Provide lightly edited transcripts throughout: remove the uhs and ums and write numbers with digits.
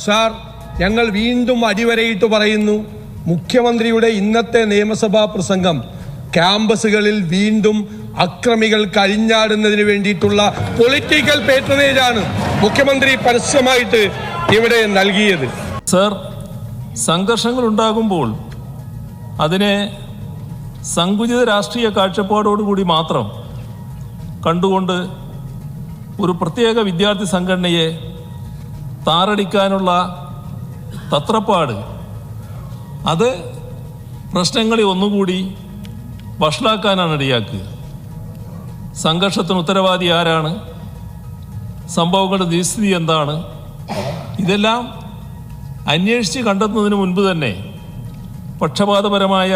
Sir, ഞങ്ങൾ വീണ്ടും അടിവരയിട്ട് പറയുന്നു, മുഖ്യമന്ത്രിയുടെ ഇന്നത്തെ നിയമസഭാ പ്രസംഗം ക്യാമ്പസുകളിൽ വീണ്ടും അക്രമികൾ കഴിഞ്ഞാടുന്നതിന് വേണ്ടിയിട്ടുള്ള പൊളിറ്റിക്കൽ പേട്രണേജാണ് മുഖ്യമന്ത്രി പരസ്യമായിട്ട് ഇവിടെ നൽകിയത്. സർ, സംഘർഷങ്ങൾ ഉണ്ടാകുമ്പോൾ അതിനെ സങ്കുചിത രാഷ്ട്രീയ കാഴ്ചപ്പാടോടുകൂടി മാത്രം കണ്ടുകൊണ്ട് ഒരു പ്രത്യേക വിദ്യാർത്ഥി സംഘടനയെ താറടിക്കാനുള്ള തത്രപ്പാട്, അത് പ്രശ്നങ്ങളെ ഒന്നുകൂടി വഷളാക്കാനാണ് ഇടയാക്കുക. സംഘർഷത്തിന് ഉത്തരവാദി ആരാണ്, സംഭവങ്ങളുടെ നിസ്ഥിതി എന്താണ്, ഇതെല്ലാം അന്വേഷിച്ച് കണ്ടെത്തുന്നതിന് മുൻപ് തന്നെ പക്ഷപാതപരമായ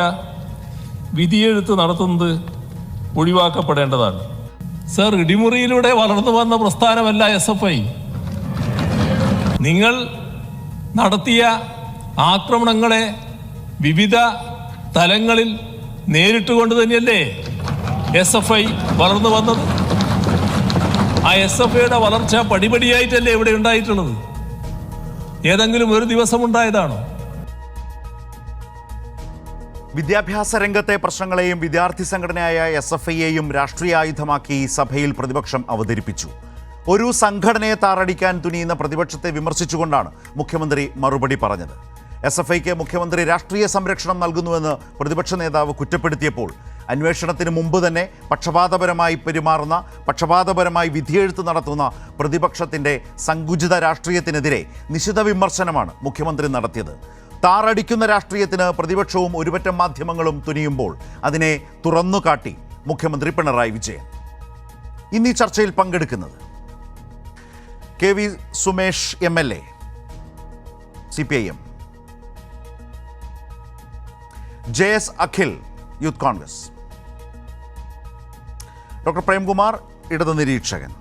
വിധിയെഴുത്ത് നടത്തുന്നത് ഒഴിവാക്കപ്പെടേണ്ടതാണ്. സർ, ഇടിമുറിയിലൂടെ വളർന്നു വന്ന പ്രസ്ഥാനമല്ല SFI. നിങ്ങൾ നടത്തിയ ആക്രമണങ്ങളെ വിവിധ തലങ്ങളിൽ നേരിട്ടുകൊണ്ട് തന്നെയല്ലേ SFI വളർന്നു വന്നത്. ആ SFIയുടെ വളർച്ച പടിപടിയായിട്ടല്ലേ ഇവിടെ ഉണ്ടായിട്ടുള്ളത്. ഏതെങ്കിലും ഒരു ദിവസം ഉണ്ടായതാണോ? വിദ്യാഭ്യാസ രംഗത്തെ പ്രശ്നങ്ങളെയും വിദ്യാർത്ഥി സംഘടനയായ SFIയെയും രാഷ്ട്രീയ ആയുധമാക്കി സഭയിൽ പ്രതിപക്ഷം അവതരിപ്പിച്ചു. ഒരു സംഘടനയെ താറടിക്കാൻ തുനിയുന്ന പ്രതിപക്ഷത്തെ വിമർശിച്ചുകൊണ്ടാണ് മുഖ്യമന്ത്രി മറുപടി പറഞ്ഞത്. SFIക്ക് മുഖ്യമന്ത്രി രാഷ്ട്രീയ സംരക്ഷണം നൽകുന്നുവെന്ന് പ്രതിപക്ഷ നേതാവ് കുറ്റപ്പെടുത്തിയപ്പോൾ അന്വേഷണത്തിന് മുമ്പ് തന്നെ പക്ഷപാതപരമായി പെരുമാറുന്ന, പക്ഷപാതപരമായി വിധിയെഴുത്ത് നടത്തുന്ന പ്രതിപക്ഷത്തിൻ്റെ സങ്കുചിത രാഷ്ട്രീയത്തിനെതിരെ നിശിത വിമർശനമാണ് മുഖ്യമന്ത്രി നടത്തിയത്. താറടിക്കുന്ന രാഷ്ട്രീയത്തിന് പ്രതിപക്ഷവും ഒരുപറ്റം മാധ്യമങ്ങളും തുനിയുമ്പോൾ അതിനെ തുറന്നുകാട്ടി മുഖ്യമന്ത്രി പിണറായി വിജയൻ. ഇന്ന് ഈ ചർച്ചയിൽ പങ്കെടുക്കുന്നത് KV Sumesh MLA CPIM, JS Akhil youth Congress, doctor Premkumar ഇടത് നിരീക്ഷകൻ.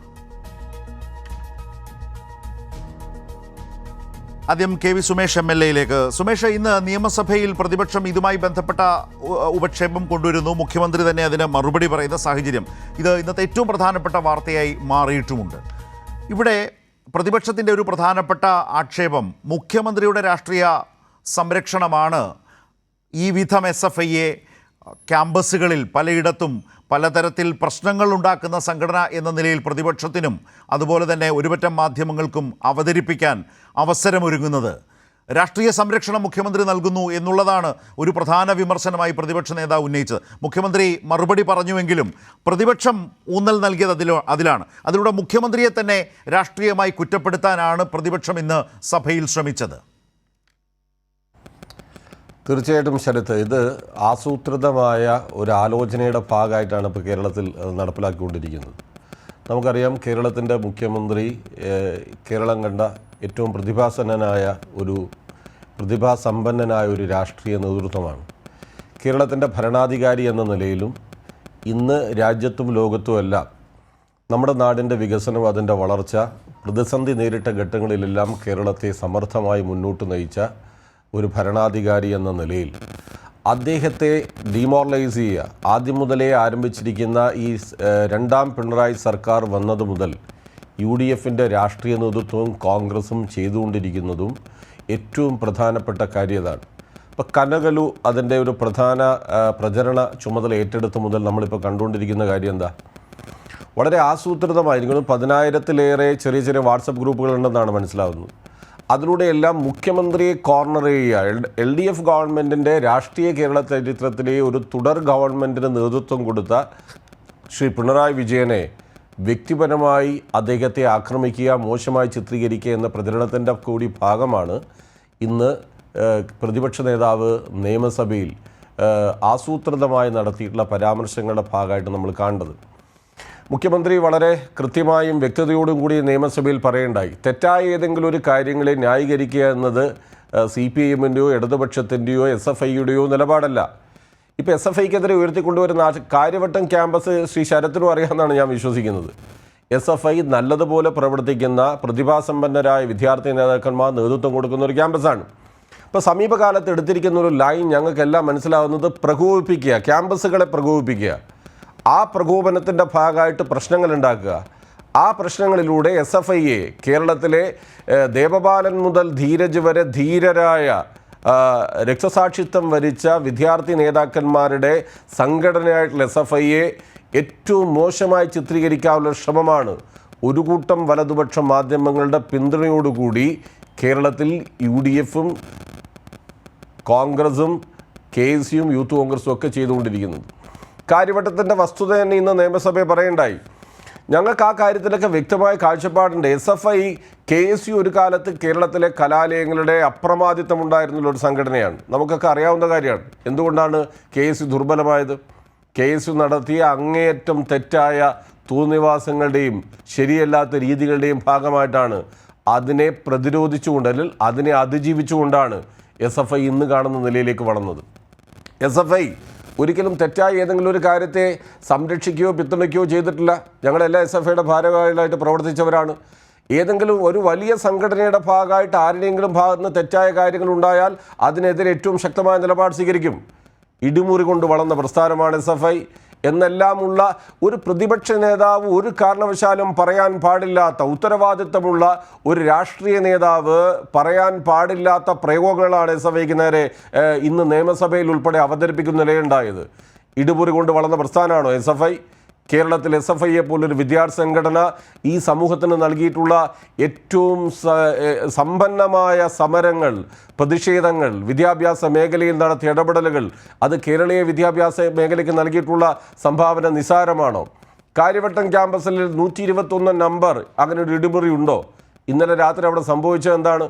ആദ്യം KV സുമേഷ് MLAയിലേക്ക്. സുമേഷ്, ഇന്ന് നിയമസഭയിൽ പ്രതിപക്ഷം ഇതുമായി ബന്ധപ്പെട്ട ഉപക്ഷേപം കൊണ്ടുവരുന്നു. മുഖ്യമന്ത്രി തന്നെ അതിന് മറുപടി പറയുന്ന സാഹചര്യം ഇത് ഇന്നത്തെ ഏറ്റവും പ്രധാനപ്പെട്ട വാർത്തയായി മാറിയിട്ടുമുണ്ട്. ഇവിടെ പ്രതിപക്ഷത്തിൻ്റെ ഒരു പ്രധാനപ്പെട്ട ആക്ഷേപം മുഖ്യമന്ത്രിയുടെ രാഷ്ട്രീയ സംരക്ഷണമാണ് ഈ വിധം SFIയെ ക്യാമ്പസുകളിൽ പലയിടത്തും പലതരത്തിൽ പ്രശ്നങ്ങൾ ഉണ്ടാക്കുന്ന സംഘടന എന്ന നിലയിൽ പ്രതിപക്ഷത്തിനും അതുപോലെ തന്നെ ഒരുപറ്റം മാധ്യമങ്ങൾക്കും അവതരിപ്പിക്കാൻ അവസരമൊരുങ്ങുന്നത്. രാഷ്ട്രീയ സംരക്ഷണം മുഖ്യമന്ത്രി നൽകുന്നു എന്നുള്ളതാണ് ഒരു പ്രധാന വിമർശനമായി പ്രതിപക്ഷ നേതാവ് ഉന്നയിച്ചത്. മുഖ്യമന്ത്രി മറുപടി പറഞ്ഞുവെങ്കിലും പ്രതിപക്ഷം ഊന്നൽ നൽകിയത് അതിലാണ്. അതിലൂടെ മുഖ്യമന്ത്രിയെ തന്നെ രാഷ്ട്രീയമായി കുറ്റപ്പെടുത്താനാണ് പ്രതിപക്ഷം ഇന്ന് സഭയിൽ ശ്രമിച്ചത്. തീർച്ചയായിട്ടും ശരത്ത്, ഇത് ആസൂത്രിതമായ ഒരു ആലോചനയുടെ ഭാഗമായിട്ടാണ് ഇപ്പോൾ കേരളത്തിൽ നടപ്പിലാക്കിക്കൊണ്ടിരിക്കുന്നത്. നമുക്കറിയാം, കേരളത്തിൻ്റെ മുഖ്യമന്ത്രി കേരളം കണ്ട ഏറ്റവും പ്രതിഭാസമ്പന്നനായ ഒരു രാഷ്ട്രീയ നേതൃത്വമാണ്. കേരളത്തിൻ്റെ ഭരണാധികാരി എന്ന നിലയിലും ഇന്ന് രാജ്യത്തും ലോകത്തുമെല്ലാം നമ്മുടെ നാടിൻ്റെ വികസനം, അതിൻ്റെ വളർച്ച, പ്രതിസന്ധി നേരിട്ട ഘട്ടങ്ങളിലെല്ലാം കേരളത്തെ സമർത്ഥമായി മുന്നോട്ട് നയിച്ച ഒരു ഭരണാധികാരി എന്ന നിലയിൽ അദ്ദേഹത്തെ ഡിമോറലൈസ് ചെയ്യുക, ആദ്യം മുതലേ ആരംഭിച്ചിരിക്കുന്ന ഈ രണ്ടാം പിണറായി സർക്കാർ വന്നത് മുതൽ UDFൻ്റെ രാഷ്ട്രീയ നേതൃത്വവും കോൺഗ്രസും ചെയ്തുകൊണ്ടിരിക്കുന്നതും ഏറ്റവും പ്രധാനപ്പെട്ട കാര്യതാണ്. ഇപ്പോൾ കനകലു അതിൻ്റെ ഒരു പ്രധാന പ്രചരണ ചുമതല ഏറ്റെടുത്ത് മുതൽ നമ്മളിപ്പോൾ കണ്ടുകൊണ്ടിരിക്കുന്ന കാര്യം എന്താ? വളരെ ആസൂത്രിതമായിരിക്കുന്നു. 10,000-ലേറെ ചെറിയ ചെറിയ വാട്സപ്പ് ഗ്രൂപ്പുകളുണ്ടെന്നാണ് മനസ്സിലാവുന്നത്. അതിലൂടെയെല്ലാം മുഖ്യമന്ത്രിയെ കോർണർ ചെയ്യുക. LDF ഗവൺമെൻറ്റിൻ്റെ രാഷ്ട്രീയ കേരള ചരിത്രത്തിലെ ഒരു തുടർ ഗവൺമെൻറ്റിന് നേതൃത്വം കൊടുത്ത ശ്രീ പിണറായി വിജയനെ വ്യക്തിപരമായി അദ്ദേഹത്തെ ആക്രമിക്കുക, മോശമായി ചിത്രീകരിക്കുക എന്ന പ്രചരണത്തിൻ്റെ കൂടി ഭാഗമാണ് ഇന്ന് പ്രതിപക്ഷ നേതാവ് നിയമസഭയിൽ ആസൂത്രിതമായി നടത്തിയിട്ടുള്ള പരാമർശങ്ങളുടെ ഭാഗമായിട്ട് നമ്മൾ കാണേണ്ടത്. മുഖ്യമന്ത്രി വളരെ കൃത്യമായും വ്യക്തതയോടും കൂടി നിയമസഭയിൽ പറയുണ്ടായി, തെറ്റായ ഏതെങ്കിലും ഒരു കാര്യങ്ങളെ ന്യായീകരിക്കുക എന്നത് CPIMൻ്റെയോ ഇടതുപക്ഷത്തിൻ്റെയോ SFIയുടെയോ നിലപാടല്ല. ഇപ്പോൾ SFIക്കെതിരെ ഉയർത്തിക്കൊണ്ടുവരുന്ന കാര്യവട്ടം ക്യാമ്പസ് ശ്രീ ശരത്തിനും അറിയാമെന്നാണ് ഞാൻ വിശ്വസിക്കുന്നത്. SFI നല്ലതുപോലെ പ്രവർത്തിക്കുന്ന പ്രതിഭാസമ്പന്നരായ വിദ്യാർത്ഥി നേതാക്കന്മാർ നേതൃത്വം കൊടുക്കുന്ന ഒരു ക്യാമ്പസാണ്. ഇപ്പോൾ സമീപകാലത്ത് എടുത്തിരിക്കുന്ന ഒരു ലൈൻ ഞങ്ങൾക്കെല്ലാം മനസ്സിലാവുന്നത് പ്രകോപിപ്പിക്കുക, ക്യാമ്പസുകളെ പ്രകോപിപ്പിക്കുക, ആ പ്രകോപനത്തിൻ്റെ ഭാഗമായിട്ട് പ്രശ്നങ്ങൾ ഉണ്ടാക്കുക, ആ പ്രശ്നങ്ങളിലൂടെ SFIയെ കേരളത്തിലെ ദേവപാലൻ മുതൽ ധീരജ് വരെ ധീരരായ രക്തസാക്ഷിത്വം വരിച്ച വിദ്യാർത്ഥി നേതാക്കന്മാരുടെ സംഘടനയായിട്ടുള്ള SFIയെ ഏറ്റവും മോശമായി ചിത്രീകരിക്കാനുള്ള ശ്രമമാണ് ഒരു കൂട്ടം വലതുപക്ഷ മാധ്യമങ്ങളുടെ പിന്തുണയോടുകൂടി കേരളത്തിൽ UDFും കോൺഗ്രസും KSUം യൂത്ത് കോൺഗ്രസും ഒക്കെ ചെയ്തുകൊണ്ടിരിക്കുന്നത്. കാര്യവട്ടത്തിൻ്റെ വസ്തുത തന്നെ ഇന്ന് നിയമസഭയെ പറയണ്ടായി. ഞങ്ങൾക്ക് ആ കാര്യത്തിലൊക്കെ വ്യക്തമായ കാഴ്ചപ്പാടുണ്ട്. SFI KSU ഒരു കാലത്ത് കേരളത്തിലെ കലാലയങ്ങളുടെ അപ്രമാദിത്വം ഉണ്ടായിരുന്നുള്ള ഒരു സംഘടനയാണ്. നമുക്കൊക്കെ അറിയാവുന്ന കാര്യമാണ്. എന്തുകൊണ്ടാണ് KSU ദുർബലമായത്? KSU നടത്തിയ അങ്ങേയറ്റം തെറ്റായ തോന്നിവാസങ്ങളുടെയും ശരിയല്ലാത്ത രീതികളുടെയും ഭാഗമായിട്ടാണ്. അതിനെ പ്രതിരോധിച്ചുകൊണ്ട് അല്ലെങ്കിൽ അതിനെ അതിജീവിച്ചുകൊണ്ടാണ് SFI ഇന്ന് കാണുന്ന നിലയിലേക്ക് വളർന്നത്. SFI ഒരിക്കലും തെറ്റായ ഏതെങ്കിലും ഒരു കാര്യത്തെ സംരക്ഷിക്കുകയോ പിന്തുണയ്ക്കുകയോ ചെയ്തിട്ടില്ല. ഞങ്ങളെല്ലാം SFIയുടെ ഭാരവാഹികളായിട്ട് പ്രവർത്തിച്ചവരാണ്. ഏതെങ്കിലും ഒരു വലിയ സംഘടനയുടെ ഭാഗമായിട്ട് ആരുടെയെങ്കിലും ഭാഗത്ത് നിന്ന് തെറ്റായ കാര്യങ്ങൾ ഉണ്ടായാൽ അതിനെതിരെ ഏറ്റവും ശക്തമായ നിലപാട് സ്വീകരിക്കും. ഇടിമുറി കൊണ്ട് വളർന്ന പ്രസ്ഥാനമാണ് SFI എന്നെല്ലാമുള്ള ഒരു പ്രതിപക്ഷ നേതാവ് ഒരു കാരണവശാലും പറയാൻ പാടില്ലാത്ത, ഉത്തരവാദിത്തമുള്ള ഒരു രാഷ്ട്രീയ നേതാവ് പറയാൻ പാടില്ലാത്ത പ്രയോഗങ്ങളാണ് SFIക്ക് നേരെ ഇന്ന് നിയമസഭയിൽ ഉൾപ്പെടെ അവതരിപ്പിക്കുന്ന നിലയുണ്ടായത്. ഇടിമുറി കൊണ്ട് വളർന്ന പ്രസ്ഥാനമാണോ SFI? കേരളത്തിൽ SFIയെ പോലൊരു വിദ്യാർത്ഥി സംഘടന ഈ സമൂഹത്തിന് നൽകിയിട്ടുള്ള ഏറ്റവും സമ്പന്നമായ സമരങ്ങൾ, പ്രതിഷേധങ്ങൾ, വിദ്യാഭ്യാസ മേഖലയിൽ നടത്തിയ ഇടപെടലുകൾ, അത് കേരളീയ വിദ്യാഭ്യാസ മേഖലയ്ക്ക് നൽകിയിട്ടുള്ള സംഭാവന നിസ്സാരമാണോ? കാര്യവട്ടം ക്യാമ്പസിൽ 121 നമ്പർ അങ്ങനെ ഒരു ഇടിമുറി ഉണ്ടോ? ഇന്നലെ രാത്രി അവിടെ സംഭവിച്ചത് എന്താണ്?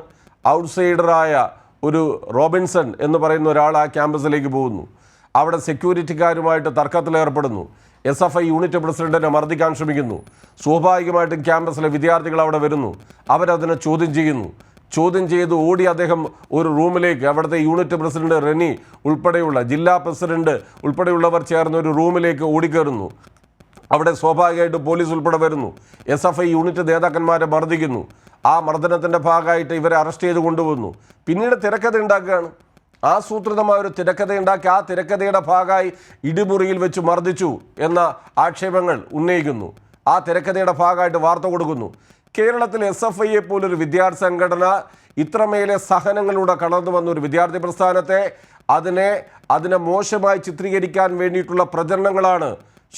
ഔട്ട്സൈഡറായ ഒരു റോബിൻസൺ എന്ന് പറയുന്ന ഒരാൾ ആ ക്യാമ്പസിലേക്ക് പോകുന്നു. അവിടെ സെക്യൂരിറ്റിക്കാരുമായിട്ട് തർക്കത്തിലേർപ്പെടുന്നു. SFI യൂണിറ്റ് പ്രസിഡന്റിനെ മർദ്ദിക്കാൻ ശ്രമിക്കുന്നു. സ്വാഭാവികമായിട്ടും ക്യാമ്പസിലെ വിദ്യാർത്ഥികൾ അവിടെ വരുന്നു. അവരതിനെ ചോദ്യം ചെയ്യുന്നു. ചോദ്യം ചെയ്ത് ഓടി അദ്ദേഹം ഒരു റൂമിലേക്ക്, അവിടുത്തെ യൂണിറ്റ് പ്രസിഡന്റ് റെനി ഉൾപ്പെടെയുള്ള ജില്ലാ പ്രസിഡന്റ് ഉൾപ്പെടെയുള്ളവർ ചേർന്ന് ഒരു റൂമിലേക്ക് ഓടിക്കയറുന്നു. അവിടെ സ്വാഭാവികമായിട്ട് പോലീസ് ഉൾപ്പെടെ വരുന്നു. SFI യൂണിറ്റ് നേതാക്കന്മാരെ മർദ്ദിക്കുന്നു. ആ മർദ്ദനത്തിൻ്റെ ഭാഗമായിട്ട് ഇവരെ അറസ്റ്റ് ചെയ്ത് കൊണ്ടുവന്നു. പിന്നീട് തിരക്കഥ ഉണ്ടാക്കുകയാണ്. ആസൂത്രിതമായ ഒരു തിരക്കഥയുണ്ടാക്കി ആ തിരക്കഥയുടെ ഭാഗമായി ഇടിമുറിയിൽ വെച്ച് മർദ്ദിച്ചു എന്ന ആക്ഷേപങ്ങൾ ഉന്നയിക്കുന്നു. ആ തിരക്കഥയുടെ ഭാഗമായിട്ട് വാർത്ത കൊടുക്കുന്നു. കേരളത്തിൽ SFIയെ പോലൊരു വിദ്യാർത്ഥി സംഘടന ഇത്രമേലെ സഹനങ്ങളിലൂടെ കടന്നു വന്ന ഒരു വിദ്യാർത്ഥി പ്രസ്ഥാനത്തെ അതിനെ മോശമായി ചിത്രീകരിക്കാൻ വേണ്ടിയിട്ടുള്ള പ്രചരണങ്ങളാണ്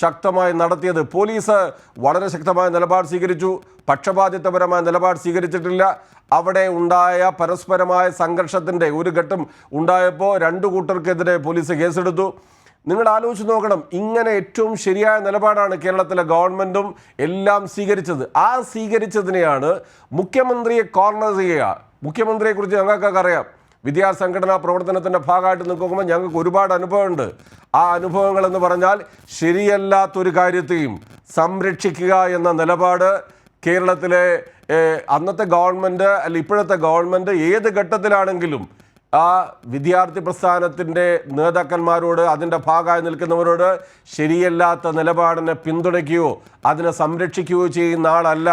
ശക്തമായി നടത്തിയത്. പോലീസ് വളരെ ശക്തമായ നിലപാട് സ്വീകരിച്ചു. പക്ഷപാതിത്വപരമായ നിലപാട് സ്വീകരിച്ചിട്ടില്ല. അവിടെ ഉണ്ടായ പരസ്പരമായ സംഘർഷത്തിൻ്റെ ഒരു ഘട്ടം ഉണ്ടായപ്പോൾ രണ്ടു കൂട്ടർക്കെതിരെ പോലീസ് കേസെടുത്തു. നിങ്ങൾ ആലോചിച്ച് നോക്കണം, ഇങ്ങനെ ഏറ്റവും ശരിയായ നിലപാടാണ് കേരളത്തിലെ ഗവൺമെൻറ്റും എല്ലാം സ്വീകരിച്ചത്. ആ സ്വീകരിച്ചതിനെയാണ് മുഖ്യമന്ത്രിയെ കോർണർ ചെയ്യുക. മുഖ്യമന്ത്രിയെക്കുറിച്ച് ഞങ്ങൾക്കൊക്കെ അറിയാം. വിദ്യാർത്ഥി സംഘടനാ പ്രവർത്തനത്തിൻ്റെ ഭാഗമായിട്ട് നിൽക്കുമ്പോൾ ഞങ്ങൾക്ക് ഒരുപാട് അനുഭവമുണ്ട്. ആ അനുഭവങ്ങളെന്ന് പറഞ്ഞാൽ ശരിയല്ലാത്തൊരു കാര്യത്തെയും സംരക്ഷിക്കുക എന്ന നിലപാട് കേരളത്തിലെ അന്നത്തെ ഗവൺമെൻറ് അല്ല ഇപ്പോഴത്തെ ഗവൺമെൻറ് ഏത് ഘട്ടത്തിലാണെങ്കിലും ആ വിദ്യാർത്ഥി പ്രസ്ഥാനത്തിൻ്റെ നേതാക്കന്മാരോട്, അതിൻ്റെ ഭാഗമായി നിൽക്കുന്നവരോട് ശരിയല്ലാത്ത നിലപാടിനെ പിന്തുണയ്ക്കുകയോ അതിനെ സംരക്ഷിക്കുകയോ ചെയ്യുന്ന ആളല്ല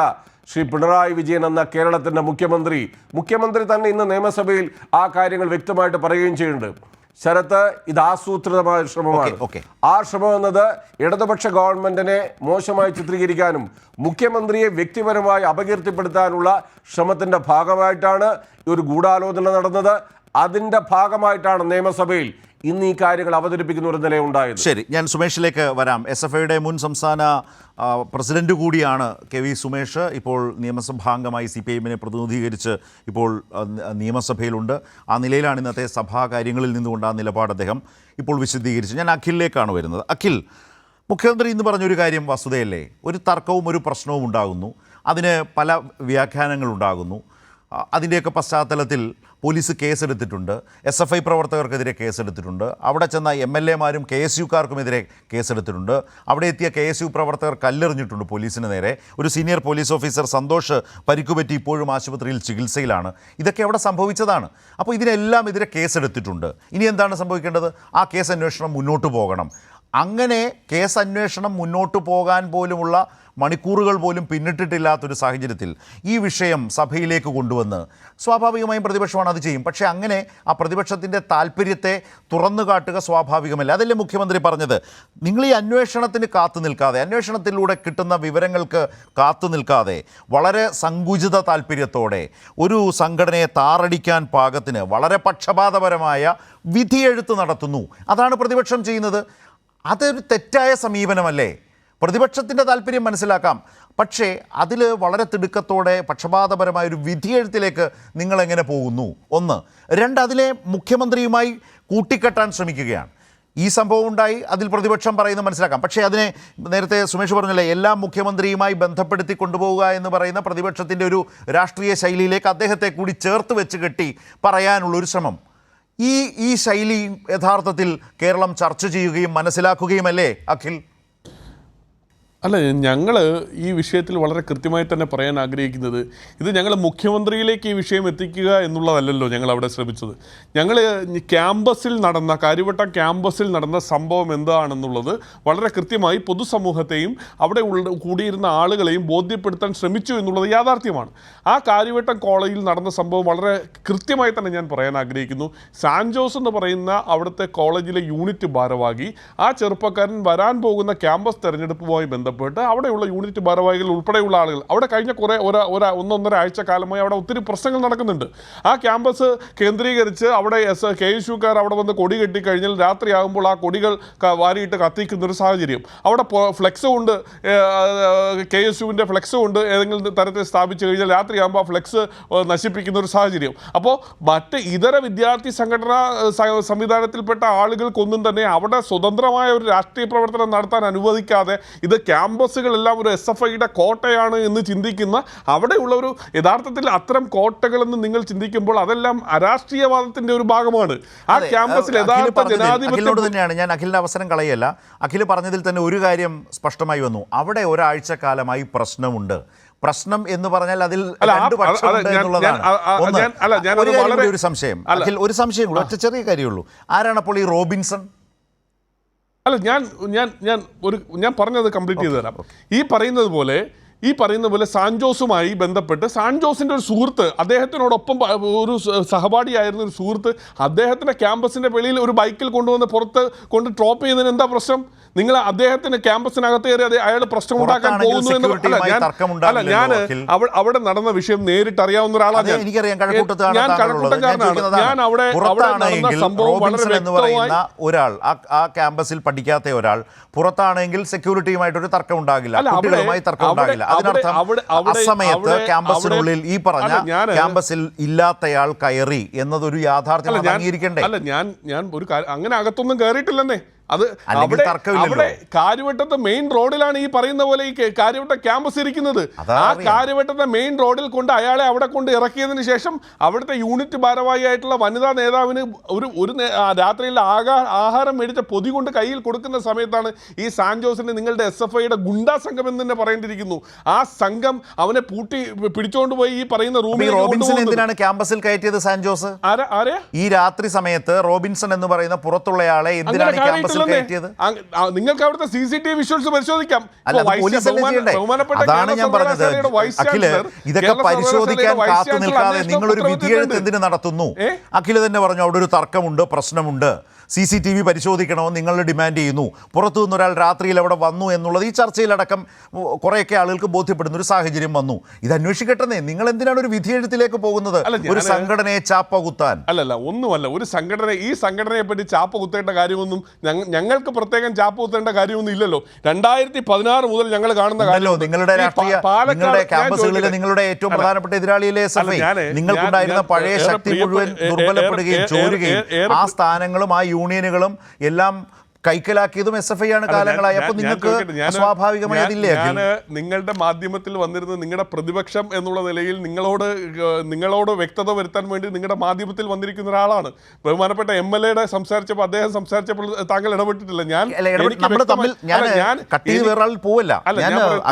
ശ്രീ പിണറായി വിജയൻ എന്ന കേരളത്തിൻ്റെ മുഖ്യമന്ത്രി തന്നെ ഇന്ന് നിയമസഭയിൽ ആ കാര്യങ്ങൾ വ്യക്തമായിട്ട് പറയുകയും ചെയ്യുന്നുണ്ട്. ശരത്ത്, ഇത് ആസൂത്രിതമായ ശ്രമമാണ്. ആ ശ്രമം എന്നത് ഇടതുപക്ഷ ഗവൺമെന്റിനെ മോശമായി ചിത്രീകരിക്കാനും മുഖ്യമന്ത്രിയെ വ്യക്തിപരമായി അപകീർത്തിപ്പെടുത്താനുള്ള ശ്രമത്തിന്റെ ഭാഗമായിട്ടാണ് ഒരു ഗൂഢാലോചന നടന്നത്. അതിന്റെ ഭാഗമായിട്ടാണ് നിയമസഭയിൽ ഇന്ന് ഈ കാര്യങ്ങൾ അവതരിപ്പിക്കുന്ന ഒരു നിലയുണ്ടായത്. ശരി, ഞാൻ സുമേഷിലേക്ക് വരാം. SFIയുടെ മുൻ സംസ്ഥാന പ്രസിഡന്റ് കൂടിയാണ് KV സുമേഷ്. ഇപ്പോൾ നിയമസഭാംഗമായി CPIഎമ്മിനെ പ്രതിനിധീകരിച്ച് ഇപ്പോൾ നിയമസഭയിലുണ്ട്. ആ നിലയിലാണ് ഇന്നത്തെ സഭാ കാര്യങ്ങളിൽ നിന്നുകൊണ്ട് ആ നിലപാട് അദ്ദേഹം ഇപ്പോൾ വിശദീകരിച്ചു. ഞാൻ അഖിലിലേക്കാണ് വരുന്നത്. അഖിൽ, മുഖ്യമന്ത്രി ഇന്ന് പറഞ്ഞൊരു കാര്യം വസ്തുതയല്ലേ? ഒരു തർക്കവും ഒരു പ്രശ്നവും ഉണ്ടാകുന്നു, അതിന് പല വ്യാഖ്യാനങ്ങളുണ്ടാകുന്നു. അതിൻ്റെയൊക്കെ പശ്ചാത്തലത്തിൽ പോലീസ് കേസെടുത്തിട്ടുണ്ട്. SFI പ്രവർത്തകർക്കെതിരെ കേസെടുത്തിട്ടുണ്ട്. അവിടെ ചെന്ന MLAമാരും KSUക്കാർക്കുമെതിരെ കേസെടുത്തിട്ടുണ്ട്. അവിടെ എത്തിയ KSU പ്രവർത്തകർ കല്ലെറിഞ്ഞിട്ടുണ്ട് പോലീസിന് നേരെ. ഒരു സീനിയർ പോലീസ് ഓഫീസർ സന്തോഷ് പരിക്കുപറ്റി ഇപ്പോഴും ആശുപത്രിയിൽ ചികിത്സയിലാണ്. ഇതൊക്കെ അവിടെ സംഭവിച്ചതാണ്. അപ്പോൾ ഇതിനെല്ലാം എതിരെ കേസെടുത്തിട്ടുണ്ട്. ഇനി എന്താണ് സംഭവിക്കേണ്ടത്? ആ കേസ് അന്വേഷണം മുന്നോട്ട് പോകണം. അങ്ങനെ കേസ് അന്വേഷണം മുന്നോട്ട് പോകാൻ പോലുമുള്ള മണിക്കൂറുകൾ പോലും പിന്നിട്ടിട്ടില്ലാത്തൊരു സാഹചര്യത്തിൽ ഈ വിഷയം സഭയിലേക്ക് കൊണ്ടുവന്ന് സ്വാഭാവികമായും പ്രതിപക്ഷമാണ് അത് ചെയ്യും. പക്ഷേ അങ്ങനെ ആ പ്രതിപക്ഷത്തിൻ്റെ താല്പര്യത്തെ തുറന്നു കാട്ടുക സ്വാഭാവികമല്ല. അതല്ലേ മുഖ്യമന്ത്രി പറഞ്ഞത്, നിങ്ങൾ ഈ അന്വേഷണത്തിന് കാത്തു നിൽക്കാതെ, അന്വേഷണത്തിലൂടെ കിട്ടുന്ന വിവരങ്ങൾക്ക് കാത്തു നിൽക്കാതെ വളരെ സങ്കുചിത താല്പര്യത്തോടെ ഒരു സംഘടനയെ താറടിക്കാൻ പാകത്തിന് വളരെ പക്ഷപാതപരമായ വിധിയെഴുത്ത് നടത്തുന്നു. അതാണ് പ്രതിപക്ഷം ചെയ്യുന്നത്. അതൊരു തെറ്റായ സമീപനമല്ലേ? പ്രതിപക്ഷത്തിൻ്റെ താല്പര്യം മനസ്സിലാക്കാം, പക്ഷേ അതിൽ വളരെ തിടുക്കത്തോടെ പക്ഷപാതപരമായൊരു വിധിയെഴുത്തിലേക്ക് നിങ്ങളെങ്ങനെ പോകുന്നു? ഒന്ന്. രണ്ട്, അതിലെ മുഖ്യമന്ത്രിയുമായി കൂട്ടിക്കെട്ടാൻ ശ്രമിക്കുകയാണ്. ഈ സംഭവം ഉണ്ടായി, അതിൽ പ്രതിപക്ഷം പറയുന്നത് മനസ്സിലാക്കാം. പക്ഷേ അതിനെ നേരത്തെ സുമേഷ് പറഞ്ഞല്ലേ, എല്ലാം മുഖ്യമന്ത്രിയുമായി ബന്ധപ്പെടുത്തി കൊണ്ടുപോവുക എന്ന് പറയുന്ന പ്രതിപക്ഷത്തിൻ്റെ ഒരു രാഷ്ട്രീയ ശൈലിയിലേക്ക് അദ്ദേഹത്തെ കൂടി ചേർത്ത് വെച്ച് കെട്ടി പറയാനുള്ളൊരു ശ്രമം. ഈ ശൈലി യഥാർത്ഥത്തിൽ കേരളം ചർച്ച ചെയ്യുകയും മനസ്സിലാക്കുകയുമല്ലേ അഖിൽ? അല്ല, ഞങ്ങൾ ഈ വിഷയത്തിൽ വളരെ കൃത്യമായി തന്നെ പറയാൻ ആഗ്രഹിക്കുന്നത്, ഇത് ഞങ്ങൾ മുഖ്യമന്ത്രിയിലേക്ക് ഈ വിഷയം എത്തിക്കുക എന്നുള്ളതല്ലല്ലോ ഞങ്ങൾ അവിടെ ശ്രമിച്ചത്. ഞങ്ങൾ കാര്യവട്ടം ക്യാമ്പസിൽ നടന്ന സംഭവം എന്താണെന്നുള്ളത് വളരെ കൃത്യമായി പൊതുസമൂഹത്തെയും അവിടെ കൂടിയിരുന്ന ആളുകളെയും ബോധ്യപ്പെടുത്താൻ ശ്രമിച്ചു എന്നുള്ളത് യാഥാർത്ഥ്യമാണ്. ആ കാര്യവട്ടം കോളേജിൽ നടന്ന സംഭവം വളരെ കൃത്യമായി തന്നെ ഞാൻ പറയാൻ ആഗ്രഹിക്കുന്നു. സാൻജോസ് എന്ന് പറയുന്ന അവിടുത്തെ കോളേജിലെ യൂണിറ്റ് ഭാരവാഹി, ആ ചെറുപ്പക്കാരൻ വരാൻ പോകുന്ന ക്യാമ്പസ് തെരഞ്ഞെടുപ്പുമായി ബന്ധപ്പെട്ട് അവിടെയുള്ള യൂണിറ്റ് ഭാരവാഹികൾ ഉൾപ്പെടെയുള്ള ആളുകൾ അവിടെ കഴിഞ്ഞ ഒന്നൊന്നര ആഴ്ച കാലമായി അവിടെ ഒത്തിരി പ്രശ്നങ്ങൾ നടക്കുന്നുണ്ട്. ആ ക്യാമ്പസ് കേന്ദ്രീകരിച്ച് അവിടെ KSUക്കാർ അവിടെ വന്ന് കൊടി കെട്ടിക്കഴിഞ്ഞാൽ രാത്രിയാകുമ്പോൾ ആ കൊടികൾ വാരിയിട്ട് കത്തിക്കുന്നൊരു സാഹചര്യം, അവിടെ ഫ്ലെക്സ് കൊണ്ട് KSUവിൻ്റെ ഫ്ലെക്സ് കൊണ്ട് ഏതെങ്കിലും തരത്തിൽ സ്ഥാപിച്ചു കഴിഞ്ഞാൽ രാത്രിയാകുമ്പോൾ ആ ഫ്ലെക്സ് നശിപ്പിക്കുന്ന ഒരു സാഹചര്യം. അപ്പോൾ മറ്റ് ഇതര വിദ്യാർത്ഥി സംഘടനാ സംവിധാനത്തിൽപ്പെട്ട ആളുകൾക്കൊന്നും തന്നെ അവിടെ സ്വതന്ത്രമായ ഒരു രാഷ്ട്രീയ പ്രവർത്തനം നടത്താൻ അനുവദിക്കാതെ ഇത് ക്യാമ്പസുകളെല്ലാം ഒരു SFIയുടെ കോട്ടയാണ് എന്ന് ചിന്തിക്കുന്ന, അവിടെയുള്ള ഒരു യഥാർത്ഥത്തിൽ അത്തരം കോട്ടകളെന്ന് നിങ്ങൾ ചിന്തിക്കുമ്പോൾ അതെല്ലാം അരാഷ്ട്രീയവാദത്തിന്റെ ഒരു ഭാഗമാണ്. ആ ക്യാമ്പസിൽ യഥാർത്ഥ ജനാധിപത്യം തന്നെയാണ്. ഞാൻ അഖിലിന്റെ അവസരം കളയല്ല. അഖിൽ പറഞ്ഞതിൽ തന്നെ ഒരു കാര്യം സ്പഷ്ടമായി വന്നു. അവിടെ ഒരാഴ്ച കാലമായി പ്രശ്നമുണ്ട്. പ്രശ്നം എന്ന് പറഞ്ഞാൽ അതിൽ രണ്ട് പക്ഷമുണ്ട് എന്നുള്ളതാണ്. ഒരു സംശയം അഖിൽ, ഒരു സംശയം കൂടെ, ഒറ്റ ചെറിയ കാര്യമുള്ളൂ. ആരാണ് അപ്പോൾ ഈ റോബിൻസൺ? അല്ല, ഞാൻ പറഞ്ഞത് കംപ്ലീറ്റ് ചെയ്തു തരാം. ഈ പറയുന്ന പോലെ സാൻജോസുമായി ബന്ധപ്പെട്ട് സാൻജോസിൻ്റെ ഒരു സുഹൃത്ത്, അദ്ദേഹത്തിനോടൊപ്പം ഒരു സഹപാഠിയായിരുന്ന ഒരു സുഹൃത്ത് അദ്ദേഹത്തിൻ്റെ ക്യാമ്പസിൻ്റെ വെളിയിൽ ഒരു ബൈക്കിൽ കൊണ്ടുവന്ന് പുറത്ത് കൊണ്ട് ഡ്രോപ്പ് ചെയ്യുന്നതിന് എന്താ പ്രശ്നം? നിങ്ങൾ അദ്ദേഹത്തിന് ക്യാമ്പസിനകത്ത് കയറി അയാൾ പ്രശ്നം ഉണ്ടാക്കാൻ പോകുന്നു എന്ന് ഞാൻ അവിടെ നടന്ന വിഷയം നേരിട്ട് അറിയാവുന്ന ഒരാളാണ്. ഞാൻ കഴക്കൂട്ടക്കാരനാണ്. ഞാൻ അവിടെ നടന്ന സംഭവം വളരെ വ്യക്തമായി, ഒരാൾ ആ ക്യാമ്പസിൽ പഠിക്കാത്ത ഒരാൾ പുറത്താണെങ്കിൽ സെക്യൂരിറ്റിയുമായിട്ടൊരു തർക്കം ഉണ്ടാകില്ല, കുട്ടികളുമായി തർക്കം ഉണ്ടാകില്ല. അതിനർത്ഥം അസമയത്ത് ക്യാമ്പസിനുള്ളിൽ ഈ പറഞ്ഞ ക്യാമ്പസിൽ ഇല്ലാത്തയാൾ കയറി എന്നതൊരു യാഥാർത്ഥ്യം അംഗീകരിക്കണ്ടേ? അല്ല, ഞാൻ ഒരു അങ്ങനെ അകത്തൊന്നും കയറിയിട്ടില്ലെന്നേ. അത് അവിടെ കാര്യവട്ടത്തെ മെയിൻ റോഡിലാണ് ഈ പറയുന്ന പോലെ ഈ കാര്യവട്ട ക്യാമ്പസ് ഇരിക്കുന്നത്. ആ കാര്യവട്ടത്തെ മെയിൻ റോഡിൽ കൊണ്ട് അയാളെ അവിടെ കൊണ്ട് ഇറക്കിയതിന് ശേഷം അവിടുത്തെ യൂണിറ്റ് ഭാരവാഹിയായിട്ടുള്ള വനിതാ നേതാവിന് ഒരു രാത്രിയിൽ ആഹാരം മേടിച്ച പൊതി കൊണ്ട് കയ്യിൽ കൊടുക്കുന്ന സമയത്താണ് ഈ സാൻജോസിന് നിങ്ങളുടെ SFIയുടെ ഗുണ്ടാ സംഘം എന്ന് തന്നെ പറയേണ്ടിയിരിക്കുന്നു. ആ സംഘം അവനെ പിടിച്ചോണ്ട് പോയി ഈ പറയുന്ന റൂമിൽ. റോബിൻസൺ എന്തിനാണ് ക്യാമ്പസിൽ കയറ്റിയത്? സാൻജോസ് ഈ രാത്രി സമയത്ത് റോബിൻസൺ എന്ന് പറയുന്ന പുറത്തുള്ളയാളെ എന്തിനാണ് ക്യാമ്പസ്? നിങ്ങൾക്ക് അവിടുത്തെ CCTV വിഷ്വൽസ് പരിശോധിക്കാം. അതാണ് ഞാൻ പറഞ്ഞത്. അഖില്, ഇതൊക്കെ പരിശോധിക്കാൻ കാത്തു നിൽക്കാതെ നിങ്ങളൊരു വിധിയെഴുത്ത് എന്തിനു നടത്തുന്നു? അഖില് തന്നെ പറഞ്ഞു അവിടെ ഒരു തർക്കമുണ്ട്, പ്രശ്നമുണ്ട്, CCTV പരിശോധിക്കണമെന്ന് നിങ്ങൾ ഡിമാൻഡ് ചെയ്യുന്നു. പുറത്തു നിന്നൊരാൾ രാത്രിയിൽ അവിടെ വന്നു എന്നുള്ളത് ഈ ചർച്ചയിലടക്കം കുറേയൊക്കെ ആളുകൾക്ക് ബോധ്യപ്പെടുന്ന ഒരു സാഹചര്യം വന്നു. ഇത് അന്വേഷിക്കട്ടെ. നിങ്ങൾ എന്തിനാണ് ഒരു വിധിയെഴുത്തിലേക്ക് പോകുന്നത്? ഒരു സംഘടനയെ ചാപ്പ കുത്താൻ? അല്ലല്ല, ഒന്നുമല്ല. ഒരു ഈ സംഘടനയെ പറ്റി ചാപ്പ കുത്തേണ്ട കാര്യമൊന്നും ഞങ്ങൾക്ക് പ്രത്യേകം ചാപ്പ കുത്തേണ്ട കാര്യമൊന്നും ഇല്ലല്ലോ. 2016 മുതൽ ഞങ്ങൾ കാണുന്ന കാര്യം നിങ്ങളുടെ ക്യാമ്പസുകളിലെ നിങ്ങളുടെ ഏറ്റവും പ്രധാനപ്പെട്ട എതിരാളിയിലെ SFI നിങ്ങൾക്കുണ്ടായിരുന്ന പഴയ ശക്തി മുഴുവൻ ദുർബലപ്പെടുകയും ചോരുകയും ആ സ്ഥാനങ്ങളും ആ യൂണിയനുകളും എല്ലാം കൈക്കലാക്കിയതും SFI ആണ് കാലങ്ങളായി. അപ്പോൾ നിങ്ങൾക്ക് സ്വാഭാവികമായതില്ലേ? നിങ്ങളുടെ മാധ്യമത്തിൽ വന്നിരുന്ന നിങ്ങളുടെ പ്രതിപക്ഷം എന്നുള്ള നിലയിൽ നിങ്ങളോട് വ്യക്തത വരുത്താൻ വേണ്ടി നിങ്ങളുടെ മാധ്യമത്തിൽ വന്നിരിക്കുന്ന ഒരാളാണ്. ബഹുമാനപ്പെട്ട MLA സംസാരിച്ചപ്പോൾ അദ്ദേഹം സംസാരിച്ചപ്പോൾ താങ്കൾ ഇടപെട്ടിട്ടില്ല.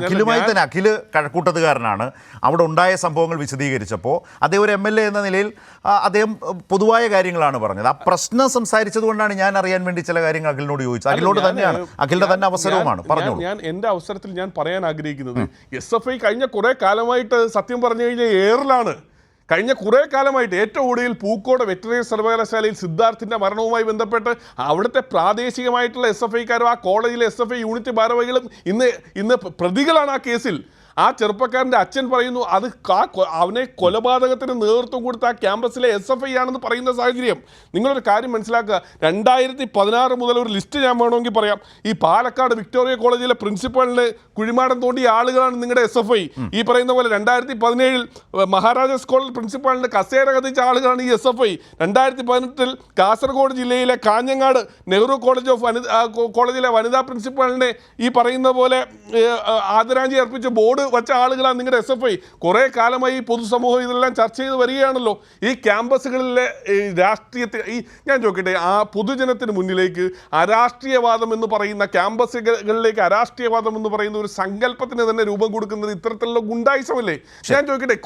അഖിലുമായി തന്നെ, അഖില് കഴക്കൂട്ടത്തുകാരനാണ്. അവിടെ ഉണ്ടായ സംഭവങ്ങൾ വിശദീകരിച്ചപ്പോൾ അദ്ദേഹം ഒരു MLA എന്ന നിലയിൽ അദ്ദേഹം പൊതുവായ കാര്യങ്ങളാണ് പറഞ്ഞത്. ആ പ്രശ്നം സംസാരിച്ചത് കൊണ്ടാണ് ഞാൻ അറിയാൻ വേണ്ടി ചില കാര്യങ്ങൾ അഖിലിനോട് അഖിലിനോട് ചോദിച്ചത്. അഖിലിനോട് തന്നെയാണ്, അഖിലിന്റെ തന്നെ അവസരവുമാണ്. പറഞ്ഞോളൂ. ഞാൻ എൻ്റെ അവസരത്തിൽ ഞാൻ പറയാൻ ആഗ്രഹിക്കുന്നത് SFI കഴിഞ്ഞ കുറെ കാലമായിട്ട് സത്യം പറഞ്ഞു കഴിഞ്ഞാൽ ഏറിലാണ്. കഴിഞ്ഞ കുറേ കാലമായിട്ട് ഏറ്റവും ഒടുവിൽ പൂക്കോട് വെറ്ററിനറി സർവകലാശാലയിൽ സിദ്ധാർത്ഥിൻ്റെ മരണവുമായി ബന്ധപ്പെട്ട് അവിടുത്തെ പ്രാദേശികമായിട്ടുള്ള SFIക്കാരും ആ കോളേജിലെ SFI യൂണിറ്റ് ഭാരവാഹികളും ഇന്ന് പ്രതികളാണ് ആ കേസിൽ. ആ ചെറുപ്പക്കാരൻ്റെ അച്ഛൻ പറയുന്നു അത് അവനെ കൊലപാതകത്തിന് നേതൃത്വം കൊടുത്ത ആ ക്യാമ്പസിലെ SFI ആണെന്ന് പറയുന്ന സാഹചര്യം. നിങ്ങളൊരു കാര്യം മനസ്സിലാക്കുക, 2016 മുതൽ ഒരു ലിസ്റ്റ് ഞാൻ വേണമെങ്കിൽ പറയാം. ഈ പാലക്കാട് വിക്ടോറിയ കോളേജിലെ പ്രിൻസിപ്പാളിന് കുഴിമാടം തോണ്ടിയ ആളുകളാണ് നിങ്ങളുടെ SFI. ഈ പറയുന്ന പോലെ 2017 മഹാരാജാസ് കോളേജ് പ്രിൻസിപ്പാളിന് കസേര കത്തിച്ച ആളുകളാണ് ഈ SFI. 2018 കാസർഗോഡ് ജില്ലയിലെ കാഞ്ഞങ്ങാട് നെഹ്റു കോളേജിലെ വനിതാ പ്രിൻസിപ്പാളിനെ ഈ പറയുന്ന പോലെ ആദരാഞ്ജലി അർപ്പിച്ച് ബോർഡ് വച്ച ആളുകളാണ് നിങ്ങളുടെ SFI. കുറേ കാലമായി പൊതുസമൂഹം ഇതെല്ലാം ചർച്ച ചെയ്ത് വരികയാണല്ലോ. ഈ ക്യാമ്പസുകളിലെ രാഷ്ട്രീയത്തെ ഞാൻ ചോദിക്കട്ടെ, ആ പൊതുജനത്തിന് മുന്നിലേക്ക് അരാഷ്ട്രീയവാദം എന്ന് പറയുന്ന ക്യാമ്പസുകളിലേക്ക് അരാഷ്ട്രീയവാദം എന്ന് പറയുന്ന ഒരു സങ്കല്പത്തിന് തന്നെ രൂപം കൊടുക്കുന്നത് ഇത്തരത്തിലുള്ള ഗുണ്ടായിസമല്ലേ? ഞാൻ ചോദിക്കട്ടെ,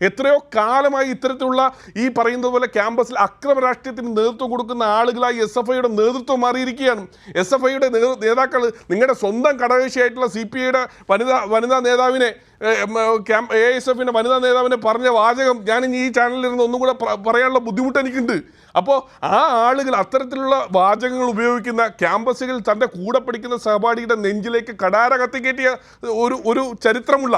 എത്രയോ കാലമായി ഇത്തരത്തിലുള്ള ഈ പറയുന്നത് പോലെ ക്യാമ്പസിൽ അക്രമ രാഷ്ട്രീയത്തിന് നേതൃത്വം കൊടുക്കുന്ന ആളുകളായി SFIയുടെ നേതൃത്വം മാറിയിരിക്കുകയാണ്. SFIയുടെ നേതാക്കൾ നിങ്ങളുടെ സ്വന്തം ഘടകകക്ഷിയായിട്ടുള്ള CPIയുടെ വനിതാ നേതാവിനെ AISFിൻ്റെ വനിതാ നേതാവിനെ പറഞ്ഞ വാചകം ഞാൻ ഈ ചാനലിൽ ഇരുന്ന് ഒന്നും കൂടെ പറയാനുള്ള ബുദ്ധിമുട്ട് എനിക്കുണ്ട്. അപ്പോൾ ആ ആളുകൾ അത്തരത്തിലുള്ള വാചകങ്ങൾ ഉപയോഗിക്കുന്ന ക്യാമ്പസുകളിൽ തൻ്റെ കൂടെ പഠിക്കുന്ന സഹപാഠിയുടെ നെഞ്ചിലേക്ക് കടാര കത്തിക്കയറ്റിയ ഒരു ചരിത്രമുള്ള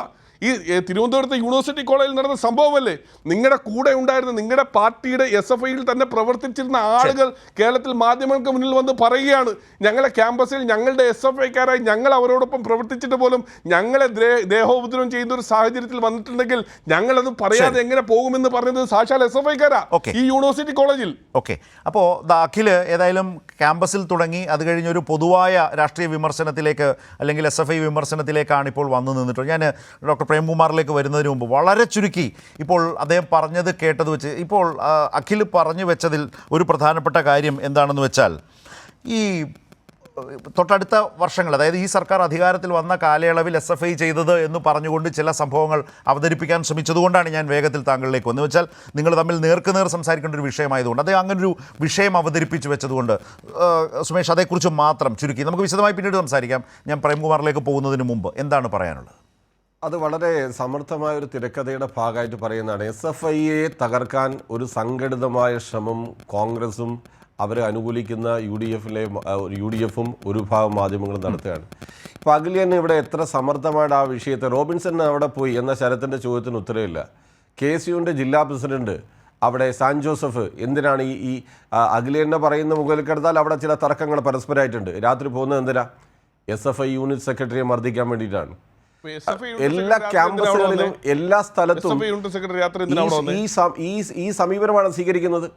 ഈ തിരുവനന്തപുരത്തെ യൂണിവേഴ്സിറ്റി കോളേജിൽ നടന്ന സംഭവമല്ലേ? നിങ്ങളുടെ കൂടെ ഉണ്ടായിരുന്ന നിങ്ങളുടെ പാർട്ടിയുടെ SFIയിൽ തന്നെ പ്രവർത്തിച്ചിരുന്ന ആളുകൾ കേരളത്തിൽ മാധ്യമങ്ങൾക്ക് മുന്നിൽ വന്ന് പറയുകയാണ്, ഞങ്ങളെ ക്യാമ്പസിൽ ഞങ്ങളുടെ SFIക്കാരായി ഞങ്ങൾ അവരോടൊപ്പം പ്രവർത്തിച്ചിട്ട് പോലും ഞങ്ങളെ ദേഹോപദ്രവം ചെയ്യുന്ന ഒരു സാഹചര്യത്തിൽ വന്നിട്ടുണ്ടെങ്കിൽ ഞങ്ങളത് പറയാതെ എങ്ങനെ പോകുമെന്ന് പറഞ്ഞത് സാക്ഷാൽ SFIക്കാരാ ഈ യൂണിവേഴ്സിറ്റി കോളേജിൽ. ഓക്കെ, അപ്പോൾ അഖിൽ ഏതായാലും ക്യാമ്പസിൽ തുടങ്ങി അത് കഴിഞ്ഞൊരു പൊതുവായ രാഷ്ട്രീയ വിമർശനത്തിലേക്ക് അല്ലെങ്കിൽ SFI വിമർശനത്തിലേക്കാണ് ഇപ്പോൾ വന്നു നിന്നിട്ടുള്ളത്. ഞാൻ ഡോക്ടർ പ്രേംകുമാറിലേക്ക് വരുന്നതിന് മുമ്പ് വളരെ ചുരുക്കി ഇപ്പോൾ അദ്ദേഹം പറഞ്ഞത് കേട്ടത് വെച്ച് ഇപ്പോൾ അഖിൽ പറഞ്ഞു വെച്ചതിൽ ഒരു പ്രധാനപ്പെട്ട കാര്യം എന്താണെന്ന് വെച്ചാൽ, ഈ തൊട്ടടുത്ത വർഷങ്ങൾ, അതായത് ഈ സർക്കാർ അധികാരത്തിൽ വന്ന കാലയളവിൽ SFI ചെയ്തത് എന്ന് പറഞ്ഞുകൊണ്ട് ചില സംഭവങ്ങൾ അവതരിപ്പിക്കാൻ ശ്രമിച്ചതുകൊണ്ടാണ് ഞാൻ വേഗത്തിൽ താങ്കളിലേക്ക് വന്നു വെച്ചാൽ നിങ്ങൾ തമ്മിൽ നേർക്കുനേർ സംസാരിക്കേണ്ട ഒരു വിഷയമായതുകൊണ്ട് അദ്ദേഹം അങ്ങനൊരു വിഷയം അവതരിപ്പിച്ച് വെച്ചതുകൊണ്ട് സുമേഷ് അതേക്കുറിച്ച് മാത്രം ചുരുക്കി നമുക്ക് വിശദമായി പിന്നീട് സംസാരിക്കാം. ഞാൻ പ്രേംകുമാറിലേക്ക് പോകുന്നതിന് മുമ്പ് എന്താണ് പറയാനുള്ളത്? അത് വളരെ സമർത്ഥമായ ഒരു തിരക്കഥയുടെ ഭാഗമായിട്ട് പറയുന്നതാണ്. SFIയെ തകർക്കാൻ ഒരു സംഘടിതമായ ശ്രമം കോൺഗ്രസും അവരെ അനുകൂലിക്കുന്ന UDFും ഒരു ഭാഗം മാധ്യമങ്ങളും നടത്തുകയാണ്. ഇപ്പോൾ അഖിൽ തന്നെ ഇവിടെ എത്ര സമർത്ഥമായിട്ട് ആ വിഷയത്തെ റോബിൻസൺ അവിടെ പോയി എന്ന ശരത്തിൻ്റെ ചോദ്യത്തിന് ഉത്തരവില്ല. KSUവിൻ്റെ ജില്ലാ പ്രസിഡന്റ് അവിടെ സാൻ ജോസഫ് എന്തിനാണ് ഈ അഖിൽ തന്നെ പറയുന്ന മുകളിൽക്കെടുത്താൽ അവിടെ ചില തർക്കങ്ങൾ പരസ്പരമായിട്ടുണ്ട്. രാത്രി പോകുന്നത് എന്തിനാ? SFI യൂണിറ്റ് സെക്രട്ടറിയെ മർദ്ദിക്കാൻ വേണ്ടിയിട്ടാണ്. എല്ലാ ക്യാമ്പസുകളിലും എല്ലാ സ്ഥലത്തും ഈ സമീപനമാണ് സ്വീകരിക്കുന്നത്.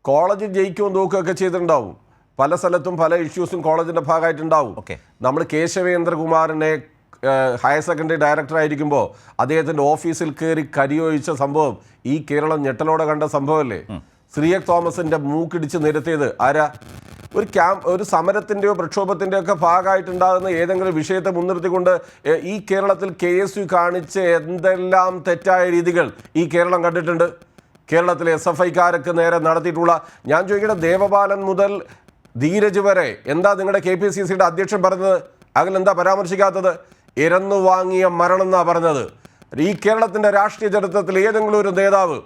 കോളേജിൽ ജയിക്കുകയും നോക്കുകയൊക്കെ ചെയ്തിട്ടുണ്ടാവും. പല സ്ഥലത്തും പല ഇഷ്യൂസും കോളേജിൻ്റെ ഭാഗമായിട്ടുണ്ടാവും. നമ്മൾ കേശവേന്ദ്രകുമാറിനെ ഹയർ സെക്കൻഡറി ഡയറക്ടർ ആയിരിക്കുമ്പോൾ അദ്ദേഹത്തിൻ്റെ ഓഫീസിൽ കയറി കരിയൊഴിച്ച സംഭവം ഈ കേരളം ഞെട്ടലോടെ കണ്ട സംഭവമല്ലേ? ശ്രീയക് തോമസിൻ്റെ മൂക്കിടിച്ച് നിരത്തിയത് ആരാ? ഒരു സമരത്തിൻ്റെയോ പ്രക്ഷോഭത്തിൻ്റെയോ ഒക്കെ ഭാഗമായിട്ടുണ്ടാകുന്ന ഏതെങ്കിലും വിഷയത്തെ മുൻനിർത്തിക്കൊണ്ട് ഈ കേരളത്തിൽ KSU കാണിച്ച എന്തെല്ലാം തെറ്റായ രീതികൾ ഈ കേരളം കണ്ടിട്ടുണ്ട്. കേരളത്തിലെ SFIക്കാർക്ക് നേരെ നടത്തിയിട്ടുള്ള, ഞാൻ ചോദിക്കട്ടെ, ദേവപാലൻ മുതൽ ധീരജ് വരെ എന്താ നിങ്ങളുടെ KPCCയുടെ അധ്യക്ഷൻ പറഞ്ഞത്? അതിലെന്താ പരാമർശിക്കാത്തത്? ഇരന്നു വാങ്ങിയ മരണം എന്നാ പറഞ്ഞത്. ഈ കേരളത്തിൻ്റെ രാഷ്ട്രീയ ചരിത്രത്തിൽ ഏതെങ്കിലും ഒരു നേതാവ്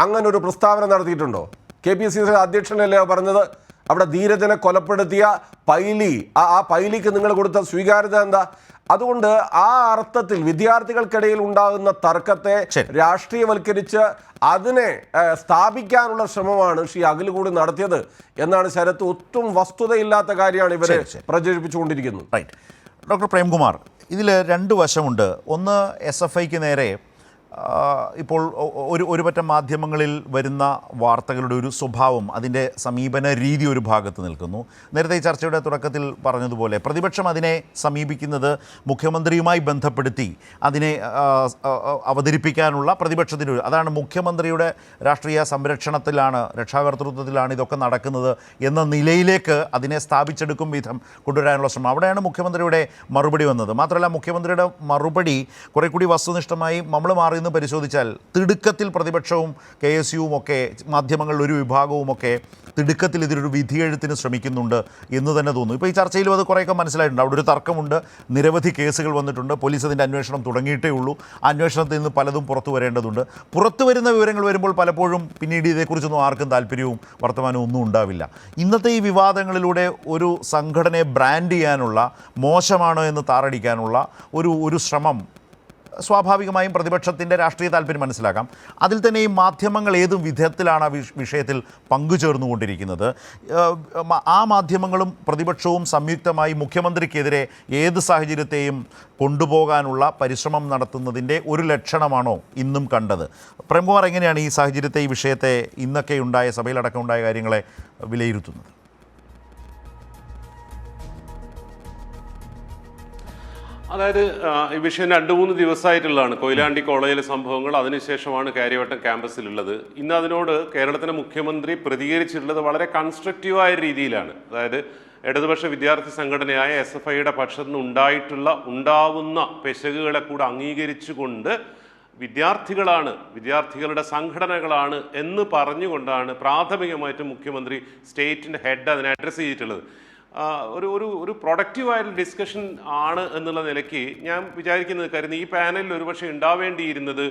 അങ്ങനെ ഒരു പ്രസ്താവന നടത്തിയിട്ടുണ്ടോ? KPCCയുടെ അധ്യക്ഷനല്ലേ പറഞ്ഞത്? അവിടെ ധീരജനെ കൊലപ്പെടുത്തിയ പൈലി, ആ പൈലിക്ക് നിങ്ങൾ കൊടുത്ത സ്വീകാര്യത എന്താ? അതുകൊണ്ട് ആ അർത്ഥത്തിൽ വിദ്യാർത്ഥികൾക്കിടയിൽ ഉണ്ടാകുന്ന തർക്കത്തെ രാഷ്ട്രീയവൽക്കരിച്ച് അതിനെ സ്ഥാപിക്കാനുള്ള ശ്രമമാണ് ശ്രീ അഖിൽ കൂടി നടത്തിയത് എന്നാണ് ശരത്ത്. ഒട്ടും വസ്തുതയില്ലാത്ത കാര്യമാണ് ഇവരെ പ്രചരിപ്പിച്ചുകൊണ്ടിരിക്കുന്നത്. റൈറ്റ്. ഡോക്ടർ പ്രേംകുമാർ, ഇതിൽ രണ്ട് വശമുണ്ട്. ഒന്ന്, SFIക്ക് നേരെ ഇപ്പോൾ ഒരു പറ്റം മാധ്യമങ്ങളിൽ വരുന്ന വാർത്തകളുടെ ഒരു സ്വഭാവം, അതിൻ്റെ സമീപന രീതി ഒരു ഭാഗത്ത് നിൽക്കുന്നു. നേരത്തെ ഈ ചർച്ചയുടെ തുടക്കത്തിൽ പറഞ്ഞതുപോലെ പ്രതിപക്ഷം അതിനെ സമീപിക്കുന്നത് മുഖ്യമന്ത്രിയുമായി ബന്ധപ്പെടുത്തി അതിനെ അവതരിപ്പിക്കാനുള്ള പ്രതിപക്ഷത്തിന്, അതാണ് മുഖ്യമന്ത്രിയുടെ രാഷ്ട്രീയ സംരക്ഷണത്തിലാണ്, രക്ഷാകർതൃത്വത്തിലാണ് ഇതൊക്കെ നടക്കുന്നത് എന്ന നിലയിലേക്ക് അതിനെ സ്ഥാപിച്ചെടുക്കും വിധം കൊണ്ടുവരാനുള്ള ശ്രമം. അവിടെയാണ് മുഖ്യമന്ത്രിയുടെ മറുപടി വന്നത്. മാത്രമല്ല, മുഖ്യമന്ത്രിയുടെ മറുപടി കുറെ കൂടി വസ്തുനിഷ്ഠമായി നമ്മൾ മാറി ഇന്ന് പരിശോധിച്ചാൽ തിടുക്കത്തിൽ പ്രതിപക്ഷവും KSUവും ഒക്കെ മാധ്യമങ്ങളിൽ ഒരു വിഭാഗവുമൊക്കെ തിടുക്കത്തിൽ ഇതിലൊരു വിധിയെഴുത്തിന് ശ്രമിക്കുന്നുണ്ട് എന്ന് തന്നെ തോന്നുന്നു. ഇപ്പോൾ ഈ ചർച്ചയിലും അത് കുറേയൊക്കെ മനസ്സിലായിട്ടുണ്ട്. അവിടെ ഒരു തർക്കമുണ്ട്, നിരവധി കേസുകൾ വന്നിട്ടുണ്ട്, പോലീസ് അതിൻ്റെ അന്വേഷണം തുടങ്ങിയിട്ടേ ഉള്ളൂ, അന്വേഷണത്തിൽ നിന്ന് പലതും പുറത്തു വരേണ്ടതുണ്ട്. പുറത്തു വരുന്ന വിവരങ്ങൾ വരുമ്പോൾ പലപ്പോഴും പിന്നീട് ഇതേക്കുറിച്ചൊന്നും ആർക്കും താല്പര്യവും വർത്തമാനവും ഒന്നും ഉണ്ടാവില്ല. ഇന്നത്തെ ഈ വിവാദങ്ങളിലൂടെ ഒരു സംഘടനയെ ബ്രാൻഡ് ചെയ്യാനുള്ള, മോശമാണോ എന്ന് താറടിക്കാനുള്ള ഒരു ശ്രമം സ്വാഭാവികമായും പ്രതിപക്ഷത്തിൻ്റെ രാഷ്ട്രീയ താല്പര്യം മനസ്സിലാക്കാം. അതിൽ തന്നെ ഈ മാധ്യമങ്ങൾ ഏത് വിധത്തിലാണ് ആ വിഷയത്തിൽ പങ്കുചേർന്നുകൊണ്ടിരിക്കുന്നത്. ആ മാധ്യമങ്ങളും പ്രതിപക്ഷവും സംയുക്തമായി മുഖ്യമന്ത്രിക്കെതിരെ ഏത് സാഹചര്യത്തെയും കൊണ്ടുപോകാനുള്ള പരിശ്രമം നടത്തുന്നതിൻ്റെ ഒരു ലക്ഷണമാണോ ഇന്നും കണ്ടത്? പ്രേംകുമാർ എങ്ങനെയാണ് ഈ സാഹചര്യത്തെ, ഈ വിഷയത്തെ, ഇന്നൊക്കെ ഉണ്ടായ സഭയിലടക്കം ഉണ്ടായ കാര്യങ്ങളെ വിലയിരുത്തുന്നത്? അതായത് ഈ വിഷയം 2-3 ദിവസമായിട്ടുള്ളതാണ്. കൊയിലാണ്ടി കോളേജിലെ സംഭവങ്ങൾ, അതിനുശേഷമാണ് കാര്യവട്ടം ക്യാമ്പസിലുള്ളത്. ഇന്ന് അതിനോട് കേരളത്തിലെ മുഖ്യമന്ത്രി പ്രതികരിച്ചിട്ടുള്ളത് വളരെ കൺസ്ട്രക്റ്റീവായ രീതിയിലാണ്. അതായത് ഇടതുപക്ഷ വിദ്യാർത്ഥി സംഘടനയായ SFIയുടെ പക്ഷത്തു നിന്ന് ഉണ്ടാവുന്ന പെശകുകളെ കൂടെ അംഗീകരിച്ചുകൊണ്ട് വിദ്യാർത്ഥികളുടെ സംഘടനകളാണ് എന്ന് പറഞ്ഞുകൊണ്ടാണ് പ്രാഥമികമായിട്ടും മുഖ്യമന്ത്രി സ്റ്റേറ്റിൻ്റെ ഹെഡ് അതിനെ അഡ്രസ്സ് ചെയ്തിട്ടുള്ളത്. ഒരു പ്രൊഡക്റ്റീവായ ഡിസ്കഷൻ ആണ് എന്നുള്ള നിലയ്ക്ക് ഞാൻ വിചാരിക്കുന്നത്, കാര്യം ഈ പാനലിൽ ഒരുപക്ഷെ ഉണ്ടാവേണ്ടിയിരുന്നത്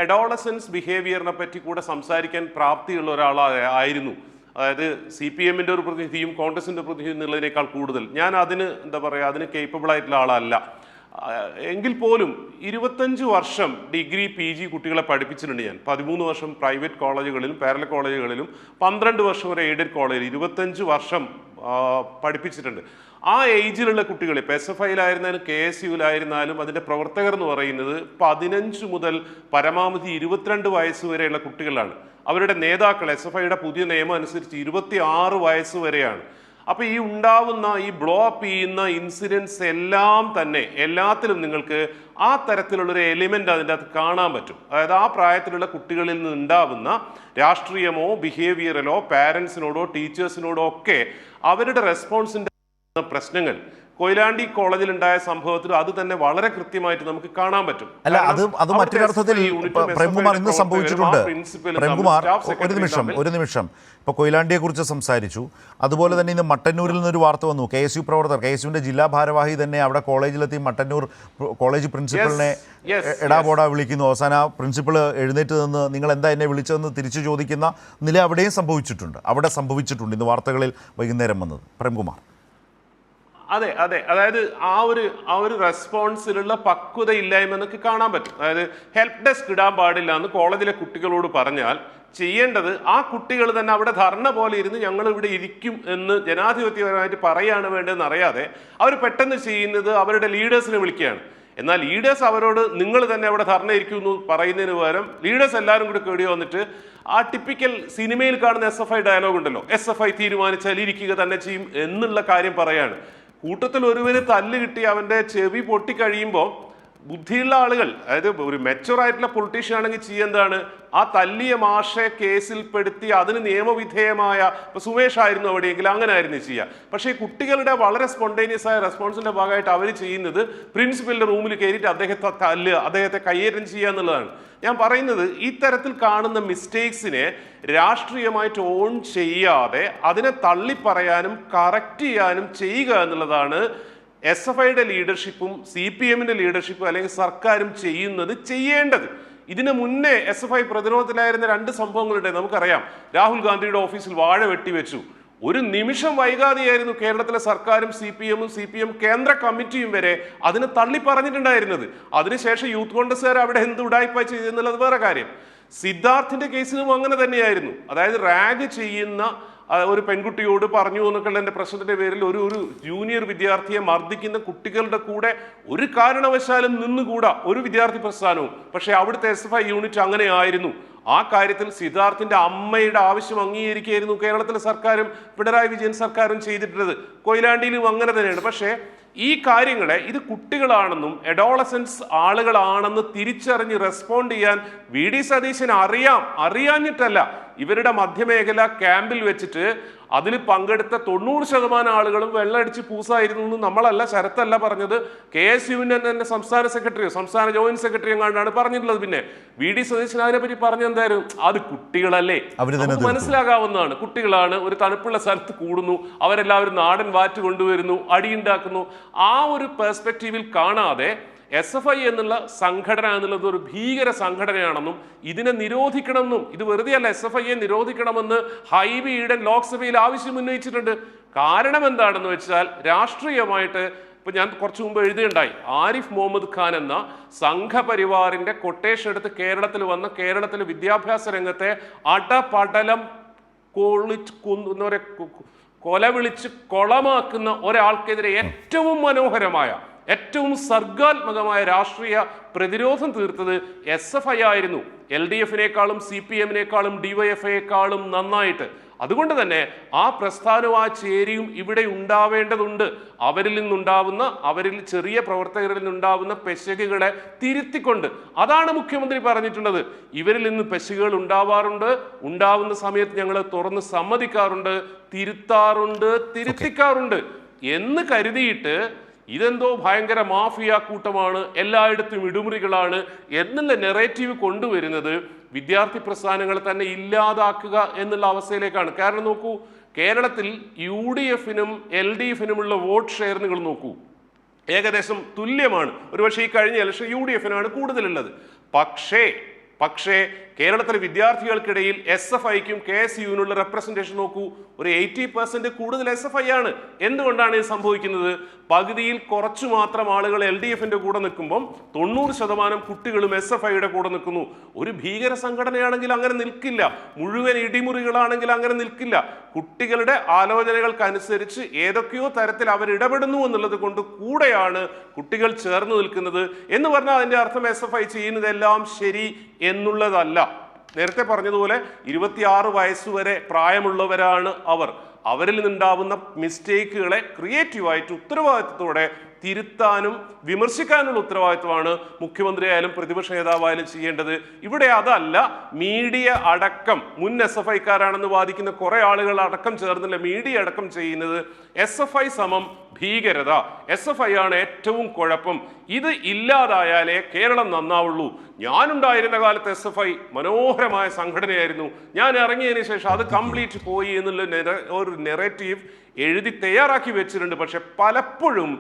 അഡോളസൻസ് ബിഹേവിയറിനെ പറ്റി കൂടെ സംസാരിക്കാൻ പ്രാപ്തിയുള്ള ഒരാളായിരുന്നു. അതായത് CPMൻ്റെ ഒരു പ്രതിനിധിയും കോൺഗ്രസിൻ്റെ പ്രതിനിധി എന്നുള്ളതിനേക്കാൾ കൂടുതൽ ഞാൻ അതിന് കേപ്പബിൾ ആയിട്ടുള്ള ആളല്ല. എങ്കിൽ പോലും 25 വർഷം ഡിഗ്രി PG കുട്ടികളെ പഠിപ്പിച്ചിട്ടുണ്ട് ഞാൻ. 13 വർഷം പ്രൈവറ്റ് കോളേജുകളിലും പാരലൽ കോളേജുകളിലും 12 വർഷം വരെ എയ്ഡഡ് കോളേജിൽ 25 വർഷം പഠിപ്പിച്ചിട്ടുണ്ട്. ആ ഏജിലുള്ള കുട്ടികൾ ഇപ്പോൾ SFIയിലായിരുന്നാലും KSUവിലായിരുന്നാലും അതിൻ്റെ പ്രവർത്തകർ എന്ന് പറയുന്നത് 15 മുതൽ പരമാവധി 22 വയസ്സ് വരെയുള്ള കുട്ടികളാണ്. അവരുടെ നേതാക്കൾ SFIയുടെ പുതിയ നിയമം അനുസരിച്ച് 26 വയസ്സ് വരെയാണ്. അപ്പോൾ ഈ ഉണ്ടാവുന്ന ഈ ബ്ലോ അപ്പ് ചെയ്യുന്ന ഇൻസിഡൻസ് എല്ലാം തന്നെ എല്ലാത്തിലും നിങ്ങൾക്ക് ആ തരത്തിലുള്ളൊരു എലിമെൻ്റ് അതിൻ്റെ അകത്ത് കാണാൻ പറ്റും. അതായത് ആ പ്രായത്തിലുള്ള കുട്ടികളിൽ നിന്ന് ഉണ്ടാവുന്ന രാഷ്ട്രീയമോ ബിഹേവിയറലോ പാരൻസിനോടോ ടീച്ചേഴ്സിനോടോ ഒക്കെ അവരുടെ റെസ്പോൺസിൻ്റെ പ്രശ്നങ്ങൾ കൊയിലാണ്ടി കോളേജിൽ ഉണ്ടായ സംഭവത്തിൽ അത് തന്നെ വളരെ കൃത്യമായിട്ട് നമുക്ക് കാണാൻ പറ്റും. അല്ല, അത് മറ്റൊരർത്ഥത്തിൽ പ്രേംകുമാർ ഇന്ന് സംഭവിച്ചിട്ടുണ്ട്. പ്രേംകുമാർ ഒരു നിമിഷം ഇപ്പോൾ കൊയിലാണ്ടിയെ കുറിച്ച് സംസാരിച്ചു. അതുപോലെ തന്നെ ഇന്ന് മട്ടന്നൂരിൽ നിന്നൊരു വാർത്ത വന്നു. KSU പ്രവർത്തകർ, KSUവിൻ്റെ ജില്ലാ ഭാരവാഹി തന്നെ അവിടെ കോളേജിലെത്തി മട്ടന്നൂർ കോളേജ് പ്രിൻസിപ്പലിനെ എടാപോടാ വിളിക്കുന്നു. അവസാനം ആ പ്രിൻസിപ്പൾ എഴുന്നേറ്റ് നിന്ന് നിങ്ങൾ എന്താ എന്നെ വിളിച്ചതെന്ന് തിരിച്ചു ചോദിക്കുന്ന നില അവിടെയും സംഭവിച്ചിട്ടുണ്ട്. ഇന്ന് വാർത്തകളിൽ വൈകുന്നേരം വന്നത്. പ്രേംകുമാർ. അതെ, അതായത് ആ ഒരു റെസ്പോൺസിലുള്ള പക്വത ഇല്ലായ്മ എന്നൊക്കെ കാണാൻ പറ്റും. അതായത് ഹെൽപ്പ് ഡെസ്ക് ഇടാൻ പാടില്ല എന്ന് കോളേജിലെ കുട്ടികളോട് പറഞ്ഞാൽ ചെയ്യേണ്ടത് ആ കുട്ടികൾ തന്നെ അവിടെ ധർണ പോലെ ഇരുന്ന് ഞങ്ങൾ ഇവിടെ ഇരിക്കും എന്ന് ജനാധിപത്യപരമായിട്ട് പറയാണ് വേണ്ടതെന്ന് അറിയാതെ അവർ പെട്ടെന്ന് ചെയ്യുന്നത് അവരുടെ ലീഡേഴ്സിനെ വിളിക്കുകയാണ്. എന്നാൽ ലീഡേഴ്സ് അവരോട് നിങ്ങൾ തന്നെ അവിടെ ധർണ ഇരിക്കും എന്ന് പറയുന്നതിന് പകരം ലീഡേഴ്സ് എല്ലാവരും കൂടി കേടി വന്നിട്ട് ആ ടിപ്പിക്കൽ സിനിമയിൽ കാണുന്ന SFI ഡയലോഗ് ഉണ്ടല്ലോ, SFI തീരുമാനിച്ചാൽ ഇരിക്കുക തന്നെ ചെയ്യും എന്നുള്ള കാര്യം പറയാണ്. കൂട്ടത്തിൽ ഒരുവന് തല്ല് കിട്ടി അവൻ്റെ ചെവി പൊട്ടിക്കഴിയുമ്പോൾ ബുദ്ധിയുള്ള ആളുകൾ, അതായത് ഒരു മെച്ചുവർ ആയിട്ടുള്ള പൊളിറ്റീഷ്യൻ ആണെങ്കിൽ ചെയ്യുന്നതാണ് ആ തല്ലിയ മാഷെ കേസിൽപ്പെടുത്തി അതിന് നിയമവിധേയമായ, ഇപ്പൊ സുമേഷ് ആയിരുന്നു അവിടെയെങ്കിൽ അങ്ങനെ ആയിരുന്നു ചെയ്യുക. പക്ഷേ കുട്ടികളുടെ വളരെ സ്പോണ്ടേനിയസ് ആയ റെസ്പോൺസിന്റെ ഭാഗമായിട്ട് അവർ ചെയ്യുന്നത് പ്രിൻസിപ്പലിന്റെ റൂമിൽ കയറിയിട്ട് അദ്ദേഹത്തെ കയ്യേറ്റം ചെയ്യുക എന്നുള്ളതാണ്. ഞാൻ പറയുന്നത് ഈ തരത്തിൽ കാണുന്ന മിസ്റ്റേക്സിനെ രാഷ്ട്രീയമായിട്ട് ഓൺ ചെയ്യാതെ അതിനെ തള്ളിപ്പറയാനും കറക്റ്റ് ചെയ്യാനും ചെയ്യുക എന്നുള്ളതാണ് SFIയുടെ ലീഡർഷിപ്പും CPMന്റെ ലീഡർഷിപ്പും അല്ലെങ്കിൽ സർക്കാരും ചെയ്യേണ്ടത്. ഇതിനു മുന്നേ SFI പ്രതിരോധത്തിലായിരുന്ന 2 സംഭവങ്ങളുണ്ട്. നമുക്കറിയാം, രാഹുൽ ഗാന്ധിയുടെ ഓഫീസിൽ വാഴ വെട്ടിവെച്ചു. ഒരു നിമിഷം വൈകാതെയായിരുന്നു കേരളത്തിലെ സർക്കാരും CPM കേന്ദ്ര കമ്മിറ്റിയും വരെ അതിനെ തള്ളി പറഞ്ഞിട്ടുണ്ടായിരുന്നത്. അതിനുശേഷം യൂത്ത് കോൺഗ്രസ്സുകാർ അവിടെ എന്ത് ഉടായ്പ ചെയ്തെന്നുള്ളത് വേറെ കാര്യം. സിദ്ധാർത്ഥിന്റെ കേസിലും അങ്ങനെ തന്നെയായിരുന്നു. അതായത് റാഗ് ചെയ്യുന്ന ഒരു പെൺകുട്ടിയോട് പറഞ്ഞു എന്നൊക്കെയുള്ള പ്രശ്നത്തിന്റെ പേരിൽ ഒരു ജൂനിയർ വിദ്യാർത്ഥിയെ മർദ്ദിക്കുന്ന കുട്ടികളുടെ കൂടെ ഒരു കാരണവശാലും നിന്നുകൂടാ ഒരു വിദ്യാർത്ഥി പ്രസ്ഥാനവും. പക്ഷേ അവിടുത്തെ SFI യൂണിറ്റ് അങ്ങനെ ആയിരുന്നു. ആ കാര്യത്തിൽ സിദ്ധാർത്ഥിന്റെ അമ്മയുടെ ആവശ്യം അംഗീകരിക്കുകയായിരുന്നു കേരളത്തിലെ സർക്കാരും പിണറായി വിജയൻ സർക്കാരും ചെയ്തിട്ടുള്ളത്. കൊയിലാണ്ടിയിലും അങ്ങനെ തന്നെയാണ്. പക്ഷേ ഈ കാര്യങ്ങളെ ഇത് കുട്ടികളാണെന്നും അഡോളസൻസ് ആളുകളാണെന്ന് തിരിച്ചറിഞ്ഞ് റെസ്പോണ്ട് ചെയ്യാൻ VD സതീശന് അറിയാഞ്ഞിട്ടല്ല. ഇവരുടെ മധ്യമേഖല ക്യാമ്പിൽ വെച്ചിട്ട് അതിൽ പങ്കെടുത്ത 90% ആളുകളും വെള്ളമടിച്ച് പൂസായിരുന്നു എന്ന് നമ്മളല്ല, ശരത്തല്ല പറഞ്ഞത്, KSUവിന്റെ തന്നെ സംസ്ഥാന സെക്രട്ടറിയോ സംസ്ഥാന ജോയിന്റ് സെക്രട്ടറിയും കണ്ടാണ് പറഞ്ഞിട്ടുള്ളത്. പിന്നെ VD സതീശൻ അതിനെപ്പറ്റി പറഞ്ഞെന്തായാലും അത് കുട്ടികളല്ലേ, നമുക്ക് മനസ്സിലാകാവുന്നതാണ്. കുട്ടികളാണ്, ഒരു തണുപ്പുള്ള സ്ഥലത്ത് കൂടുന്നു, അവരെല്ലാവരും നാടൻ വാറ്റ് കൊണ്ടുവരുന്നു, അടിയുണ്ടാക്കുന്നു. ആ ഒരു പെർസ്പെക്റ്റീവിൽ കാണാതെ SFI എന്നുള്ള സംഘടന എന്നുള്ളത് ഒരു ഭീകര സംഘടനയാണെന്നും ഇതിനെ നിരോധിക്കണമെന്നും, ഇത് വെറുതെയല്ല, SFIയെ നിരോധിക്കണമെന്ന് ഹൈബി ഈഡൻ ലോക്സഭയിൽ ആവശ്യം ഉന്നയിച്ചിട്ടുണ്ട്. കാരണം എന്താണെന്ന് വെച്ചാൽ രാഷ്ട്രീയമായിട്ട് ഇപ്പൊ ഞാൻ കുറച്ചു മുമ്പ് എഴുതുകയുണ്ടായി, ആരിഫ് മുഹമ്മദ് ഖാൻ എന്ന സംഘപരിവാറിന്റെ കൊട്ടേഷൻ എടുത്ത് കേരളത്തിൽ വന്ന കേരളത്തിലെ വിദ്യാഭ്യാസ രംഗത്തെ അടപടലം കൊലവിളിച്ച് കൊളമാക്കുന്ന ഒരാൾക്കെതിരെ ഏറ്റവും മനോഹരമായ, ഏറ്റവും സർഗാത്മകമായ രാഷ്ട്രീയ പ്രതിരോധം തീർത്തത് SFI ആയിരുന്നു. LDFിനേക്കാളും CPMനേക്കാളും DYFഐയേക്കാളും നന്നായിട്ട്. അതുകൊണ്ട് തന്നെ ആ പ്രസ്ഥാനവും ആ ചേരിയും ഇവിടെ ഉണ്ടാവേണ്ടതുണ്ട്. അവരിൽ ചെറിയ പ്രവർത്തകരിൽ നിന്നുണ്ടാവുന്ന പെശകുകളെ തിരുത്തിക്കൊണ്ട്, അതാണ് മുഖ്യമന്ത്രി പറഞ്ഞിട്ടുള്ളത്. ഇവരിൽ നിന്ന് പെശകുകൾ ഉണ്ടാവുന്ന സമയത്ത് ഞങ്ങൾ തുറന്ന് സമ്മതിക്കാറുണ്ട്, തിരുത്താറുണ്ട്, തിരുത്തിക്കാറുണ്ട് എന്ന് കരുതിയിട്ട് ഇതെന്തോ ഭയങ്കര മാഫിയ കൂട്ടമാണ്, എല്ലായിടത്തും ഇടുമുറികളാണ് എന്നുള്ള നെറേറ്റീവ് കൊണ്ടുവരുന്നത് വിദ്യാർത്ഥി പ്രസ്ഥാനങ്ങളെ തന്നെ ഇല്ലാതാക്കുക എന്നുള്ള അവസ്ഥയിലേക്കാണ്. കാരണം നോക്കൂ, കേരളത്തിൽ UDFനും LDFനുമുള്ള വോട്ട് ഷെയർ നിങ്ങൾ നോക്കൂ, ഏകദേശം തുല്യമാണ്. ഒരുപക്ഷെ ഈ കഴിഞ്ഞ ഇലക്ഷൻ UDFനാണ് കൂടുതലുള്ളത്. പക്ഷേ കേരളത്തിലെ വിദ്യാർത്ഥികൾക്കിടയിൽ SFIക്കും KSUവിനുള്ള റെപ്രസെന്റേഷൻ നോക്കൂ, ഒരു 80% കൂടുതൽ SFI ആണ്. എന്തുകൊണ്ടാണ് ഇത് സംഭവിക്കുന്നത്? പകുതിയിൽ കുറച്ചു മാത്രം ആളുകൾ LDFന്റെ കൂടെ നിൽക്കുമ്പോൾ 90% കുട്ടികളും SFIയുടെ കൂടെ നിൽക്കുന്നു. ഒരു ഭീകര സംഘടനയാണെങ്കിൽ അങ്ങനെ നിൽക്കില്ല, മുഴുവൻ ഇടിമുറികളാണെങ്കിൽ അങ്ങനെ നിൽക്കില്ല. കുട്ടികളുടെ ആലോചനകൾക്കനുസരിച്ച് ഏതൊക്കെയോ തരത്തിൽ അവർ ഇടപെടുന്നു എന്നുള്ളത് കൊണ്ട് കൂടെയാണ് കുട്ടികൾ ചേർന്ന് നിൽക്കുന്നത് എന്ന് പറഞ്ഞാൽ അതിന്റെ അർത്ഥം SFI ചെയ്യുന്നതെല്ലാം ശരി എന്നുള്ളതല്ല. നേരത്തെ പറഞ്ഞതുപോലെ 26 വയസ്സുവരെ പ്രായമുള്ളവരാണ് അവരിൽ നിന്നുണ്ടാവുന്ന മിസ്റ്റേക്കുകളെ ക്രിയേറ്റീവായിട്ട് ഉത്തരവാദിത്വത്തോടെ തിരുത്താനും വിമർശിക്കാനുള്ള ഉത്തരവാദിത്വമാണ് മുഖ്യമന്ത്രി ആയാലും പ്രതിപക്ഷ നേതാവായാലും ചെയ്യേണ്ടത്. ഇവിടെ അതല്ല. മീഡിയ അടക്കം മുൻ SFIക്കാരാണെന്ന് വാദിക്കുന്ന കുറെ ആളുകൾ അടക്കം ചേർന്നില്ല മീഡിയ അടക്കം ചെയ്യുന്നത് SFI സമം ഭീകരത, SFI ആണ് ഏറ്റവും കുഴപ്പം, ഇത് ഇല്ലാതായാലേ കേരളം നന്നാവുള്ളൂ. ഞാനുണ്ടായിരുന്ന കാലത്ത് SFI മനോഹരമായ സംഘടനയായിരുന്നു, ഞാൻ ഇറങ്ങിയതിന് ശേഷം അത് കംപ്ലീറ്റ് പോയി എന്നുള്ള ഒരു നെറേറ്റീവ് എഴുതി തയ്യാറാക്കി വെച്ചിട്ടുണ്ട്. പക്ഷെ പലപ്പോഴും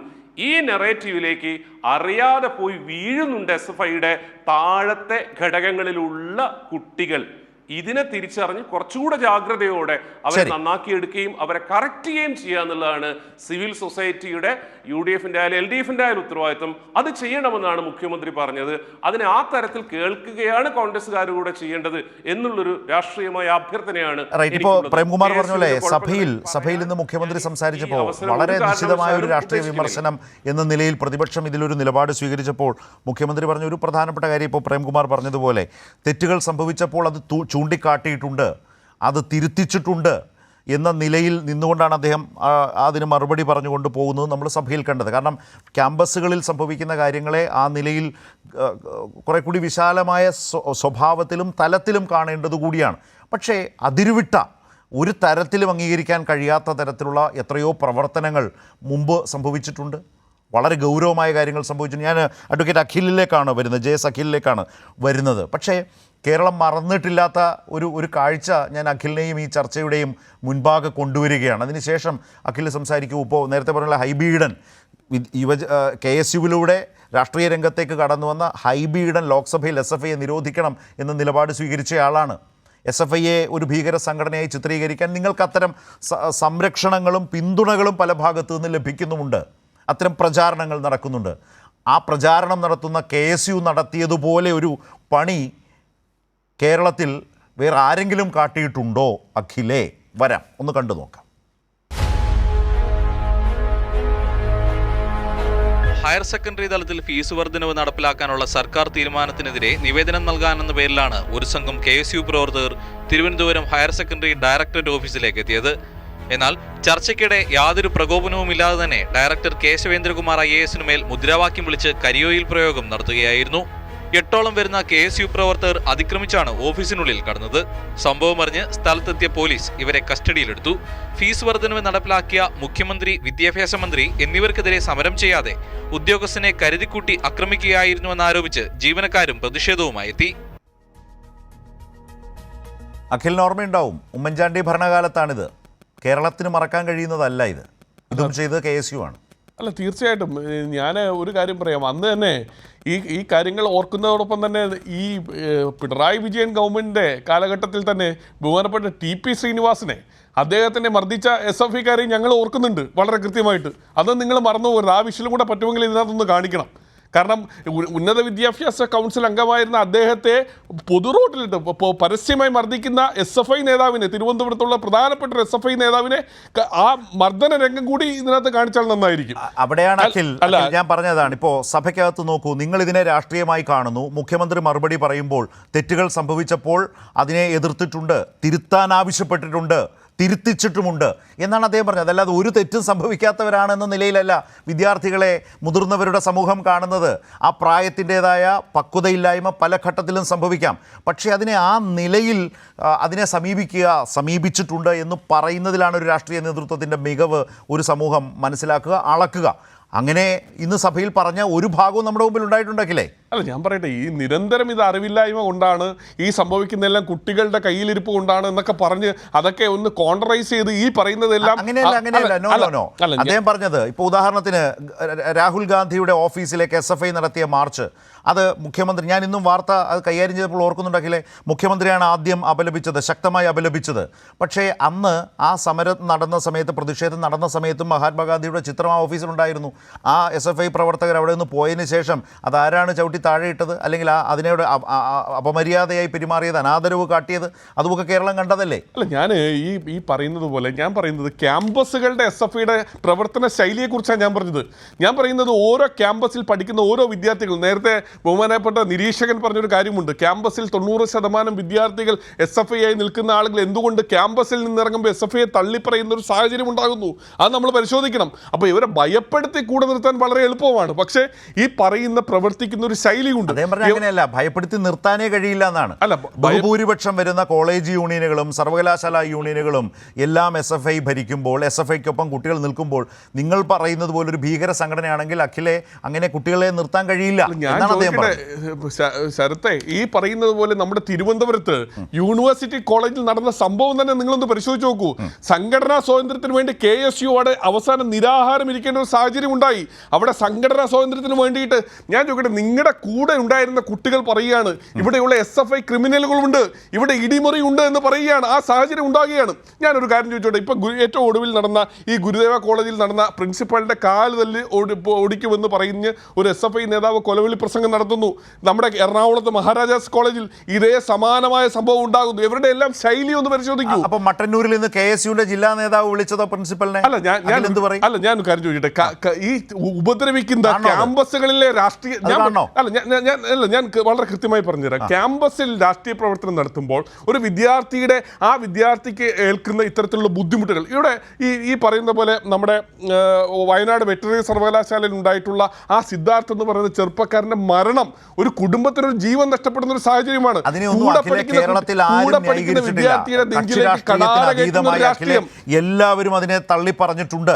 ഈ നെറേറ്റീവിലേക്ക് അറിയാതെ പോയി വീഴുന്നുണ്ട് SFIയുടെ താഴത്തെ ഘടകങ്ങളിലുള്ള കുട്ടികൾ. ഇതിനെ തിരിച്ചറിഞ്ഞ് കുറച്ചുകൂടെ ജാഗ്രതയോടെ അവരെ നന്നാക്കിയെടുക്കുകയും അവരെ കറക്റ്റ് ചെയ്യുകയും ചെയ്യുക എന്നുള്ളതാണ് സിവിൽ സൊസൈറ്റിയുടെ UDFന്റെ ആയാലും LDFന്റെ ആയാലും ഉത്തരവാദിത്വം. അത് ചെയ്യണമെന്നാണ് മുഖ്യമന്ത്രി പറഞ്ഞത്. അതിനെ ആ തരത്തിൽ കേൾക്കുകയാണ് കോൺഗ്രസ്സുകാർ കൂടെ ചെയ്യേണ്ടത് എന്നുള്ളൊരു രാഷ്ട്രീയമായ അഭ്യർത്ഥനയാണ്. ഇപ്പോൾ പ്രേംകുമാർ പറഞ്ഞല്ലേ, സഭയിൽ ഇന്ന് മുഖ്യമന്ത്രി സംസാരിച്ചപ്പോൾ വളരെ നിശ്ചിതമായ ഒരു രാഷ്ട്രീയ വിമർശനം എന്ന നിലയിൽ പ്രതിപക്ഷം ഇതിലൊരു നിലപാട് സ്വീകരിച്ചപ്പോൾ മുഖ്യമന്ത്രി പറഞ്ഞ ഒരു പ്രധാനപ്പെട്ട കാര്യം ഇപ്പോൾ പ്രേംകുമാർ പറഞ്ഞതുപോലെ തെറ്റുകൾ സംഭവിച്ചപ്പോൾ അത് ചൂണ്ടിക്കാട്ടിയിട്ടുണ്ട്, അത് തിരുത്തിച്ചിട്ടുണ്ട് എന്ന നിലയിൽ നിന്നുകൊണ്ടാണ് അദ്ദേഹം അതിന് മറുപടി പറഞ്ഞുകൊണ്ട് പോകുന്നത് നമ്മൾ സഭയിൽ കണ്ടത്. കാരണം ക്യാമ്പസുകളിൽ സംഭവിക്കുന്ന കാര്യങ്ങളെ ആ നിലയിൽ കുറെ കൂടി വിശാലമായ സ്വഭാവത്തിലും തലത്തിലും കാണേണ്ടത് കൂടിയാണ്. പക്ഷേ അതിരുവിട്ട ഒരു തരത്തിലും അംഗീകരിക്കാൻ കഴിയാത്ത തരത്തിലുള്ള എത്രയോ പ്രവർത്തനങ്ങൾ മുമ്പ് സംഭവിച്ചിട്ടുണ്ട്. വളരെ ഗൗരവമായ കാര്യങ്ങൾ സംഭവിച്ചു. ഞാൻ അഡ്വക്കേറ്റ് അഖിലിലേക്കാണ് വരുന്നത്, JS അഖിലിലേക്കാണ് വരുന്നത്. പക്ഷേ കേരളം മറന്നിട്ടില്ലാത്ത ഒരു കാഴ്ച ഞാൻ അഖിലിനെയും ഈ ചർച്ചയുടെയും മുൻപാകെ കൊണ്ടുവരികയാണ്. അതിനുശേഷം അഖിൽ സംസാരിക്കൂ. ഇപ്പോൾ നേരത്തെ പറഞ്ഞ ഹൈബി ഈഡൻ KSUവിലൂടെ രാഷ്ട്രീയ രംഗത്തേക്ക് കടന്നു വന്ന ഹൈബി ഈഡൻ ലോക്സഭയിൽ SFIയെ നിരോധിക്കണം എന്ന നിലപാട് സ്വീകരിച്ചയാളാണ്. SFIയെ ഒരു ഭീകര സംഘടനയായി ചിത്രീകരിക്കാൻ നിങ്ങൾക്ക് അത്തരം സംരക്ഷണങ്ങളും പിന്തുണകളും പല ഭാഗത്തു നിന്ന് ലഭിക്കുന്നുമുണ്ട്. അത്തരം പ്രചാരണങ്ങൾ നടക്കുന്നുണ്ട്. ആ പ്രചാരണം നടത്തുന്ന KSU നടത്തിയതുപോലെ ഒരു പണി കേരളത്തിൽ വേറെ ആരെങ്കിലും കാട്ടിയിട്ടുണ്ടോ? അഖിലേ, വരാം, ഒന്ന് കണ്ടു നോക്കാം. ഹയർ സെക്കൻഡറി തലത്തിൽ ഫീസ് വർധനവ് നടപ്പിലാക്കാനുള്ള സർക്കാർ തീരുമാനത്തിനെതിരെ നിവേദനം നൽകാനെന്ന പേരിലാണ് ഒരു സംഘം KSU പ്രവർത്തകർ തിരുവനന്തപുരം ഹയർ സെക്കൻഡറി ഡയറക്ടറേറ്റ് ഓഫീസിലേക്ക് എത്തിയത്. എന്നാൽ ചർച്ചയ്ക്കിടെ യാതൊരു പ്രകോപനവുമില്ലാതെ തന്നെ ഡയറക്ടർ കേശവേന്ദ്രകുമാർ IAS മേൽ മുദ്രാവാക്യം വിളിച്ച് കരിയോയിൽ പ്രയോഗം നടത്തുകയായിരുന്നു. 8ഓളം വരുന്ന KSU പ്രവർത്തകർ അതിക്രമിച്ചാണ് ഓഫീസിനുള്ളിൽ കടന്നത്. സംഭവം അറിഞ്ഞ് സ്ഥലത്തെത്തിയ പോലീസ് ഇവരെ കസ്റ്റഡിയിലെടുത്തു. ഫീസ് വർധനവ് നടപ്പിലാക്കിയ മുഖ്യമന്ത്രി, വിദ്യാഭ്യാസ മന്ത്രി എന്നിവർക്കെതിരെ സമരം ചെയ്യാതെ ഉദ്യോഗസ്ഥനെ കരുതിക്കൂട്ടി ആക്രമിക്കുകയായിരുന്നുവെന്നാരോപിച്ച് ജീവനക്കാരും പ്രതിഷേധവുമായി എത്തി. അഖിലിന് ഓർമ്മയുണ്ടാവും, ഉമ്മൻചാണ്ടി ഭരണകാലത്താണിത്. കേരളത്തിന് മറക്കാൻ കഴിയുന്നതല്ല ഇത്. ഇതും ചെയ്ത് KSU ആണ്. അല്ല, തീർച്ചയായിട്ടും ഞാൻ ഒരു കാര്യം പറയാം. അന്ന് തന്നെ ഈ കാര്യങ്ങൾ ഓർക്കുന്നതോടൊപ്പം തന്നെ ഈ പിണറായി വിജയൻ ഗവൺമെൻറ്റിൻ്റെ കാലഘട്ടത്തിൽ തന്നെ ബഹുമാനപ്പെട്ട TP ശ്രീനിവാസനെ, അദ്ദേഹത്തിനെ മർദ്ദിച്ച SFIക്കാരെയും ഞങ്ങൾ ഓർക്കുന്നുണ്ട് വളരെ കൃത്യമായിട്ട്. അത് നിങ്ങൾ മറന്നു പോകരുത്. ആ വിഷയം കൂടെ പറ്റുമെങ്കിൽ ഇതിനകത്തൊന്ന് കാണിക്കണം. കാരണം ഉന്നത വിദ്യാഭ്യാസ കൗൺസിൽ അംഗമായിരുന്ന അദ്ദേഹത്തെ പൊതു റോഡിലിട്ട് പരസ്യമായി മർദ്ദിക്കുന്ന SFI നേതാവിനെ, തിരുവനന്തപുരത്തുള്ള പ്രധാനപ്പെട്ട ഒരു SFI നേതാവിനെ ആ മർദ്ദന രംഗം കൂടി ഇതിനകത്ത് കാണിച്ചാൽ നന്നായിരിക്കും. അവിടെയാണ് അഖിൽ ഞാൻ പറഞ്ഞതാണ്. ഇപ്പോൾ സഭയ്ക്കകത്ത് നോക്കൂ, നിങ്ങൾ ഇതിനെ രാഷ്ട്രീയമായി കാണുന്നു. മുഖ്യമന്ത്രി മറുപടി പറയുമ്പോൾ തെറ്റുകൾ സംഭവിച്ചപ്പോൾ അതിനെ എതിർത്തിട്ടുണ്ട്, തിരുത്താൻ ആവശ്യപ്പെട്ടിട്ടുണ്ട്, തിരുത്തിച്ചിട്ടുമുണ്ട് എന്നാണ് അദ്ദേഹം പറഞ്ഞത്. അതല്ലാതെ ഒരു തെറ്റും സംഭവിക്കാത്തവരാണെന്ന നിലയിലല്ല വിദ്യാർത്ഥികളെ, മുതിർന്നവരുടെ സമൂഹം കാണുന്നത്. ആ പ്രായത്തിൻ്റെതായ പക്വതയില്ലായ്മ പല ഘട്ടത്തിലും സംഭവിക്കാം. പക്ഷേ അതിനെ ആ നിലയിൽ അതിനെ സമീപിച്ചിട്ടുണ്ട് എന്ന് പറയുന്നതിലാണ് ഒരു രാഷ്ട്രീയ നേതൃത്വത്തിൻ്റെ മികവ്. ഒരു സമൂഹം മനസ്സിലാക്കുക, അളക്കുക. അങ്ങനെ ഇന്ന് സഭയിൽ പറഞ്ഞ ഒരു ഭാഗവും നമ്മുടെ മുമ്പിൽ ഉണ്ടായിട്ടുണ്ടെങ്കിലേ. അല്ല, ഞാൻ പറയട്ടെ, ഈ നിരന്തരം ഇത് അറിവില്ലായ്മ കൊണ്ടാണ്, ഈ സംഭവിക്കുന്നതെല്ലാം കുട്ടികളുടെ കയ്യിലിരിപ്പ് കൊണ്ടാണ് എന്നൊക്കെ പറഞ്ഞ് അതൊക്കെ ഒന്ന് കോൺട്രൈസ് ചെയ്ത് ഈ പറയുന്നതെല്ലാം അങ്ങനെയല്ല. നോ. അദ്ദേഹം പറഞ്ഞത് ഇപ്പോൾ ഉദാഹരണത്തിന് രാഹുൽ ഗാന്ധിയുടെ ഓഫീസിലേക്ക് SFI നടത്തിയ മാർച്ച്, അത് മുഖ്യമന്ത്രി, ഞാൻ ഇന്നും വാർത്ത അത് കൈകാര്യം ചെയ്തപ്പോൾ ഓർക്കുന്നുണ്ടെങ്കിലേ, മുഖ്യമന്ത്രിയാണ് ആദ്യം അപലപിച്ചത്, ശക്തമായി അപലപിച്ചത്. പക്ഷേ അന്ന് ആ സമരം നടന്ന സമയത്ത്, പ്രതിഷേധം നടന്ന സമയത്തും മഹാത്മാഗാന്ധിയുടെ ചിത്രം ആ ഓഫീസിലുണ്ടായിരുന്നു. ആ SFI പ്രവർത്തകർ അവിടെ നിന്ന് പോയതിന് ശേഷം അതാരാണ് ചവിട്ടി താഴെയിട്ടത്, അല്ലെങ്കിൽ അതിനോട് അപമര്യാദയായി പെരുമാറിയത്, അനാദരവ് കാട്ടിയത്, അതുമൊക്കെ കേരളം കണ്ടതല്ലേ? അല്ല, ഞാൻ ഈ പറയുന്നത് പോലെ ഞാൻ പറയുന്നത് ക്യാമ്പസുകളുടെ SFIയുടെ പ്രവർത്തന ശൈലിയെക്കുറിച്ചാണ് ഞാൻ പറഞ്ഞത്. ഞാൻ പറയുന്നത് ഓരോ ക്യാമ്പസിൽ പഠിക്കുന്ന ഓരോ വിദ്യാർത്ഥികൾ, നേരത്തെ ബഹുമാനപ്പെട്ട നിരീക്ഷകൻ പറഞ്ഞൊരു കാര്യമുണ്ട്, ക്യാമ്പസിൽ 90% വിദ്യാർത്ഥികൾ SFI ആയി നിൽക്കുന്ന ആളുകൾ എന്തുകൊണ്ട് ക്യാമ്പസിൽ നിന്നിറങ്ങുമ്പോൾ SFIയെ തള്ളിപ്പറയുന്ന ഒരു സാഹചര്യം ഉണ്ടാകുന്നു. അത് നമ്മൾ പരിശോധിക്കണം. അപ്പോൾ ഇവരെ ഭയപ്പെടുത്തി കൂടെ നിർത്താൻ വളരെ എളുപ്പമാണ്. പക്ഷേ ഈ പറയുന്ന പ്രവർത്തിക്കുന്ന ഒരു ശൈലിയുണ്ട്. അങ്ങനെയല്ല, ഭയപ്പെടുത്തി നിർത്താനേ കഴിയില്ല എന്നാണ്. അല്ല, ബഹുഭൂരിപക്ഷം വരുന്ന കോളേജ് യൂണിയനുകളും സർവകലാശാല യൂണിയനുകളും എല്ലാം SFI ഭരിക്കുമ്പോൾ, SFIക്കൊപ്പം കുട്ടികൾ നിൽക്കുമ്പോൾ, നിങ്ങൾ പറയുന്നത് പോലെ ഒരു ഭീകര സംഘടനയാണെങ്കിൽ അഖിലെ അങ്ങനെ കുട്ടികളെ നിർത്താൻ കഴിയില്ല. ശരത്തെ, ഈ പറയുന്നത് പോലെ നമ്മുടെ തിരുവനന്തപുരത്ത് യൂണിവേഴ്സിറ്റി കോളേജിൽ നടന്ന സംഭവം തന്നെ നിങ്ങളൊന്ന് പരിശോധിച്ച് നോക്കൂ. സംഘടനാ സ്വാതന്ത്ര്യത്തിന് വേണ്ടി KSU അവിടെ അവസാനം നിരാഹാരം ഇരിക്കേണ്ട ഒരു സാഹചര്യം ഉണ്ടായി. അവിടെ സംഘടനാ സ്വാതന്ത്ര്യത്തിന് വേണ്ടിയിട്ട് ഞാൻ ചോദിക്കട്ടെ, നിങ്ങളുടെ കൂടെ ഉണ്ടായിരുന്ന കുട്ടികൾ പറയുകയാണ് ഇവിടെയുള്ള SFI ക്രിമിനലുകളുണ്ട്, ഇവിടെ ഇടിമുറി ഉണ്ട് എന്ന് പറയുകയാണ്. ആ സാഹചര്യം ഉണ്ടാകുകയാണ്. ഞാനൊരു കാര്യം ചോദിച്ചോട്ടെ, ഇപ്പൊ ഏറ്റവും ഒടുവിൽ നടന്ന ഈ ഗുരുദേവ കോളേജിൽ നടന്ന പ്രിൻസിപ്പാളിന്റെ കാല് തല്ലി ഓടിക്കുമെന്ന് പറഞ്ഞ് ഒരു SFI നേതാവ് കൊലവിളി പ്രസംഗം നടത്തുന്നു. നമ്മുടെ എറണാകുളത്ത് മഹാരാജാസ് കോളേജിൽ ഇതേ സമാനമായ സംഭവം ഉണ്ടാകുന്നു. ഇവരുടെ എല്ലാം ശൈലി ഒന്ന് പരിശോധിക്കൂ. അപ്പൊ മട്ടന്നൂരിൽ നിന്ന് KSUവിന്റെ ജില്ലാ നേതാവ് വിളിച്ചതോ പ്രിൻസിപ്പലിനെ? അല്ല, ഞാൻ കാര്യം ചോദിക്കട്ടെ, ഈ ഉപദ്രവിക്കുന്ന ക്യാമ്പസുകളിലെ രാഷ്ട്രീയ, ഞാൻ വളരെ കൃത്യമായി പറഞ്ഞുതരാം. ക്യാമ്പസിൽ രാഷ്ട്രീയ പ്രവർത്തനം നടത്തുമ്പോൾ ഒരു ആ വിദ്യാർത്ഥിക്ക് ഏൽക്കുന്ന ഇത്തരത്തിലുള്ള ബുദ്ധിമുട്ടുകൾ, ഇവിടെ ഈ പറയുന്ന പോലെ നമ്മുടെ വയനാട് വെറ്ററിനറി സർവകലാശാലയിൽ ഉണ്ടായിട്ടുള്ള ആ സിദ്ധാർത്ഥ് എന്ന് പറയുന്ന ചെറുപ്പക്കാരന്റെ മരണം ഒരു കുടുംബത്തിനൊരു ജീവൻ നഷ്ടപ്പെടുന്ന ഒരു സാഹചര്യമാണ്. എല്ലാവരും അതിനെ തള്ളി പറഞ്ഞിട്ടുണ്ട്.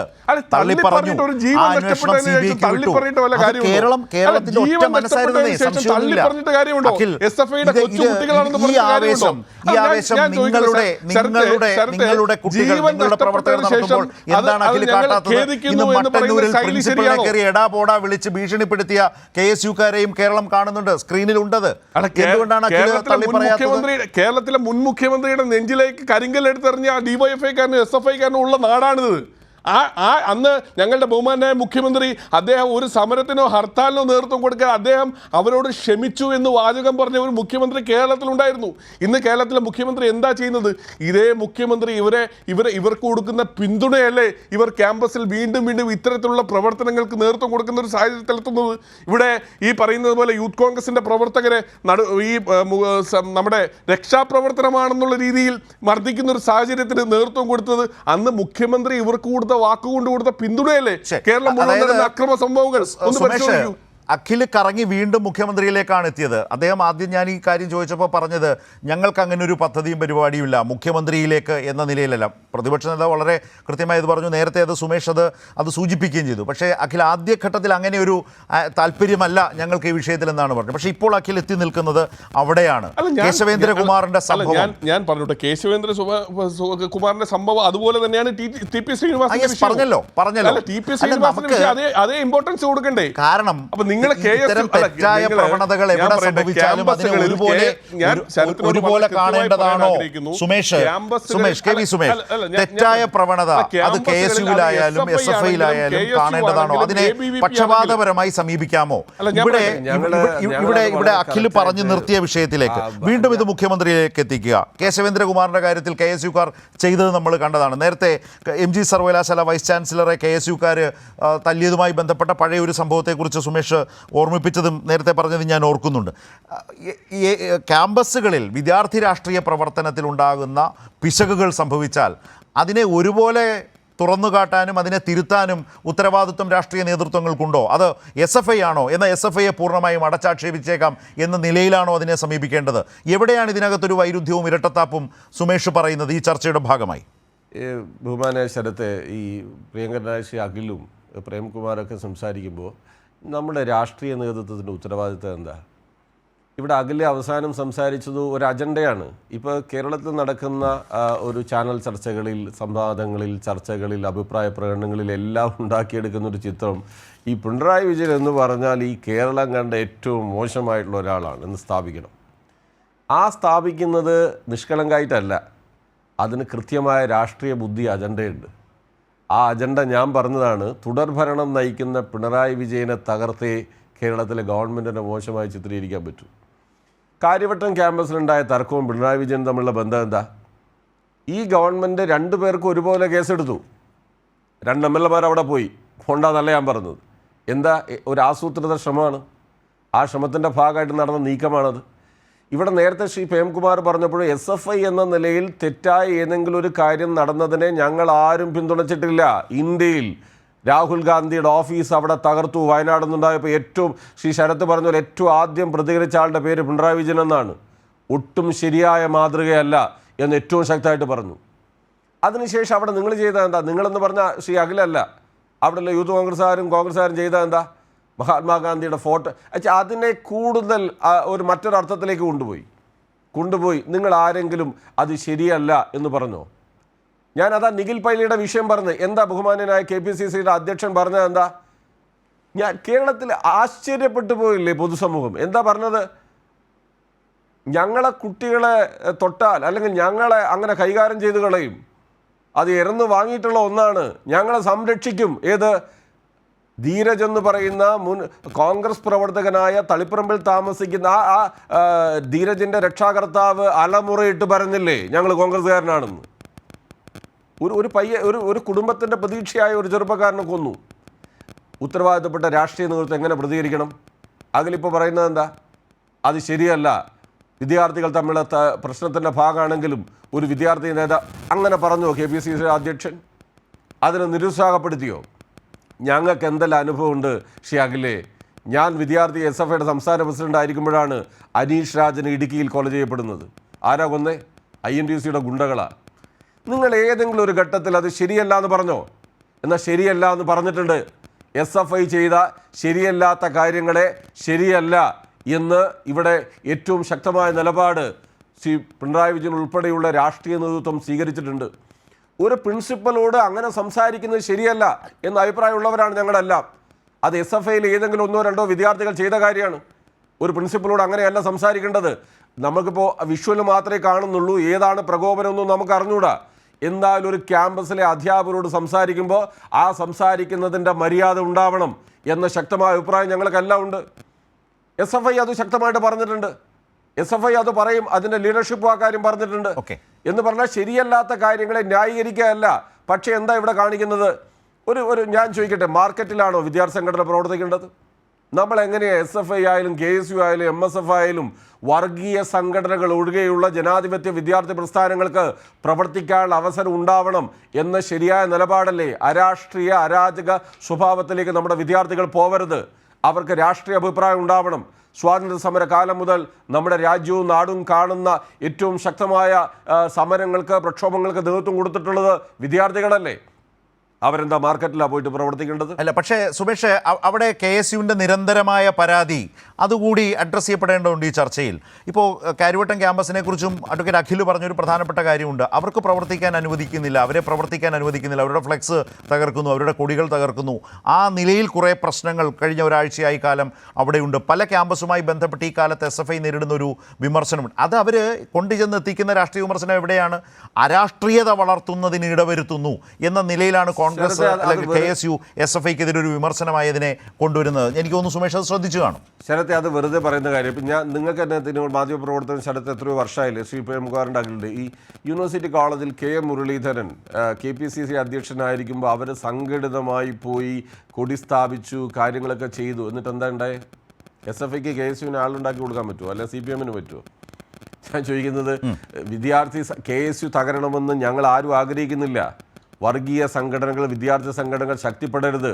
നിങ്ങളുടെ കുട്ടികൾ, നിങ്ങളുടെ പ്രവർത്തകർ നടത്തുമ്പോൾ എന്താണ് അഖിൽ കാട്ടാത്തത്? ഇന്ന് മട്ടന്നൂരിൽ പ്രിൻസിപ്പലിനെ കയറി എടാപോടാ വിളിച്ച് ഭീഷണിപ്പെടുത്തിയ KSUക്കാരെയും കേരളം കാണുന്നുണ്ട്, സ്ക്രീനിലുണ്ടത്. എന്തുകൊണ്ടാണ് കേരളത്തിലെ മുൻ മുഖ്യമന്ത്രിയുടെ നെഞ്ചിലേക്ക് കരിങ്കല്ലെടുത്തെറിഞ്ഞ DYFIക്കാരനും SFIക്കാരനും ഉള്ള നാടാണിത്. അന്ന് ഞങ്ങളുടെ ബഹുമാനായ മുഖ്യമന്ത്രി അദ്ദേഹം ഒരു സമരത്തിനോ ഹർത്താലിനോ നേതൃത്വം കൊടുക്കാൻ അദ്ദേഹം അവരോട് ക്ഷമിച്ചു എന്ന് വാചകം പറഞ്ഞ ഒരു മുഖ്യമന്ത്രി കേരളത്തിലുണ്ടായിരുന്നു. ഇന്ന് കേരളത്തിലെ മുഖ്യമന്ത്രി എന്താ ചെയ്യുന്നത്? ഇതേ മുഖ്യമന്ത്രി ഇവർക്ക് കൊടുക്കുന്ന പിന്തുണയല്ലേ ഇവർ ക്യാമ്പസിൽ വീണ്ടും ഇത്തരത്തിലുള്ള പ്രവർത്തനങ്ങൾക്ക് നേതൃത്വം കൊടുക്കുന്ന ഒരു സാഹചര്യത്തിലെത്തുന്നത്? ഇവിടെ ഈ പറയുന്നത് പോലെ യൂത്ത് കോൺഗ്രസിന്റെ പ്രവർത്തകരെ നമ്മുടെ രക്ഷാപ്രവർത്തനമാണെന്നുള്ള രീതിയിൽ മർദ്ദിക്കുന്ന ഒരു സാഹചര്യത്തിന് നേതൃത്വം കൊടുത്തത് അന്ന് മുഖ്യമന്ത്രി ഇവർക്ക് വാക്കുകൊണ്ട് കൊടുത്ത പിന്തുണയല്ലേ? കേരളം മുഴുവൻ അക്രമ സംഭവങ്ങൾ ഒന്ന് പരിശോധിക്കൂ. അഖിൽ കറങ്ങി വീണ്ടും മുഖ്യമന്ത്രിയിലേക്കാണ് എത്തിയത്. അദ്ദേഹം ആദ്യം ഞാൻ ഈ കാര്യം ചോദിച്ചപ്പോൾ പറഞ്ഞത് ഞങ്ങൾക്ക് അങ്ങനെ ഒരു പദ്ധതിയും പരിപാടിയും ഇല്ല മുഖ്യമന്ത്രിയിലേക്ക് എന്ന നിലയിലല്ല. പ്രതിപക്ഷ നേതാവ് വളരെ കൃത്യമായി ഇത് പറഞ്ഞു. നേരത്തെ അത് സുമേഷ് അത് സൂചിപ്പിക്കുകയും ചെയ്തു. പക്ഷേ അഖിൽ ആദ്യഘട്ടത്തിൽ അങ്ങനെ ഒരു താല്പര്യമല്ല ഞങ്ങൾക്ക് ഈ വിഷയത്തിൽ എന്നാണ് പറഞ്ഞത്. പക്ഷേ ഇപ്പോൾ അഖിൽ എത്തി നിൽക്കുന്നത് അവിടെയാണ്. കേശവേന്ദ്രകുമാറിന്റെ സംഭവം ഞാൻ പറഞ്ഞോട്ടെ. കേശവേന്ദ്ര കുമാറിന്റെ സംഭവം അതുപോലെ തന്നെയാണ് ടി പി ശ്രീനിവാസൻ പറഞ്ഞല്ലോ. ടി പി ശ്രീനിവാസൻ അതേ ഇമ്പോർട്ടൻസ് കൊടുക്കണ്ടേ? കാരണം തെറ്റായ പ്രവണതകൾ എവിടെ സംഭവിച്ചാലും അതിനെ ഒരുപോലെ കാണേണ്ടതാണോ സുമേഷ്? തെറ്റായ പ്രവണത അത് KSUവിലായാലും SFIയിലായാലും കാണേണ്ടതാണോ? അതിനെ പക്ഷപാതപരമായി സമീപിക്കാമോ? ഇവിടെ അഖിൽ പറഞ്ഞു നിർത്തിയ വിഷയത്തിലേക്ക് വീണ്ടും ഇത് മുഖ്യമന്ത്രിയിലേക്ക് എത്തിക്കുക. കേശവേന്ദ്രകുമാറിന്റെ കാര്യത്തിൽ KSUക്കാർ ചെയ്തത് നമ്മൾ കണ്ടതാണ്. നേരത്തെ MG സർവകലാശാല വൈസ് ചാൻസലറെ KSUക്കാർ തല്ലിയതുമായി ബന്ധപ്പെട്ട പഴയ ഒരു സംഭവത്തെക്കുറിച്ച് സുമേഷ് ഓർമ്മിപ്പിച്ചതും നേരത്തെ പറഞ്ഞത് ഞാൻ ഓർക്കുന്നുണ്ട്. ക്യാമ്പസുകളിൽ വിദ്യാർത്ഥി രാഷ്ട്രീയ പ്രവർത്തനത്തിൽ ഉണ്ടാകുന്ന പിശകുകൾ സംഭവിച്ചാൽ അതിനെ ഒരുപോലെ തുറന്നു കാട്ടാനും അതിനെ തിരുത്താനും ഉത്തരവാദിത്വം രാഷ്ട്രീയ നേതൃത്വങ്ങൾക്കുണ്ടോ? അത് SFI ആണോ? എന്നാൽ SFIയെ പൂർണ്ണമായും അടച്ചാക്ഷേപിച്ചേക്കാം എന്ന നിലയിലാണോ അതിനെ സമീപിക്കേണ്ടത്? എവിടെയാണ് ഇതിനകത്തൊരു വൈരുദ്ധ്യവും ഇരട്ടത്താപ്പും സുമേഷ് പറയുന്നത് ഈ ചർച്ചയുടെ ഭാഗമായി? ബഹുമാനായ ശരത്തെ, ഈ പ്രിയങ്കരനായ ശ്രീ അഖിലും പ്രേംകുമാറൊക്കെ സംസാരിക്കുമ്പോൾ നമ്മുടെ രാഷ്ട്രീയ നേതൃത്വത്തിൻ്റെ ഉത്തരവാദിത്തം എന്താ? ഇവിടെ അഖിലെ അവസാനം സംസാരിച്ചത് ഒരു അജണ്ടയാണ്. ഇപ്പോൾ കേരളത്തിൽ നടക്കുന്ന ഒരു ചാനൽ ചർച്ചകളിൽ, സംവാദങ്ങളിൽ, ചർച്ചകളിൽ, അഭിപ്രായ പ്രകടനങ്ങളിലെല്ലാം ഉണ്ടാക്കിയെടുക്കുന്ന ഒരു ചിത്രം ഈ പിണറായി വിജയൻ എന്ന് പറഞ്ഞാൽ ഈ കേരളം കണ്ട ഏറ്റവും മോശമായിട്ടുള്ള ഒരാളാണ് എന്ന് സ്ഥാപിക്കണം. ആ സ്ഥാപിക്കുന്നത് നിഷ്കളങ്കായിട്ടല്ല, അതിന് കൃത്യമായ രാഷ്ട്രീയ ബുദ്ധി അജണ്ടയുണ്ട്. ആ അജണ്ട ഞാൻ പറഞ്ഞതാണ്. തുടർഭരണം നയിക്കുന്ന പിണറായി വിജയനെ തകർത്തേ കേരളത്തിലെ ഗവൺമെൻറ്റിനെ മോശമായി ചിത്രീകരിക്കാൻ പറ്റൂ. കാര്യവട്ടം ക്യാമ്പസിലുണ്ടായ തർക്കവും പിണറായി വിജയനും തമ്മിലുള്ള ബന്ധം എന്താ? ഈ ഗവൺമെൻറ് രണ്ടു പേർക്കും ഒരുപോലെ കേസെടുത്തു. 2 MLAമാർ അവിടെ പോയി. കൊണ്ടാന്നല്ല ഞാൻ പറഞ്ഞത്. എന്താ? ഒരു ആസൂത്രിത ശ്രമമാണ്. ആ ശ്രമത്തിൻ്റെ ഭാഗമായിട്ട് നടന്ന നീക്കമാണത്. ഇവിടെ നേരത്തെ ശ്രീ പ്രേംകുമാർ പറഞ്ഞപ്പോൾ SFI എന്ന നിലയിൽ തെറ്റായ ഏതെങ്കിലും ഒരു കാര്യം നടന്നതിനെ ഞങ്ങൾ ആരും പിന്തുണച്ചിട്ടില്ല. ഇന്ത്യയിൽ രാഹുൽ ഗാന്ധിയുടെ ഓഫീസ് അവിടെ തകർത്തു. വയനാട് നിന്നുണ്ടായപ്പോൾ ഏറ്റവും ശ്രീ ശരത്ത് പറഞ്ഞ പോലെ ഏറ്റവും ആദ്യം പ്രതികരിച്ച ആളുടെ പേര് പിണറായി വിജയൻ എന്നാണ്. ഒട്ടും ശരിയായ മാതൃകയല്ല എന്ന് ഏറ്റവും ശക്തമായിട്ട് പറഞ്ഞു. അതിനുശേഷം അവിടെ നിങ്ങൾ ചെയ്താൽ എന്താ? നിങ്ങളെന്ന് പറഞ്ഞാൽ ശ്രീ അഖിലല്ല, അവിടെയുള്ള യൂത്ത് കോൺഗ്രസ്സുകാരും ചെയ്താൽ എന്താ? മഹാത്മാഗാന്ധിയുടെ ഫോട്ടോ അതിനെ കൂടുതൽ മറ്റൊരു അർത്ഥത്തിലേക്ക് കൊണ്ടുപോയി. നിങ്ങൾ ആരെങ്കിലും അത് ശരിയല്ല എന്ന് പറഞ്ഞോ? ഞാനതാ നിഖിൽ പൈലിയുടെ വിഷയം പറഞ്ഞത്. എന്താ ബഹുമാന്യനായ KPCCയുടെ അധ്യക്ഷൻ പറഞ്ഞത്? എന്താ? ഞാൻ കേരളത്തിൽ ആശ്ചര്യപ്പെട്ടു പോയില്ലേ പൊതുസമൂഹം? എന്താ പറഞ്ഞത്? ഞങ്ങളെ കുട്ടികളെ തൊട്ടാൽ അല്ലെങ്കിൽ ഞങ്ങളെ അങ്ങനെ കൈകാര്യം ചെയ്ത് കളയും, അത് ഇറന്ന് വാങ്ങിയിട്ടുള്ള ഒന്നാണ്, ഞങ്ങളെ സംരക്ഷിക്കും. ഏത്? ധീരജ് എന്ന് പറയുന്ന മുൻ കോൺഗ്രസ് പ്രവർത്തകനായ തളിപ്പറമ്പിൽ താമസിക്കുന്ന ധീരജിൻ്റെ രക്ഷാകർത്താവ് അലമുറയിട്ട് പറഞ്ഞില്ലേ ഞങ്ങൾ കോൺഗ്രസ്സുകാരനാണെന്ന്? ഒരു കുടുംബത്തിൻ്റെ പ്രതീക്ഷയായ ഒരു ചെറുപ്പക്കാരനെ കൊന്നു. ഉത്തരവാദിത്തപ്പെട്ട രാഷ്ട്രീയ നേതൃത്വം എങ്ങനെ പ്രതികരിക്കണം? അതിലിപ്പോൾ പറയുന്നത് എന്താ? അത് ശരിയല്ല, വിദ്യാർത്ഥികൾ തമ്മിലുള്ള പ്രശ്നത്തിൻ്റെ ഭാഗമാണെങ്കിലും ഒരു വിദ്യാർത്ഥി നേതാവ് അങ്ങനെ പറഞ്ഞോ KPCC അധ്യക്ഷൻ? അതിനെ നിരുത്സാഹപ്പെടുത്തിയോ? ഞങ്ങൾക്ക് എന്തെല്ലാം അനുഭവമുണ്ട് ശ്രീ അഖിലേ. ഞാൻ വിദ്യാർത്ഥി SFIയുടെ സംസ്ഥാന പ്രസിഡന്റ് ആയിരിക്കുമ്പോഴാണ് അനീഷ് രാജന് ഇടുക്കിയിൽ കൊല ചെയ്യപ്പെടുന്നത്. ആരാ കൊന്നേ? INTUCയുടെ ഗുണ്ടകളാണ്. നിങ്ങൾ ഏതെങ്കിലും ഒരു ഘട്ടത്തിൽ അത് ശരിയല്ല എന്ന് പറഞ്ഞോ? എന്നാൽ ശരിയല്ല എന്ന് പറഞ്ഞിട്ടുണ്ട്. SFI ചെയ്ത ശരിയല്ലാത്ത കാര്യങ്ങളെ ശരിയല്ല എന്ന് ഇവിടെ ഏറ്റവും ശക്തമായ നിലപാട് ശ്രീ പിണറായി വിജയൻ ഉൾപ്പെടെയുള്ള രാഷ്ട്രീയ നേതൃത്വം സ്വീകരിച്ചിട്ടുണ്ട്. ഒരു പ്രിൻസിപ്പലോട് അങ്ങനെ സംസാരിക്കുന്നത് ശരിയല്ല എന്ന അഭിപ്രായമുള്ളവരാണ് ഞങ്ങളെല്ലാം. അത് SFIയിൽ ഏതെങ്കിലും 1-2 വിദ്യാർത്ഥികൾ ചെയ്ത കാര്യമാണ്. ഒരു പ്രിൻസിപ്പലോട് അങ്ങനെയല്ല സംസാരിക്കേണ്ടത്. നമുക്കിപ്പോൾ വിഷ്വൽ മാത്രമേ കാണുന്നുള്ളൂ, ഏതാണ് പ്രകോപനമൊന്നും നമുക്ക് അറിഞ്ഞൂടാ. എന്തായാലും ഒരു ക്യാമ്പസിലെ അധ്യാപകരോട് സംസാരിക്കുമ്പോൾ ആ സംസാരിക്കുന്നതിൻ്റെ മര്യാദ ഉണ്ടാവണം എന്ന ശക്തമായ അഭിപ്രായം ഞങ്ങൾക്കെല്ലാം ഉണ്ട്. SFI അത് ശക്തമായിട്ട് പറഞ്ഞിട്ടുണ്ട്. SFI അത് പറയും, അതിൻ്റെ ലീഡർഷിപ്പ് ആ കാര്യം പറഞ്ഞിട്ടുണ്ട്. എന്ന് പറഞ്ഞാൽ ശരിയല്ലാത്ത കാര്യങ്ങളെ ന്യായീകരിക്കുകയല്ല. പക്ഷേ എന്താ ഇവിടെ കാണിക്കുന്നത്? ഒരു ഞാൻ ചോദിക്കട്ടെ, മാർക്കറ്റിലാണോ വിദ്യാർത്ഥി സംഘടന പ്രവർത്തിക്കേണ്ടത്? നമ്മൾ എങ്ങനെയാണ് SFI ആയാലും KSU ആയാലും MSF ആയാലും വർഗീയ സംഘടനകൾ ഒഴികെയുള്ള ജനാധിപത്യ വിദ്യാർത്ഥി പ്രസ്ഥാനങ്ങൾക്ക് പ്രവർത്തിക്കാനുള്ള അവസരം ഉണ്ടാവണം എന്ന ശരിയായ നിലപാടല്ലേ? അരാഷ്ട്രീയ അരാജക സ്വഭാവത്തിലേക്ക് നമ്മുടെ വിദ്യാർത്ഥികൾ പോവരുത്. അവർക്ക് രാഷ്ട്രീയ അഭിപ്രായം ഉണ്ടാവണം. സ്വാതന്ത്ര്യ സമര കാലം മുതൽ നമ്മുടെ രാജ്യവും നാടും കാണുന്ന ഏറ്റവും ശക്തമായ സമരങ്ങൾക്ക്, പ്രക്ഷോഭങ്ങൾക്ക് നേതൃത്വം കൊടുത്തിട്ടുള്ളത് വിദ്യാർത്ഥികളല്ലേ? അവരെന്താ മാർക്കറ്റിലാണ് പോയിട്ട് പ്രവർത്തിക്കേണ്ടത്? അല്ല, പക്ഷേ സുമേഷ്, അവിടെ KSUവിൻ്റെ നിരന്തരമായ പരാതി അതുകൂടി അഡ്രസ്സ് ചെയ്യപ്പെടേണ്ടതുണ്ട് ഈ ചർച്ചയിൽ. ഇപ്പോൾ കാര്യവട്ടം ക്യാമ്പസിനെ കുറിച്ചും അഡ്വക്കേറ്റ് അഖിൽ പറഞ്ഞൊരു പ്രധാനപ്പെട്ട കാര്യമുണ്ട്. അവർക്ക് പ്രവർത്തിക്കാൻ അനുവദിക്കുന്നില്ല, അവരെ പ്രവർത്തിക്കാൻ അനുവദിക്കുന്നില്ല, അവരുടെ ഫ്ലെക്സ് തകർക്കുന്നു, അവരുടെ കൊടികൾ തകർക്കുന്നു. ആ നിലയിൽ കുറേ പ്രശ്നങ്ങൾ കഴിഞ്ഞ ഒരാഴ്ചയായി കാലം അവിടെയുണ്ട്. പല ക്യാമ്പസുമായി ബന്ധപ്പെട്ട് ഈ കാലത്ത് SFI നേരിടുന്ന ഒരു വിമർശനമുണ്ട്. അത് അവർ കൊണ്ടുചെന്ന് എത്തിക്കുന്ന രാഷ്ട്രീയ വിമർശനം എവിടെയാണ്? അരാഷ്ട്രീയത വളർത്തുന്നതിന് ഇടവരുത്തുന്നു എന്ന നിലയിലാണ് കോൺഗ്രസ് അല്ലെങ്കിൽ KSU SFIക്കെതിരെ ഒരു വിമർശനമായതിനെ കൊണ്ടുവരുന്നത്. എനിക്ക് തോന്നുന്നു സുമേഷ് അത് ശ്രദ്ധിച്ചു കാണും. ശരത്തെ, അത് വെറുതെ പറയുന്ന കാര്യം. ഇപ്പം നിങ്ങൾക്ക് തന്നെ മാധ്യമപ്രവർത്തനം ശരത്ത് എത്രയോ വർഷമായില്ലേ ശ്രീ പ്രേംകുമാറിൻ്റെ അഖിലുണ്ട്. ഈ യൂണിവേഴ്സിറ്റി കോളേജിൽ KM മുരളീധരൻ KPCC അധ്യക്ഷനായിരിക്കുമ്പോൾ അവർ സംഘടിതമായി പോയി കൊടി സ്ഥാപിച്ചു, കാര്യങ്ങളൊക്കെ ചെയ്തു. എന്നിട്ട് എന്താ ഉണ്ടായേ? SFIക്ക് KSUവിന് ആളുണ്ടാക്കി കൊടുക്കാൻ പറ്റുമോ? അല്ലെ CPMന് പറ്റുമോ? ഞാൻ ചോദിക്കുന്നത്, വിദ്യാർത്ഥി KSU തകരണമെന്ന് ഞങ്ങൾ ആരും ആഗ്രഹിക്കുന്നില്ല. വർഗീയ സംഘടനകൾ, വിദ്യാർത്ഥി സംഘടനകൾ ശക്തിപ്പെടരുത്.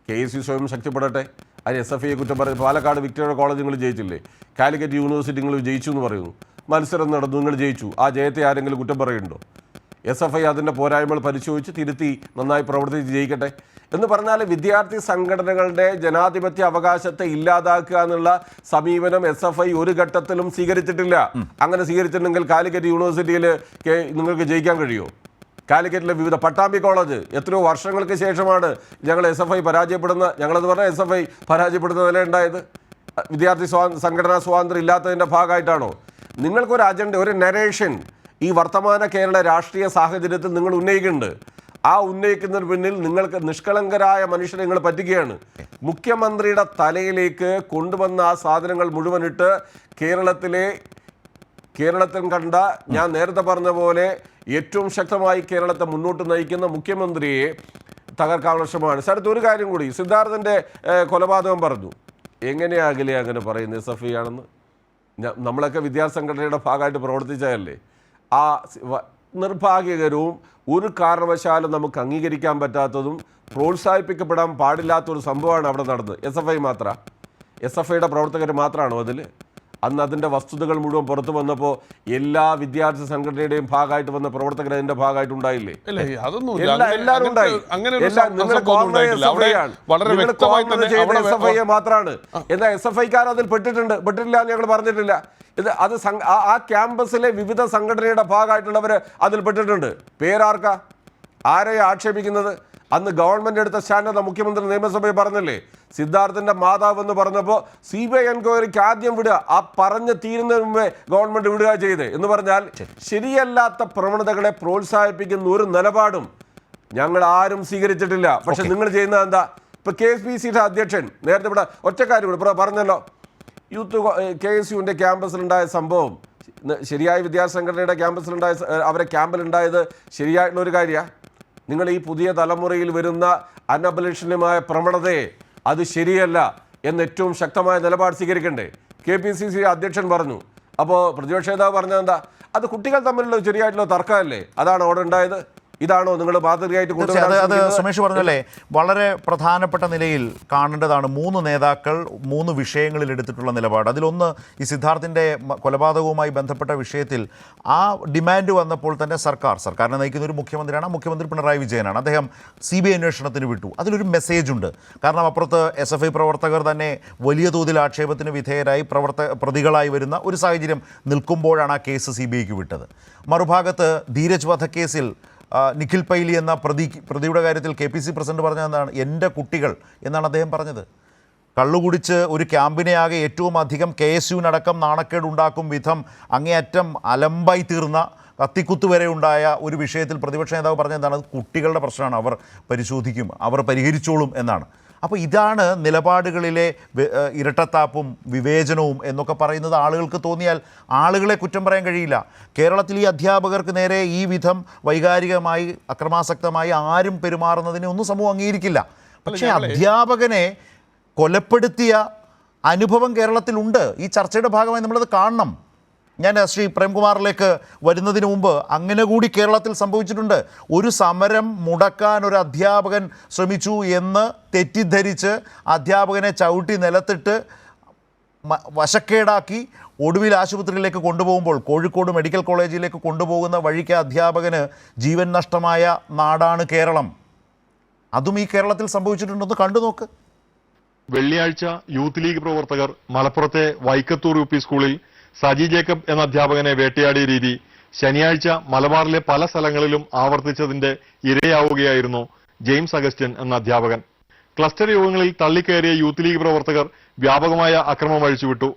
KSU സ്വയം ശക്തിപ്പെടട്ടെ. അതിന് SFIയെ കുറ്റം പറയും. പാലക്കാട് വിക്ടോറിയ കോളേജ് നിങ്ങൾ ജയിച്ചില്ലേ? കാലിക്കറ്റ് യൂണിവേഴ്സിറ്റി നിങ്ങൾ ജയിച്ചു എന്ന് പറയുന്നു. മത്സരം നടന്നു, നിങ്ങൾ ജയിച്ചു. ആ ജയത്തെ ആരെങ്കിലും കുറ്റം പറയുന്നുണ്ടോ? SFI അതിൻ്റെ പോരായ്മകൾ പരിശോധിച്ച് തിരുത്തി നന്നായി പ്രവർത്തിച്ച് ജയിക്കട്ടെ എന്ന് പറഞ്ഞാൽ വിദ്യാർത്ഥി സംഘടനകളുടെ ജനാധിപത്യ അവകാശത്തെ ഇല്ലാതാക്കുക എന്നുള്ള സമീപനം SFI ഒരു ഘട്ടത്തിലും സ്വീകരിച്ചിട്ടില്ല. അങ്ങനെ സ്വീകരിച്ചിട്ടുണ്ടെങ്കിൽ കാലിക്കറ്റ് യൂണിവേഴ്സിറ്റിയിൽ നിങ്ങൾക്ക് ജയിക്കാൻ കഴിയുമോ? കാലിക്കറ്റിലെ വിവിധ പട്ടാമ്പി കോളേജ് എത്രയോ വർഷങ്ങൾക്ക് ശേഷമാണ് ഞങ്ങൾ SFI പരാജയപ്പെടുന്ന, ഞങ്ങളെന്ന് പറഞ്ഞാൽ SFI പരാജയപ്പെടുന്ന നില ഉണ്ടായത്. വിദ്യാർത്ഥി സംഘടനാ സ്വാതന്ത്ര്യം ഇല്ലാത്തതിൻ്റെ ഭാഗമായിട്ടാണോ? നിങ്ങൾക്കൊരു അജണ്ട, ഒരു നരേഷൻ ഈ വർത്തമാന കേരള രാഷ്ട്രീയ സാഹചര്യത്തിൽ നിങ്ങൾ ഉന്നയിക്കുന്നുണ്ട്. ആ ഉന്നയിക്കുന്നതിന് പിന്നിൽ നിങ്ങൾക്ക് നിഷ്കളങ്കരായ മനുഷ്യരെ നിങ്ങൾ പറ്റുകയാണ്. മുഖ്യമന്ത്രിയുടെ തലയിലേക്ക് കൊണ്ടുവന്ന ആ സാധനങ്ങൾ മുഴുവനിട്ട് കേരളത്തിൽ കണ്ട, ഞാൻ നേരത്തെ പറഞ്ഞ പോലെ ഏറ്റവും ശക്തമായി കേരളത്തെ മുന്നോട്ട് നയിക്കുന്ന മുഖ്യമന്ത്രിയെ തകർക്കാനുള്ള ശ്രമമാണ്. സ്ഥലത്ത് ഒരു കാര്യം കൂടി, സിദ്ധാർത്ഥൻ്റെ കൊലപാതകം പറഞ്ഞു. എങ്ങനെയാകില്ലേ അങ്ങനെ പറയുന്നത് SFI ആണെന്ന്? നമ്മളൊക്കെ വിദ്യാർത്ഥി സംഘടനയുടെ ഭാഗമായിട്ട് പ്രവർത്തിച്ചതല്ലേ? ആ നിർഭാഗ്യകരവും ഒരു കാരണവശാലും നമുക്ക് അംഗീകരിക്കാൻ പറ്റാത്തതും പ്രോത്സാഹിപ്പിക്കപ്പെടാൻ പാടില്ലാത്തൊരു സംഭവമാണ് അവിടെ നടന്നത്. SFIയുടെ പ്രവർത്തകർ മാത്രമാണോ അതിൽ? അന്ന് അതിൻ്റെ വസ്തുതകൾ മുഴുവൻ പുറത്തു വന്നപ്പോൾ എല്ലാ വിദ്യാർത്ഥി സംഘടനയുടെയും ഭാഗമായിട്ട് വന്ന പ്രവർത്തകർ അതിൻ്റെ ഭാഗമായിട്ട് ഉണ്ടായില്ലേ? എല്ലാവരും ഉണ്ടായി. SFIയെ മാത്രമാണ്. എന്നാൽ SFIക്കാർ അതിൽ പെട്ടിട്ടില്ല എന്ന് ഞങ്ങൾ പറഞ്ഞിട്ടില്ല. അത് ആ ക്യാമ്പസിലെ വിവിധ സംഘടനയുടെ ഭാഗമായിട്ടുള്ളവർ അതിൽ പെട്ടിട്ടുണ്ട്. പേരാർക്കാ? ആരെയാണ് ആക്ഷേപിക്കുന്നത്? അന്ന് ഗവൺമെൻറ് എടുത്ത സ്റ്റാൻഡ് മുഖ്യമന്ത്രി നിയമസഭയിൽ പറഞ്ഞല്ലേ? സിദ്ധാർത്ഥൻ്റെ മാതാവ് എന്ന് പറഞ്ഞപ്പോൾ CBI എൻക്വയറിക്ക് ആദ്യം വിടുക, ആ പറഞ്ഞ് തീരുന്നതിന് മുമ്പേ ഗവൺമെൻറ് വിടുക ചെയ്ത് എന്ന് പറഞ്ഞാൽ ശരിയല്ലാത്ത പ്രവണതകളെ പ്രോത്സാഹിപ്പിക്കുന്ന ഒരു നിലപാടും ഞങ്ങൾ ആരും സ്വീകരിച്ചിട്ടില്ല. പക്ഷെ നിങ്ങൾ ചെയ്യുന്നത് എന്താ? ഇപ്പോൾ KPCC അധ്യക്ഷൻ നേരത്തെ ഇവിടെ ഒറ്റക്കാര്യം ഇവിടെ പറഞ്ഞല്ലോ, KSUവിൻ്റെ ക്യാമ്പസിലുണ്ടായ സംഭവം ശരിയായ വിദ്യാർത്ഥി സംഘടനയുടെ ക്യാമ്പസിലുണ്ടായ, അവരെ ക്യാമ്പിലുണ്ടായത് ശരിയായിട്ടുള്ള ഒരു കാര്യമാണ്. നിങ്ങൾ ഈ പുതിയ തലമുറയിൽ വരുന്ന അനബലിഷനുമായ പ്രവണതയെ അത് ശരിയല്ല എന്ന് ഏറ്റവും ശക്തമായ നിലപാട് സ്വീകരിക്കണ്ടേ? KPCC അധ്യക്ഷൻ പറഞ്ഞു. അപ്പോൾ പ്രതിപക്ഷ നേതാവ് പറഞ്ഞത് എന്താ? അത് കുട്ടികൾ തമ്മിലുള്ള ശരിയായിട്ടുള്ള തർക്കമല്ലേ? അതാണ് അവിടെ ഉണ്ടായത്. ഇതാണോ നിങ്ങൾ മാതൃകയായിട്ട് കൊണ്ടുവരുന്നത്? അത് സുമേഷ് പറഞ്ഞല്ലേ, വളരെ പ്രധാനപ്പെട്ട നിലയിൽ കാണേണ്ടതാണ്. 3 നേതാക്കൾ 3 വിഷയങ്ങളിൽ എടുത്തിട്ടുള്ള നിലപാട്. അതിലൊന്ന് ഈ സിദ്ധാർത്ഥിൻ്റെ കൊലപാതകവുമായി ബന്ധപ്പെട്ട വിഷയത്തിൽ ആ ഡിമാൻഡ് വന്നപ്പോൾ തന്നെ സർക്കാരിനെ നയിക്കുന്ന ഒരു മുഖ്യമന്ത്രിയാണ്, മുഖ്യമന്ത്രി പിണറായി വിജയനാണ്. അദ്ദേഹം CBI അന്വേഷണത്തിന് വിട്ടു. അതിലൊരു മെസ്സേജുണ്ട്. കാരണം അപ്പുറത്ത് SFI പ്രവർത്തകർ തന്നെ വലിയ തോതിൽ ആക്ഷേപത്തിന് വിധേയരായി പ്രതികളായി വരുന്ന ഒരു സാഹചര്യം നിൽക്കുമ്പോഴാണ് ആ കേസ് CBIക്ക് വിട്ടത്. മറുഭാഗത്ത് ധീരജ് വധക്കേസിൽ നിഖിൽ പൈലി എന്ന പ്രതിയുടെ കാര്യത്തിൽ KPCC പ്രസിഡന്റ് പറഞ്ഞത് എന്താണ്? എൻ്റെ കുട്ടികൾ എന്നാണ് അദ്ദേഹം പറഞ്ഞത്. കള്ളുകുടിച്ച് ഒരു ക്യാമ്പിനെയാകെ ഏറ്റവും അധികം KSUവിനടക്കം നാണക്കേടുണ്ടാക്കും വിധം അങ്ങേയറ്റം അലമ്പായി തീർന്ന കത്തിക്കുത്ത് വരെ ഉണ്ടായ ഒരു വിഷയത്തിൽ പ്രതിപക്ഷ നേതാവ് പറഞ്ഞത് എന്താണ്? അത് കുട്ടികളുടെ പ്രശ്നമാണ്, അവർ പരിശോധിക്കും, അവർ പരിഹരിച്ചോളും എന്നാണ്. അപ്പോൾ ഇതാണ് നിലപാടുകളിലെ ഇരട്ടത്താപ്പും വിവേചനവും എന്നൊക്കെ പറയുന്നത്. ആളുകൾക്ക് തോന്നിയാൽ ആളുകളെ കുറ്റം പറയാൻ കഴിയില്ല. കേരളത്തിൽ ഈ അധ്യാപകർക്ക് നേരെ ഈ വിധം വൈകാരികമായി അക്രമാസക്തമായി ആരും പെരുമാറുന്നതിനെ ഒന്നും സമൂഹം അംഗീകരിക്കില്ല. പക്ഷേ അധ്യാപകനെ കൊലപ്പെടുത്തിയ അനുഭവം കേരളത്തിലുണ്ട്. ഈ ചർച്ചയുടെ ഭാഗമായി നമ്മളത് കാണണം. ഞാൻ ശ്രീ പ്രേംകുമാറിലേക്ക് വരുന്നതിന് മുമ്പ് അങ്ങനെ കൂടി കേരളത്തിൽ സംഭവിച്ചിട്ടുണ്ട്. ഒരു സമരം മുടക്കാൻ ഒരു അധ്യാപകൻ ശ്രമിച്ചു എന്ന് തെറ്റിദ്ധരിച്ച് അധ്യാപകനെ ചവിട്ടി നിലത്തിട്ട് വശക്കേടാക്കി ഒടുവിൽ ആശുപത്രിയിലേക്ക് കൊണ്ടുപോകുമ്പോൾ, കോഴിക്കോട് മെഡിക്കൽ കോളേജിലേക്ക് കൊണ്ടുപോകുന്ന വഴിക്ക് അധ്യാപകന് ജീവൻ നഷ്ടമായ നാടാണ് കേരളം. അതും ഈ കേരളത്തിൽ സംഭവിച്ചിട്ടുണ്ടെന്ന് കണ്ടു നോക്ക്. വെള്ളിയാഴ്ച യൂത്ത് ലീഗ് പ്രവർത്തകർ മലപ്പുറത്തെ വൈക്കത്തൂർ യു പി സ്കൂളിൽ സജി ജേക്കബ് എന്ന അധ്യാപകനെ വേട്ടയാടിയ രീതി ശനിയാഴ്ച മലബാറിലെ പല സ്ഥലങ്ങളിലും ആവർത്തിച്ചതിന്റെ ഇരയാവുകയായിരുന്നു ജെയിംസ് അഗസ്റ്റിൻ എന്ന അധ്യാപകൻ. ക്ലസ്റ്റർ യോഗങ്ങളിൽ തള്ളിക്കയറിയ യൂത്ത് ലീഗ് പ്രവർത്തകർ വ്യാപകമായ അക്രമം അഴിച്ചുവിട്ടു.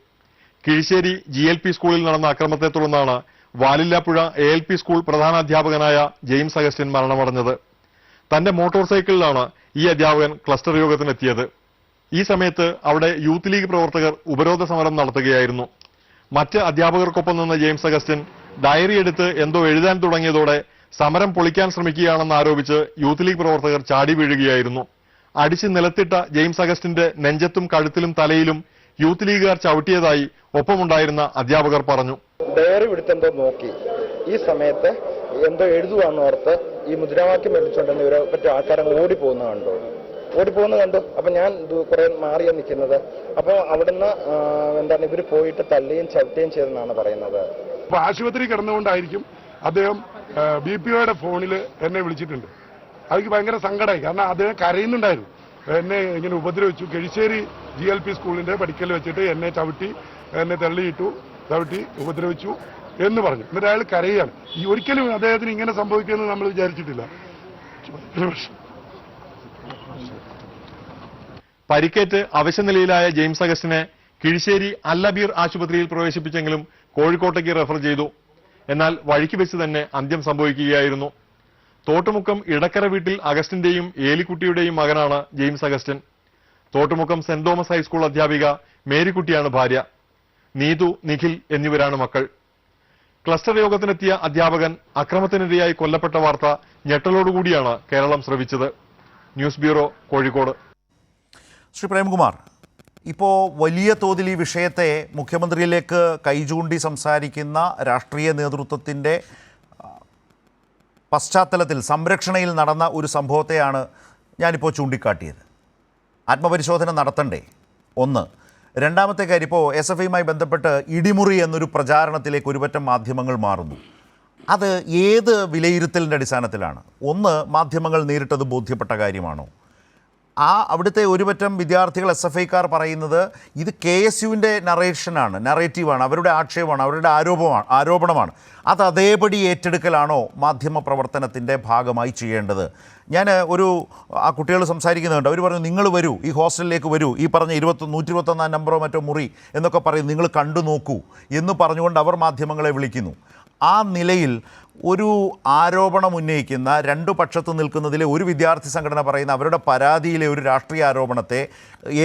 കിഴിശ്ശേരി GLP സ്കൂളിൽ നടന്ന അക്രമത്തെ തുടർന്നാണ് വാലില്ലാപ്പുഴ ALP സ്കൂൾ പ്രധാനാധ്യാപകനായ ജെയിംസ് അഗസ്റ്റിൻ മരണമടഞ്ഞത്. തന്റെ മോട്ടോർ സൈക്കിളിലാണ് ഈ അധ്യാപകൻ ക്ലസ്റ്റർ യോഗത്തിനെത്തിയത്. ഈ സമയത്ത് അവിടെ യൂത്ത് ലീഗ് പ്രവർത്തകർ ഉപരോധ സമരം നടത്തുകയായിരുന്നു. മറ്റ് അധ്യാപകർക്കൊപ്പം നിന്ന ജെയിംസ് അഗസ്റ്റിൻ ഡയറി എടുത്ത് എന്തോ എഴുതാൻ തുടങ്ങിയതോടെ സമരം പൊളിക്കാൻ ശ്രമിക്കുകയാണെന്ന് ആരോപിച്ച് യൂത്ത് ലീഗ് പ്രവർത്തകർ ചാടി വീഴുകയായിരുന്നു. അടിച്ച് നിലത്തിട്ട ജെയിംസ് അഗസ്റ്റിന്റെ നെഞ്ചത്തും കഴുത്തിലും തലയിലും യൂത്ത് ലീഗുകാർ ചവിട്ടിയതായി ഒപ്പമുണ്ടായിരുന്ന അധ്യാപകർ പറഞ്ഞു. ഡയറി എടുത്തെന്തോ നോക്കി, ഈ സമയത്ത് എന്തോ എഴുതുവാന്ന് ഓർത്ത് ഈ മുദ്രാവാക്യം വിളിച്ചുകൊണ്ടെന്ന് ഇവരെ പറ്റിയ ആൾക്കാരങ്ങ് ഓടിപ്പോകുന്ന കണ്ടു. അപ്പൊ ഞാൻ കുറെ മാറിയാ നിൽക്കുന്നത്. അപ്പൊ അവിടുന്ന് ഇവര് പോയിട്ട് തള്ളുകയും ചവിട്ടുകയും ചെയ്തെന്നാണ് പറയുന്നത്. അപ്പൊ ആശുപത്രി കിടന്നുകൊണ്ടായിരിക്കും അദ്ദേഹം BPOയുടെ ഫോണിൽ എന്നെ വിളിച്ചിട്ടുണ്ട്. അതെനിക്ക് ഭയങ്കര സങ്കടമായി. കാരണം അദ്ദേഹം കരയുന്നുണ്ടായിരുന്നു. എന്നെ ഇങ്ങനെ ഉപദ്രവിച്ചു, കിഴിശ്ശേരി GLP സ്കൂളിന്റെ പടിക്കൽ വെച്ചിട്ട് എന്നെ തള്ളിയിട്ടു, ഉപദ്രവിച്ചു എന്ന് പറഞ്ഞു. എന്നിട്ട് അയാൾ കരയാണ്. ഒരിക്കലും അദ്ദേഹത്തിന് ഇങ്ങനെ സംഭവിക്കുമെന്ന് നമ്മൾ വിചാരിച്ചിട്ടില്ല. പരിക്കേറ്റ് അവശനിലയിലായ ജെയിംസ് അഗസ്റ്റിനെ കിഴിശ്ശേരി അൽ-അബീർ ആശുപത്രിയിൽ പ്രവേശിപ്പിച്ചെങ്കിലും കോഴിക്കോട്ടേക്ക് റെഫർ ചെയ്തു. എന്നാൽ വഴിക്ക് വെച്ച് തന്നെ അന്ത്യം സംഭവിക്കുകയായിരുന്നു. തോട്ടുമുക്കം ഇടക്കര വീട്ടിൽ അഗസ്റ്റിന്റെയും ഏലിക്കുട്ടിയുടെയും മകനാണ് James Augustine. Thottumukkam saint Thomas high school അധ്യാപിക മേരിക്കുട്ടിയാണ് ഭാര്യ. നീതു, നിഖിൽ എന്നിവരാണ് മക്കൾ. ക്ലസ്റ്റർ യോഗത്തിനെത്തിയ അധ്യാപകൻ അക്രമത്തിനിരയായി കൊല്ലപ്പെട്ട വാർത്ത ഞെട്ടലോടുകൂടിയാണ് കേരളം ശ്രവിച്ചത്. News bureau, Kozhikode. ശ്രീ പ്രേംകുമാർ, ഇപ്പോൾ വലിയ തോതിൽ ഈ വിഷയത്തെ മുഖ്യമന്ത്രിയിലേക്ക് കൈചൂണ്ടി സംസാരിക്കുന്ന രാഷ്ട്രീയ നേതൃത്വത്തിൻ്റെ പശ്ചാത്തലത്തിൽ സംരക്ഷണയിൽ നടന്ന ഒരു സംഭവത്തെയാണ് ഞാനിപ്പോൾ ചൂണ്ടിക്കാട്ടിയത്. ആത്മപരിശോധന നടത്തണ്ടേ? ഒന്ന്. രണ്ടാമത്തെ കാര്യം, ഇപ്പോൾ SFIയുമായി ബന്ധപ്പെട്ട് ഇടിമുറി എന്നൊരു പ്രചാരണത്തിലേക്ക് ഒരുപറ്റം മാധ്യമങ്ങൾ മാറുന്നു. അത് ഏത് വിലയിരുത്തലിൻ്റെ അടിസ്ഥാനത്തിലാണ്? ഒന്ന്, മാധ്യമങ്ങൾ നേരിട്ടത് ബോധ്യപ്പെട്ട കാര്യമാണോ? അവിടുത്തെ ഒരുപറ്റം വിദ്യാർത്ഥികൾ SFIക്കാർ പറയുന്നത് ഇത് KSUവിൻ്റെ നറേറ്റീവാണ്, അവരുടെ ആക്ഷേപമാണ്, അവരുടെ ആരോപണമാണ്. അത് അതേപടി ഏറ്റെടുക്കലാണോ മാധ്യമ പ്രവർത്തനത്തിൻ്റെ ഭാഗമായി ചെയ്യേണ്ടത്? ഞാൻ ആ കുട്ടികൾ സംസാരിക്കുന്നുണ്ട്. അവർ പറഞ്ഞു, നിങ്ങൾ വരൂ, ഈ ഹോസ്റ്റലിലേക്ക് വരൂ, ഈ പറഞ്ഞ 121 നമ്പറോ മറ്റോ മുറി എന്നൊക്കെ പറയും, നിങ്ങൾ കണ്ടു നോക്കൂ എന്ന് പറഞ്ഞുകൊണ്ട് അവർ മാധ്യമങ്ങളെ വിളിക്കുന്നു. ആ നിലയിൽ ഒരു ആരോപണം ഉന്നയിക്കുന്ന രണ്ടു പക്ഷത്ത് നിൽക്കുന്നതിലെ ഒരു വിദ്യാർത്ഥി സംഘടന പറയുന്ന അവരുടെ പരാതിയിലെ ഒരു രാഷ്ട്രീയ ആരോപണത്തെ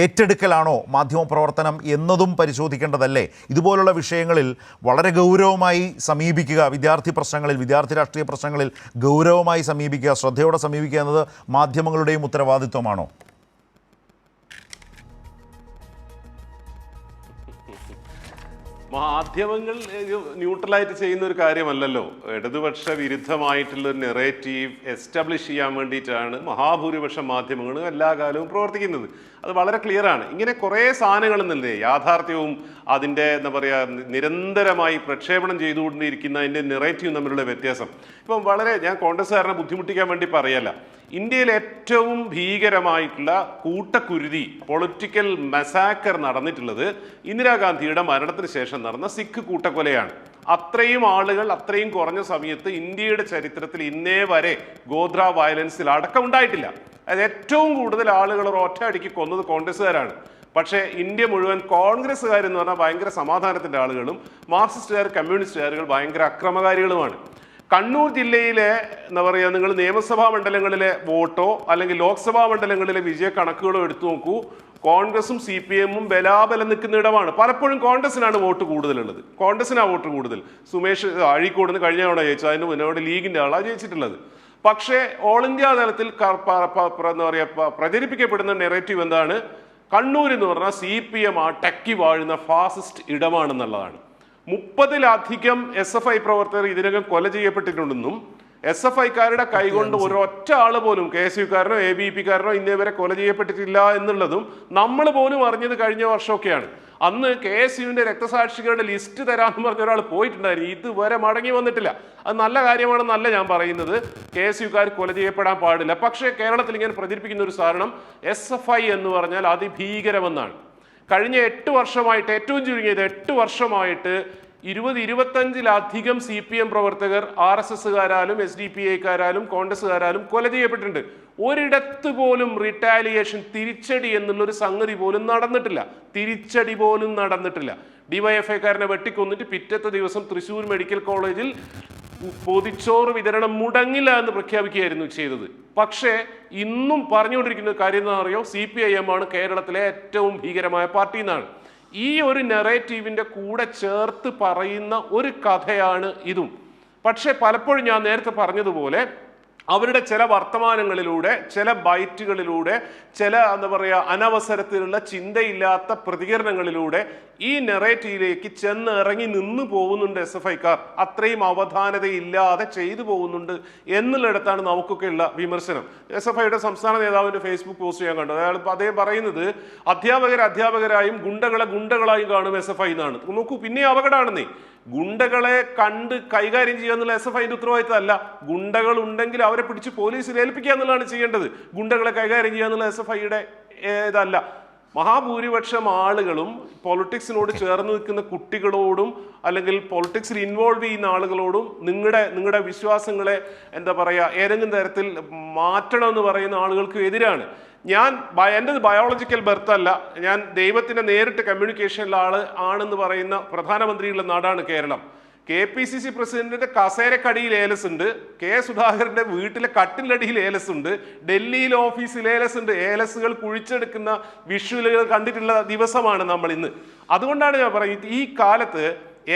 ഏറ്റെടുക്കലാണോ മാധ്യമപ്രവർത്തനം എന്നതും പരിശോധിക്കേണ്ടതല്ലേ? ഇതുപോലുള്ള വിഷയങ്ങളിൽ വളരെ ഗൗരവമായി സമീപിക്കുക, വിദ്യാർത്ഥി രാഷ്ട്രീയ പ്രശ്നങ്ങളിൽ ഗൗരവമായി സമീപിക്കുക, ശ്രദ്ധയോടെ സമീപിക്കുക എന്നത് മാധ്യമങ്ങളുടെയും ഉത്തരവാദിത്വമാണോ? മാധ്യമങ്ങൾ ന്യൂട്രലായിട്ട് ചെയ്യുന്ന ഒരു കാര്യമല്ലല്ലോ. ഇടതുപക്ഷ വിരുദ്ധമായിട്ടുള്ള ഒരു നെറേറ്റീവ് എസ്റ്റാബ്ലിഷ് ചെയ്യാൻ വേണ്ടിയിട്ടാണ് മഹാഭൂരിപക്ഷം മാധ്യമങ്ങളും എല്ലാ കാലവും പ്രവർത്തിക്കുന്നത്. അത് വളരെ ക്ലിയറാണ്. ഇങ്ങനെ കുറേ സാധനങ്ങളെന്നല്ലേ യാഥാർത്ഥ്യവും അതിൻ്റെ നിരന്തരമായി പ്രക്ഷേപണം ചെയ്തുകൊണ്ടിരിക്കുന്നതിൻ്റെ നെറേറ്റീവും തമ്മിലുള്ള വ്യത്യാസം. ഇപ്പം ഞാൻ കോൺഗ്രസ്സുകാരനെ ബുദ്ധിമുട്ടിക്കാൻ വേണ്ടി പറയല്ല, ഇന്ത്യയിൽ ഏറ്റവും ഭീകരമായിട്ടുള്ള കൂട്ടക്കുരുതി, പൊളിറ്റിക്കൽ മസാക്കർ നടന്നിട്ടുള്ളത് ഇന്ദിരാഗാന്ധിയുടെ മരണത്തിന് ശേഷം നടന്ന സിഖ് കൂട്ടക്കൊലയാണ്. അത്രയും ആളുകൾ അത്രയും കുറഞ്ഞ സമയത്ത് ഇന്ത്യയുടെ ചരിത്രത്തിൽ ഇന്നേ വരെ ഗോദ്ര വയലൻസിൽ അടക്കം ഉണ്ടായിട്ടില്ല. അതായത് ഏറ്റവും കൂടുതൽ ആളുകൾ ഒറ്റയടിക്ക് കൊന്നത് കോൺഗ്രസ്സുകാരാണ്. പക്ഷേ ഇന്ത്യ മുഴുവൻ കോൺഗ്രസ്സുകാരെന്ന് പറഞ്ഞാൽ ഭയങ്കര സമാധാനത്തിൻ്റെ ആളുകളും മാർക്സിസ്റ്റുകാർ, കമ്മ്യൂണിസ്റ്റുകാരുകൾ ഭയങ്കര അക്രമകാരികളുമാണ്. കണ്ണൂർ ജില്ലയിലെ നിങ്ങൾ നിയമസഭാ മണ്ഡലങ്ങളിലെ വോട്ടോ അല്ലെങ്കിൽ ലോക്സഭാ മണ്ഡലങ്ങളിലെ വിജയ കണക്കുകളോ എടുത്തു നോക്കൂ. കോൺഗ്രസും CPMഉം ബലാബലം നിൽക്കുന്ന ഇടമാണ്. പലപ്പോഴും കോൺഗ്രസിനാണ് വോട്ട് കൂടുതലുള്ളത്, കോൺഗ്രസിനാണ് വോട്ട് കൂടുതൽ. സുമേഷ് അഴീക്കോട് നിന്ന് കഴിഞ്ഞ തവണ ജയിച്ചു, അതിന് മുന്നോട്ട് ലീഗിൻ്റെ ആളാണ് ജയിച്ചിട്ടുള്ളത്. പക്ഷേ ഓൾ ഇന്ത്യ തലത്തിൽ പ്രചരിപ്പിക്കപ്പെടുന്ന നെറേറ്റീവ് എന്താണ്? കണ്ണൂർ എന്ന് പറഞ്ഞാൽ CPM ടക്കി വാഴുന്ന ഫാസിസ്റ്റ് ഇടമാണെന്നുള്ളതാണ്. 30-ലധികം SFI പ്രവർത്തകർ ഇതിനകം കൊല ചെയ്യപ്പെട്ടിട്ടുണ്ടെന്നും SFIക്കാരുടെ കൈകൊണ്ട് ഒരൊറ്റ ആള് പോലും KSUക്കാരനോ ABP-കാരനോ ഇന്നേവരെ കൊല ചെയ്യപ്പെട്ടിട്ടില്ല എന്നുള്ളതും നമ്മൾ പോലും അറിഞ്ഞത് കഴിഞ്ഞ വർഷമൊക്കെയാണ്. അന്ന് KSUവിന്റെ രക്തസാക്ഷികളുടെ ലിസ്റ്റ് തരാമെന്ന് പറഞ്ഞ ഒരാൾ പോയിട്ടുണ്ടായിരുന്നു, ഇതുവരെ മടങ്ങി വന്നിട്ടില്ല. അത് നല്ല കാര്യമാണെന്നല്ല ഞാൻ പറയുന്നത്, KSUക്കാർ കൊല ചെയ്യപ്പെടാൻ പാടില്ല. പക്ഷേ കേരളത്തിൽ ഇങ്ങനെ പ്രചരിപ്പിക്കുന്ന ഒരു സാധനം SFI എന്ന് പറഞ്ഞാൽ അതിഭീകരമെന്നാണ്. കഴിഞ്ഞ 8 വർഷമായിട്ട്, ഏറ്റവും ചുരുങ്ങിയത് 8 വർഷമായിട്ട് 20-25-ലധികം CPM പ്രവർത്തകർ RSSകാരാലും SDPIക്കാരാലും കോൺഗ്രസ്സുകാരാലും കൊല ചെയ്യപ്പെട്ടിട്ടുണ്ട്. ഒരിടത്ത് പോലും റിട്ടാലിയേഷൻ, തിരിച്ചടി എന്നുള്ളൊരു സംഗതി പോലും നടന്നിട്ടില്ല. തിരിച്ചടി പോലും നടന്നിട്ടില്ല. DYFIക്കാരനെ വെട്ടിക്കൊന്നിട്ട് പിറ്റത്തെ ദിവസം തൃശ്ശൂർ മെഡിക്കൽ കോളേജിൽ പൊതിച്ചോറ് വിതരണം മുടങ്ങില്ല എന്ന് പ്രഖ്യാപിക്കുകയായിരുന്നു ചെയ്തത്. പക്ഷേ ഇന്നും പറഞ്ഞുകൊണ്ടിരിക്കുന്ന കാര്യം എന്താ അറിയോ, CPIM ആണ് കേരളത്തിലെ ഏറ്റവും ഭീകരമായ പാർട്ടി എന്നാണ്. ഈ ഒരു നെറേറ്റീവിൻ്റെ കൂടെ ചേർത്ത് പറയുന്ന ഒരു കഥയാണ് ഇതും. പക്ഷേ പലപ്പോഴും ഞാൻ നേരത്തെ പറഞ്ഞതുപോലെ അവരുടെ ചില വർത്തമാനങ്ങളിലൂടെ, ചില ബൈറ്റുകളിലൂടെ, ചില എന്താ പറയുക അനവസരത്തിലുള്ള ചിന്തയില്ലാത്ത പ്രതികരണങ്ങളിലൂടെ ഈ നെറേറ്റീവിലേക്ക് ചെന്ന് ഇറങ്ങി നിന്ന് പോകുന്നുണ്ട് SFIക്കാർ. അത്രയും അവധാനതയില്ലാതെ ചെയ്തു പോകുന്നുണ്ട് എന്നുള്ളിടത്താണ് നമുക്കൊക്കെയുള്ള വിമർശനം. SFIയുടെ സംസ്ഥാന നേതാവിൻ്റെ ഫേസ്ബുക്ക് പോസ്റ്റ് ഞാൻ കണ്ടു. അദ്ദേഹം പറയുന്നത് അധ്യാപകരായും ഗുണ്ടകളായും കാണും SFI എന്നാണ്. നോക്കൂ, പിന്നെ അപകടമാണെന്നേ. ഗുണ്ടകളെ കണ്ട് കൈകാര്യം ചെയ്യുക എന്നുള്ള SFIന്റെ ഉത്തരവാദിത്തമല്ല. ഗുണ്ടകൾ ഉണ്ടെങ്കിൽ അവരെ പിടിച്ച് പോലീസിൽ ഏൽപ്പിക്കുക എന്നുള്ളതാണ് ചെയ്യേണ്ടത്. ഗുണ്ടകളെ കൈകാര്യം ചെയ്യുക എന്നുള്ള SFIയുടെ ഇതല്ല. മഹാഭൂരിപക്ഷം ആളുകളും പൊളിറ്റിക്സിനോട് ചേർന്ന് നിൽക്കുന്ന കുട്ടികളോടും അല്ലെങ്കിൽ പൊളിറ്റിക്സിൽ ഇൻവോൾവ് ചെയ്യുന്ന ആളുകളോടും നിങ്ങളുടെ വിശ്വാസങ്ങളെ എന്താ പറയുക ഏതെങ്കിലും തരത്തിൽ മാറ്റണമെന്ന് പറയുന്ന ആളുകൾക്ക് എതിരാണ്. എൻ്റെ ബയോളജിക്കൽ ബർത്ത് അല്ല, ഞാൻ ദൈവത്തിൻ്റെ നേരിട്ട് കമ്മ്യൂണിക്കേഷനിലെ ആണെന്ന് പറയുന്ന പ്രധാനമന്ത്രിയുള്ള നാടാണ് കേരളം. KPCC പ്രസിഡന്റിന്റെ കസേരക്കടിയിൽ ഏലസ് ഉണ്ട്, സുധാകരന്റെ വീട്ടിലെ കട്ടിലടിയിൽ ഏലസ് ഉണ്ട്, ഡൽഹിയിലെ ഓഫീസിൽ ഏലസ് ഉണ്ട്. ഏലസുകൾ കുഴിച്ചെടുക്കുന്ന വിഷ്വലുകൾ കണ്ടിട്ടുള്ള ദിവസമാണ് നമ്മൾ ഇന്ന്. അതുകൊണ്ടാണ് ഞാൻ പറയുന്നത്, ഈ കാലത്ത്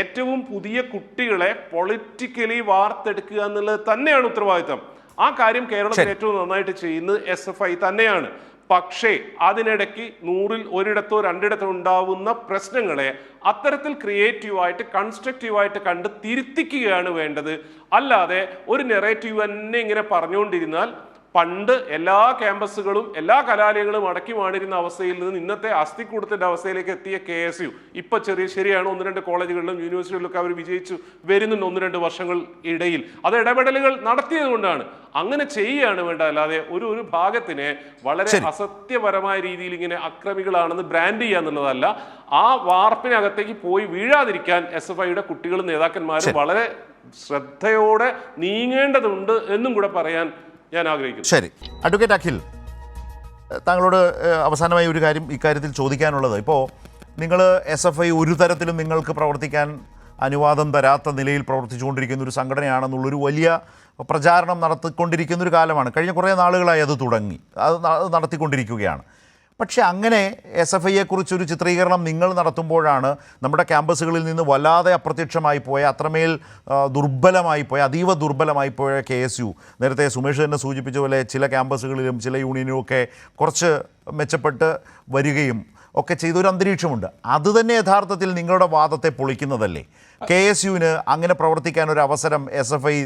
ഏറ്റവും പുതിയ കുട്ടികളെ പൊളിറ്റിക്കലി വാർത്തെടുക്കുക എന്നുള്ളത് തന്നെയാണ് ഉത്തരവാദിത്തം. ആ കാര്യം കേരളത്തിൽ ഏറ്റവും നന്നായിട്ട് ചെയ്യുന്നത് SFI തന്നെയാണ്. പക്ഷേ അതിനിടയ്ക്ക് 100-ൽ 1 2 ഉണ്ടാവുന്ന പ്രശ്നങ്ങളെ അത്തരത്തിൽ ക്രിയേറ്റീവായിട്ട് കൺസ്ട്രക്റ്റീവായിട്ട് കണ്ട് തിരുത്തിക്കുകയാണ് വേണ്ടത്. അല്ലാതെ ഒരു നെറേറ്റീവ് തന്നെ ഇങ്ങനെ പറഞ്ഞുകൊണ്ടിരുന്നാൽ പണ്ട് എല്ലാ ക്യാമ്പസുകളും എല്ലാ കലാലയങ്ങളും അടക്കി വാണിരുന്ന അവസ്ഥയിൽ നിന്ന് ഇന്നത്തെ അസ്ഥിക്കൂടത്തിന്റെ അവസ്ഥയിലേക്ക് എത്തിയ KSU ഇപ്പൊ ശരിയാണ് 1-2 കോളേജുകളിലും യൂണിവേഴ്സിറ്റികളിലൊക്കെ അവർ വിജയിച്ചു വരുന്നുണ്ട് 1-2 വർഷങ്ങൾ ഇടയിൽ. അത് ഇടപെടലുകൾ നടത്തിയത് കൊണ്ടാണ്. അങ്ങനെ ചെയ്യുകയാണ് വേണ്ട, അല്ലാതെ ഒരു ഭാഗത്തിനെ വളരെ അസത്യപരമായ രീതിയിൽ ഇങ്ങനെ അക്രമികളാണെന്ന് ബ്രാൻഡ് ചെയ്യുക എന്നുള്ളതല്ല. ആ വാർപ്പിനകത്തേക്ക് പോയി വീഴാതിരിക്കാൻ SFIയുടെ കുട്ടികളും നേതാക്കന്മാരും വളരെ ശ്രദ്ധയോടെ നീങ്ങേണ്ടതുണ്ട് എന്നും കൂടെ പറയാൻ ഞാൻ ആഗ്രഹിക്കുന്നു. ശരി, അഡ്വക്കേറ്റ് അഖിൽ, താങ്കളോട് അവസാനമായി ഒരു കാര്യം ഇക്കാര്യത്തിൽ ചോദിക്കാനുള്ളത്, ഇപ്പോൾ നിങ്ങൾ SFI ഒരു തരത്തിലും നിങ്ങൾക്ക് പ്രവർത്തിക്കാൻ അനുവാദം തരാത്ത നിലയിൽ പ്രവർത്തിച്ചുകൊണ്ടിരിക്കുന്ന ഒരു സംഘടനയാണെന്നുള്ളൊരു വലിയ പ്രചാരണം നടത്തിക്കൊണ്ടിരിക്കുന്ന ഒരു കാലമാണ്. കഴിഞ്ഞ കുറേ നാളുകളായി അത് തുടങ്ങി, അത് നടത്തിക്കൊണ്ടിരിക്കുകയാണ്. പക്ഷേ അങ്ങനെ SFIയെക്കുറിച്ചൊരു ചിത്രീകരണം നിങ്ങൾ നടത്തുമ്പോഴാണ് നമ്മുടെ ക്യാമ്പസുകളിൽ നിന്ന് വല്ലാതെ അപ്രത്യക്ഷമായി പോയ, അത്രമേൽ ദുർബലമായി പോയ, അതീവ ദുർബലമായി പോയ KSU, നേരത്തെ സുമേഷ് തന്നെ സൂചിപ്പിച്ച പോലെ ചില ക്യാമ്പസുകളിലും ചില യൂണിയനും ഒക്കെ കുറച്ച് മെച്ചപ്പെട്ട് വരികയും ഒക്കെ ചെയ്തൊരു അന്തരീക്ഷമുണ്ട്. അതുതന്നെ യഥാർത്ഥത്തിൽ നിങ്ങളുടെ വാദത്തെ പൊളിക്കുന്നതല്ലേ? KSUവിന് അങ്ങനെ പ്രവർത്തിക്കാൻ ഒരു അവസരം SFI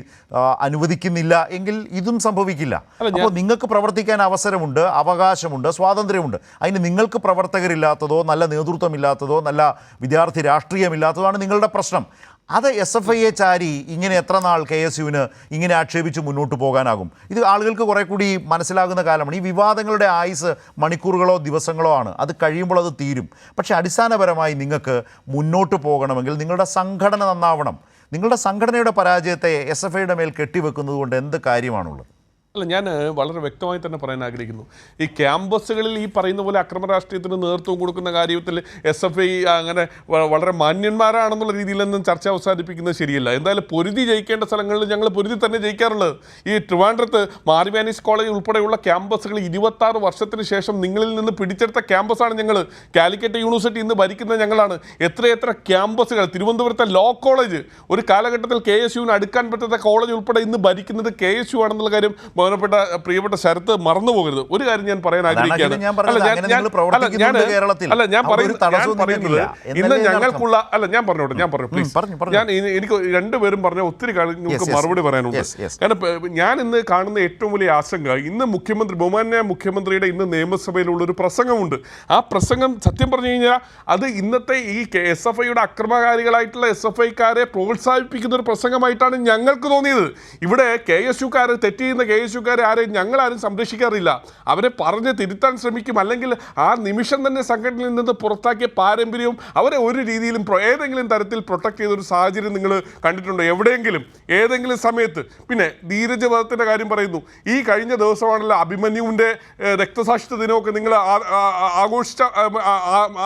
അനുവദിക്കുന്നില്ല എങ്കിൽ ഇതും സംഭവിക്കില്ല. അപ്പോൾ നിങ്ങൾക്ക് പ്രവർത്തിക്കാൻ അവസരമുണ്ട്, അവകാശമുണ്ട്, സ്വാതന്ത്ര്യമുണ്ട്. അതിന് നിങ്ങൾക്ക് പ്രവർത്തകരില്ലാത്തതോ നല്ല നേതൃത്വമില്ലാത്തതോ നല്ല വിദ്യാർത്ഥി രാഷ്ട്രീയമില്ലാത്തതോ ആണ് നിങ്ങളുടെ പ്രശ്നം. അത് SFIയെ ചാരി ഇങ്ങനെ എത്ര നാൾ KSUവിന് ഇങ്ങനെ ആക്ഷേപിച്ച് മുന്നോട്ട് പോകാനാകും? ഇത് ആളുകൾക്ക് കുറേ കൂടി മനസ്സിലാകുന്ന കാലമാണ്. ഈ വിവാദങ്ങളുടെ ആയുസ് മണിക്കൂറുകളോ ദിവസങ്ങളോ ആണ്, അത് കഴിയുമ്പോൾ അത് തീരും. പക്ഷേ അടിസ്ഥാനപരമായി നിങ്ങൾക്ക് മുന്നോട്ട് പോകണമെങ്കിൽ നിങ്ങളുടെ സംഘടന നന്നാവണം. നിങ്ങളുടെ സംഘടനയുടെ പരാജയത്തെ SFIയുടെ മേൽ കെട്ടിവെക്കുന്നത് കൊണ്ട് എന്ത് കാര്യമാണുള്ളത്? അല്ല, ഞാൻ വളരെ വ്യക്തമായി തന്നെ പറയാൻ ആഗ്രഹിക്കുന്നു. ഈ ക്യാമ്പസുകളിൽ ഈ പറയുന്ന പോലെ അക്രമ രാഷ്ട്രീയത്തിന് നേതൃത്വം കൊടുക്കുന്ന കാര്യത്തിൽ SFI അങ്ങനെ വളരെ മാന്യന്മാരാണെന്നുള്ള രീതിയിലൊന്നും ചർച്ച അവസാനിപ്പിക്കുന്നത് ശരിയല്ല. എന്തായാലും പൊരുതി ജയിക്കേണ്ട സ്ഥലങ്ങളിൽ ഞങ്ങൾ പൊരുതി തന്നെ ജയിക്കാറുള്ളത്. ഈ ട്രിവാൻഡ്രത്ത് മാർവാനീസ് കോളേജ് ഉൾപ്പെടെയുള്ള ക്യാമ്പസുകൾ 26 വർഷത്തിന് ശേഷം നിങ്ങളിൽ നിന്ന് പിടിച്ചെടുത്ത ക്യാമ്പസാണ് ഞങ്ങൾ. കാലിക്കറ്റ് യൂണിവേഴ്സിറ്റി ഇന്ന് ഭരിക്കുന്നത് ഞങ്ങളാണ്. എത്ര ക്യാമ്പസുകൾ, തിരുവനന്തപുരത്തെ ലോ കോളേജ്, ഒരു കാലഘട്ടത്തിൽ KSUവിന് അടുക്കാൻ പറ്റാത്ത കോളേജ് ഉൾപ്പെടെ ഇന്ന് ഭരിക്കുന്നത് KSU ആണെന്നുള്ള കാര്യം ബഹുമാനപ്പെട്ട പ്രിയപ്പെട്ട ശരത്ത് മറന്നു പോകരുത്. ഒരു കാര്യം ഞാൻ പറയാൻ ആഗ്രഹിക്കുകയാണ്. ഞാൻ പറയുന്നത് ഇന്ന് ഞങ്ങൾക്കുള്ള ഞാൻ എനിക്ക് രണ്ടുപേരും പറഞ്ഞ ഒത്തിരി കാര്യങ്ങൾക്ക് മറുപടി പറയാനുണ്ട്. കാരണം ഞാൻ ഇന്ന് കാണുന്ന ഏറ്റവും വലിയ ആശങ്ക, ഇന്ന് ബഹുമാന്യ മുഖ്യമന്ത്രിയുടെ ഇന്ന് നിയമസഭയിലുള്ള ഒരു പ്രസംഗമുണ്ട്. ആ പ്രസംഗം സത്യം പറഞ്ഞു കഴിഞ്ഞാൽ അത് ഇന്നത്തെ ഈ SFIയുടെ അക്രമകാരികളായിട്ടുള്ള SFIക്കാരെ പ്രോത്സാഹിപ്പിക്കുന്ന ഒരു പ്രസംഗമായിട്ടാണ് ഞങ്ങൾക്ക് തോന്നിയത്. ഇവിടെ KSUക്കാർ തെറ്റ് ചെയ്യുന്ന KSUക്കാരെ ആരെയും ഞങ്ങളാരും സംരക്ഷിക്കാറില്ല. അവരെ പറഞ്ഞ് തിരുത്താൻ ശ്രമിക്കും, അല്ലെങ്കിൽ ആ നിമിഷം തന്നെ സംഘടനയിൽ നിന്ന് പുറത്താക്കിയ പാരമ്പര്യവും അവരെ ഒരു രീതിയിലും ഏതെങ്കിലും തരത്തിൽ പ്രൊട്ടക്ട് ചെയ്തൊരു സാഹചര്യം നിങ്ങൾ കണ്ടിട്ടുണ്ടോ എവിടെയെങ്കിലും ഏതെങ്കിലും സമയത്ത്? പിന്നെ ധീരജ് വധത്തിൻ്റെ കാര്യം പറയുന്നു. ഈ കഴിഞ്ഞ ദിവസമാണല്ലോ അഭിമന്യുവിൻ്റെ രക്തസാക്ഷിത്വ ദിനമൊക്കെ നിങ്ങൾ ആഘോഷിച്ച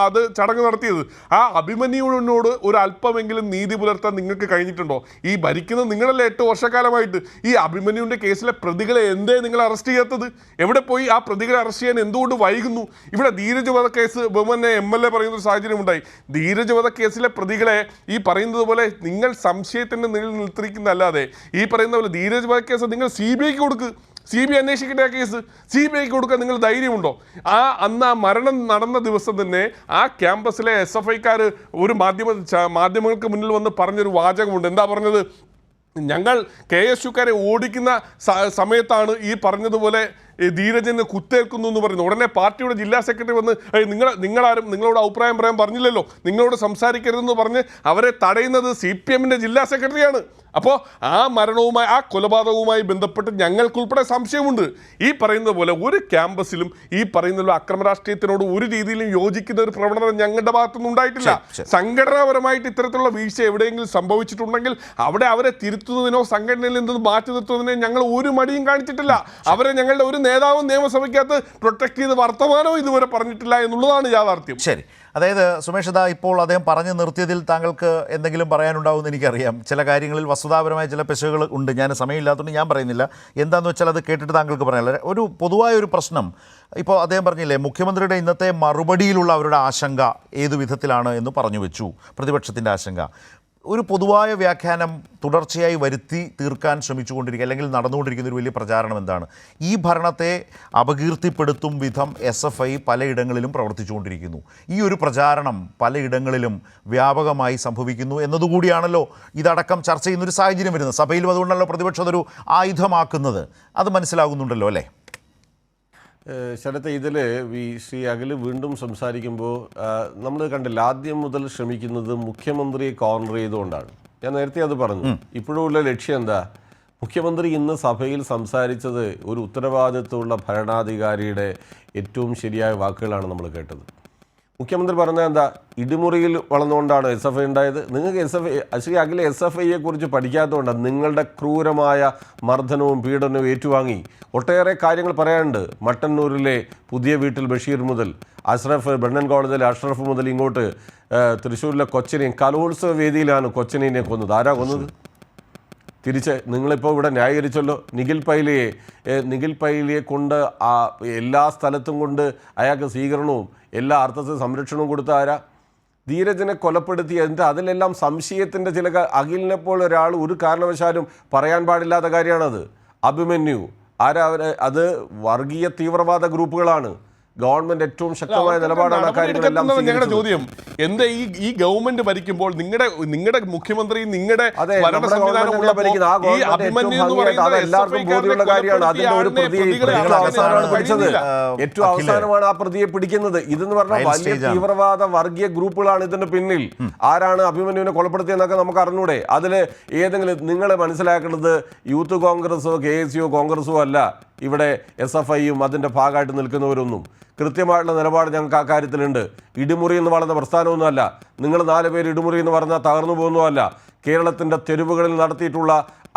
അത് ചടങ്ങ് നടത്തിയത്. ആ അഭിമന്യുവിനോട് ഒരു അല്പമെങ്കിലും നീതി പുലർത്താൻ നിങ്ങൾക്ക് കഴിഞ്ഞിട്ടുണ്ടോ? ഈ ഭരിക്കുന്നത് നിങ്ങളല്ലേ 8 വർഷക്കാലമായിട്ട്. ഈ അഭിമന്യുവിൻ്റെ കേസിലെ പ്രതികളെ എന്തേ നിങ്ങൾ അറസ്റ്റ് ചെയ്യാത്തത്? എവിടെ പോയി? ആ പ്രതികളെ അറസ്റ്റ് ചെയ്യാൻ എന്തുകൊണ്ട് വൈകുന്നു? ഇവിടെ ധീരജ് വധ കേസ് ബഹുമാന്യ MLA പറയുന്ന ഒരു സാഹചര്യം ഉണ്ടായി. ധീരജ് വധ കേസിലെ പ്രതികളെ ഈ പറയുന്നത് പോലെ നിങ്ങൾ സംശയത്തിൻ്റെ നിഴൽ നിർത്തിരിക്കുന്നതല്ലാതെ ഈ പറയുന്ന പോലെ ധീരജ് വധ കേസ് നിങ്ങൾ CBIക്ക് കൊടുക്ക്. CBI അന്വേഷിക്കേണ്ട ആ കേസ് CBIക്ക് കൊടുക്കാൻ നിങ്ങൾ ധൈര്യമുണ്ടോ? അന്ന് ആ മരണം നടന്ന ദിവസം തന്നെ ആ ക്യാമ്പസിലെ SFIക്കാർ ഒരു മാധ്യമങ്ങൾക്ക് മുന്നിൽ വന്ന് പറഞ്ഞൊരു വാചകമുണ്ട്. എന്താ പറഞ്ഞത്? ഞങ്ങൾ KSUക്കാരെ ഓടിക്കുന്ന സമയത്താണ് ഈ പറഞ്ഞതുപോലെ ധീരജന് കുത്തേൽക്കുന്നു എന്ന് പറയുന്നു. ഉടനെ പാർട്ടിയുടെ ജില്ലാ സെക്രട്ടറി വന്ന് നിങ്ങളാരും നിങ്ങളോട് അഭിപ്രായം പറയാൻ പറഞ്ഞില്ലല്ലോ, നിങ്ങളോട് സംസാരിക്കരുതെന്ന് പറഞ്ഞ് അവരെ തടയുന്നത് CPMൻ്റെ ജില്ലാ സെക്രട്ടറിയാണ്. അപ്പോൾ ആ മരണവുമായി ആ കൊലപാതകവുമായി ബന്ധപ്പെട്ട് ഞങ്ങൾക്കുൾപ്പെടെ സംശയമുണ്ട്. ഈ പറയുന്നത് പോലെ ഒരു ക്യാമ്പസിലും ഈ പറയുന്ന അക്രമ രാഷ്ട്രീയത്തിനോട് ഒരു രീതിയിലും യോജിക്കുന്ന ഒരു പ്രവണത ഞങ്ങളുടെ ഭാഗത്തുനിന്ന് ഉണ്ടായിട്ടില്ല. സംഘടനാപരമായിട്ട് ഇത്തരത്തിലുള്ള വീഴ്ച എവിടെയെങ്കിലും സംഭവിച്ചിട്ടുണ്ടെങ്കിൽ അവിടെ അവരെ തിരുത്തുന്നതിനോ സംഘടനയിൽ നിന്ന് മാറ്റി നിർത്തുന്നതിനോ ഞങ്ങൾ ഒരു മടിയും കാണിച്ചിട്ടില്ല. അവരെ ഞങ്ങളുടെ ഒരു നേതാവും നിയമസഭയ്ക്കകത്ത് പ്രൊട്ടക്ട് ചെയ്ത് വർത്തമാനവും ഇതുവരെ പറഞ്ഞിട്ടില്ല എന്നുള്ളതാണ് യാഥാർത്ഥ്യം. ശരി, അതായത് സുമേഷ് ദാ ഇപ്പോൾ അദ്ദേഹം പറഞ്ഞു നിർത്തിയതിൽ താങ്കൾക്ക് എന്തെങ്കിലും പറയാനുണ്ടാവുമെന്ന് എനിക്കറിയാം. ചില കാര്യങ്ങളിൽ വസ്തുതാപരമായ ചില പെശകുകൾ ഉണ്ട്. ഞാൻ സമയമില്ലാത്തതുകൊണ്ട് ഞാൻ പറയുന്നില്ല. എന്താണെന്ന് വെച്ചാൽ അത് കേട്ടിട്ട് താങ്കൾക്ക് പറയാനുള്ള ഒരു പൊതുവായ ഒരു പ്രശ്നം ഇപ്പോൾ അദ്ദേഹം പറഞ്ഞില്ലേ, മുഖ്യമന്ത്രിയുടെ ഇന്നത്തെ മറുപടിയിലുള്ള അവരുടെ ആശങ്ക ഏതു വിധത്തിലാണ് എന്ന് പറഞ്ഞു വെച്ചു, പ്രതിപക്ഷത്തിൻ്റെ ആശങ്ക. ഒരു പൊതുവായ വ്യാഖ്യാനം തുടർച്ചയായി വരുത്തി തീർക്കാൻ ശ്രമിച്ചുകൊണ്ടിരിക്കുക അല്ലെങ്കിൽ നടന്നുകൊണ്ടിരിക്കുന്ന ഒരു വലിയ പ്രചാരണം എന്താണ്? ഈ ഭരണത്തെ അപകീർത്തിപ്പെടുത്തും വിധം SFI പലയിടങ്ങളിലും പ്രവർത്തിച്ചുകൊണ്ടിരിക്കുന്നു. ഈ ഒരു പ്രചാരണം പലയിടങ്ങളിലും വ്യാപകമായി സംഭവിക്കുന്നു എന്നതുകൂടിയാണല്ലോ ഇതടക്കം ചർച്ച ചെയ്യുന്നൊരു സാഹചര്യം വരുന്നത്. സഭയിലും അതുകൊണ്ടാണല്ലോ പ്രതിപക്ഷം അതൊരു ആയുധമാക്കുന്നത്. അത് മനസ്സിലാകുന്നുണ്ടല്ലോ അല്ലേ? ശരത്തെ, ഇതിൽ ശ്രീ അഖില് വീണ്ടും സംസാരിക്കുമ്പോൾ നമ്മൾ കണ്ടില്ല, ആദ്യം മുതൽ ശ്രമിക്കുന്നത് മുഖ്യമന്ത്രിയെ കോർണർ ചെയ്തുകൊണ്ടാണ്. ഞാൻ നേരത്തെ അത് പറഞ്ഞു. ഇപ്പോഴുള്ള ലക്ഷ്യം എന്താ? മുഖ്യമന്ത്രി ഇന്ന് സഭയിൽ സംസാരിച്ചത് ഒരു ഉത്തരവാദിത്വമുള്ള ഭരണാധികാരിയുടെ ഏറ്റവും ശരിയായ വാക്കുകളാണ് നമ്മൾ കേട്ടത്. മുഖ്യമന്ത്രി പറഞ്ഞത് എന്താ? ഇടിമുറിയിൽ വളർന്നുകൊണ്ടാണ് SFI ഉണ്ടായത്. നിങ്ങൾക്ക് ശ്രീ അഖില SFIയെ കുറിച്ച് പഠിക്കാത്തതുകൊണ്ടാണ് നിങ്ങളുടെ ക്രൂരമായ മർദ്ദനവും പീഡനവും ഏറ്റുവാങ്ങി ഒട്ടേറെ കാര്യങ്ങൾ പറയാനുണ്ട്. മട്ടന്നൂരിലെ പുതിയ വീട്ടിൽ ബഷീർ മുതൽ ബ്രണ്ണൻ കോളേജിലെ അഷ്റഫ് മുതൽ ഇങ്ങോട്ട് തൃശ്ശൂരിലെ കൊച്ചനെ കലോത്സവ വേദിയിലാണ് കൊച്ചനെ കൊന്നത്. ആരാ കൊന്നത്? തിരിച്ച് നിങ്ങളിപ്പോൾ ഇവിടെ ന്യായീകരിച്ചല്ലോ. നിഖിൽ പൈലിയെ കൊണ്ട് എല്ലാ സ്ഥലത്തും കൊണ്ട് അയാൾക്ക് സ്വീകരണവും എല്ലാ അർത്ഥത്തിൽ സംരക്ഷണവും കൊടുത്ത ആരാ? ധീരജനെ കൊലപ്പെടുത്തി. എന്നിട്ട് അതിലെല്ലാം സംശയത്തിൻ്റെ ചില അഖിലിനെ പോലെ ഒരാൾ ഒരു കാരണവശാലും പറയാൻ പാടില്ലാത്ത കാര്യമാണത്. അഭിമന്യു ആരാ? അത് വർഗീയ തീവ്രവാദ ഗ്രൂപ്പുകളാണ്. ഗവൺമെന്റ് ഏറ്റവും ശക്തമായ നിലപാടാണ് അക്കാര്യങ്ങളെല്ലാം. ഞങ്ങളുടെ ചോദ്യം എന്താ, ഈ ഗവൺമെന്റ് ഭരിക്കുമ്പോൾ നിങ്ങളുടെ മുഖ്യമന്ത്രി നിങ്ങളുടെ ഏറ്റവും അവസാനമാണ് ആ പ്രതിയെ പിടിക്കുന്നത്. ഇതെന്ന് പറഞ്ഞാൽ വലിയ തീവ്രവാദ വർഗീയ ഗ്രൂപ്പുകളാണ് ഇതിന്റെ പിന്നിൽ. ആരാണ് അഭിമന്യുവിനെ കൊലപ്പെടുത്തിയെന്നൊക്കെ നമുക്ക് അറിഞ്ഞൂടെ? അതിൽ ഏതെങ്കിലും നിങ്ങൾ മനസ്സിലാക്കേണ്ടത് യൂത്ത് കോൺഗ്രസോ KSU കോൺഗ്രസോ അല്ല. ഇവിടെ SFIയും അതിൻ്റെ ഭാഗമായിട്ട് നിൽക്കുന്നവരൊന്നും. കൃത്യമായിട്ടുള്ള നിലപാട് ഞങ്ങൾക്ക് ആ കാര്യത്തിലുണ്ട്. ഇടിമുറി എന്ന് പറയുന്ന പ്രസ്ഥാനമൊന്നുമല്ല. നിങ്ങൾ 4 പേര് ഇടിമുറി എന്ന് പറഞ്ഞാൽ തകർന്നു പോകുന്നതല്ല. കേരളത്തിൻ്റെ തെരുവുകളിൽ നടത്തിയിട്ടുള്ള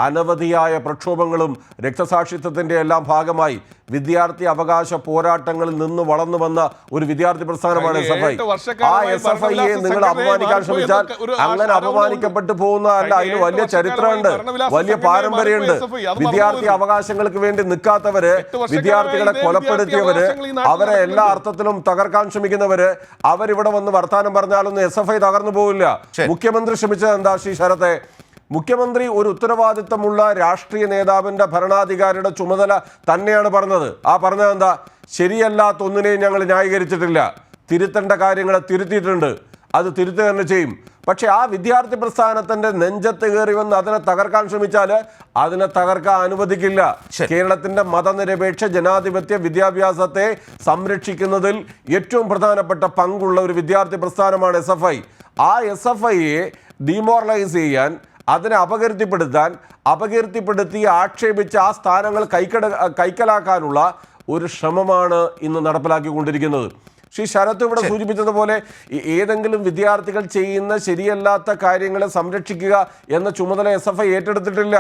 അനവധിയായ പ്രക്ഷോഭങ്ങളും രക്തസാക്ഷിത്വത്തിൻ്റെ എല്ലാം ഭാഗമായി വിദ്യാർത്ഥി അവകാശ പോരാട്ടങ്ങളിൽ നിന്ന് വളർന്നു വന്ന ഒരു വിദ്യാർത്ഥി പ്രസ്ഥാനമാണ് SFI. ആ SFIയെ നിങ്ങൾ അപമാനിക്കാൻ ശ്രമിച്ചാൽ അങ്ങനെ അപമാനിക്കപ്പെട്ടു പോകുന്നതല്ല. അതിന് വലിയ ചരിത്രമുണ്ട്, വലിയ പാരമ്പര്യമുണ്ട്. വിദ്യാർത്ഥി അവകാശങ്ങൾക്ക് വേണ്ടി നിൽക്കാത്തവര്, വിദ്യാർത്ഥികളെ കൊലപ്പെടുത്തിയവര്, അവരെ എല്ലാ അർത്ഥത്തിലും തകർക്കാൻ ശ്രമിക്കുന്നവര്, അവരിവിടെ വന്ന് വർത്താനം പറഞ്ഞാലൊന്നും SFI തകർന്നു പോവില്ല. മുഖ്യമന്ത്രി ശ്രമിച്ചത് എന്താ? ശ്രീ ശരത്തെ, മുഖ്യമന്ത്രി ഒരു ഉത്തരവാദിത്തമുള്ള രാഷ്ട്രീയ നേതാവിൻ്റെ ഭരണാധികാരിയുടെ ചുമതല തന്നെയാണ് പറഞ്ഞത്. ആ പറഞ്ഞത് എന്താ? ശരിയല്ലാത്ത ഒന്നിനെയും ഞങ്ങൾ ന്യായീകരിച്ചിട്ടില്ല, തിരുത്തേണ്ട കാര്യങ്ങളെ തിരുത്തിയിട്ടുണ്ട്, അത് തിരുത്തുക തന്നെ ചെയ്യും. പക്ഷെ ആ വിദ്യാർത്ഥി പ്രസ്ഥാനത്തിന്റെ നെഞ്ചത്ത് കയറി വന്ന് അതിനെ തകർക്കാൻ ശ്രമിച്ചാൽ അതിനെ തകർക്കാൻ അനുവദിക്കില്ല. കേരളത്തിന്റെ മതനിരപേക്ഷ ജനാധിപത്യ വിദ്യാഭ്യാസത്തെ സംരക്ഷിക്കുന്നതിൽ ഏറ്റവും പ്രധാനപ്പെട്ട പങ്കുള്ള ഒരു വിദ്യാർത്ഥി പ്രസ്ഥാനമാണ് SFI. ആ SFIയെ ഡിമോറലൈസ് ചെയ്യാൻ, അതിനെ അപകീർത്തിപ്പെടുത്തി ആക്ഷേപിച്ച് ആ സ്ഥാനങ്ങൾ കൈക്കലാക്കാനുള്ള ഒരു ശ്രമമാണ് ഇന്ന് നടപ്പിലാക്കിക്കൊണ്ടിരിക്കുന്നത്. ശ്രീ ശരത് ഇവിടെ സൂചിപ്പിച്ചതുപോലെ ഏതെങ്കിലും വിദ്യാർത്ഥികൾ ചെയ്യുന്ന ശരിയല്ലാത്ത കാര്യങ്ങളെ സംരക്ഷിക്കുക എന്ന ചുമതല SFI ഏറ്റെടുത്തിട്ടില്ല.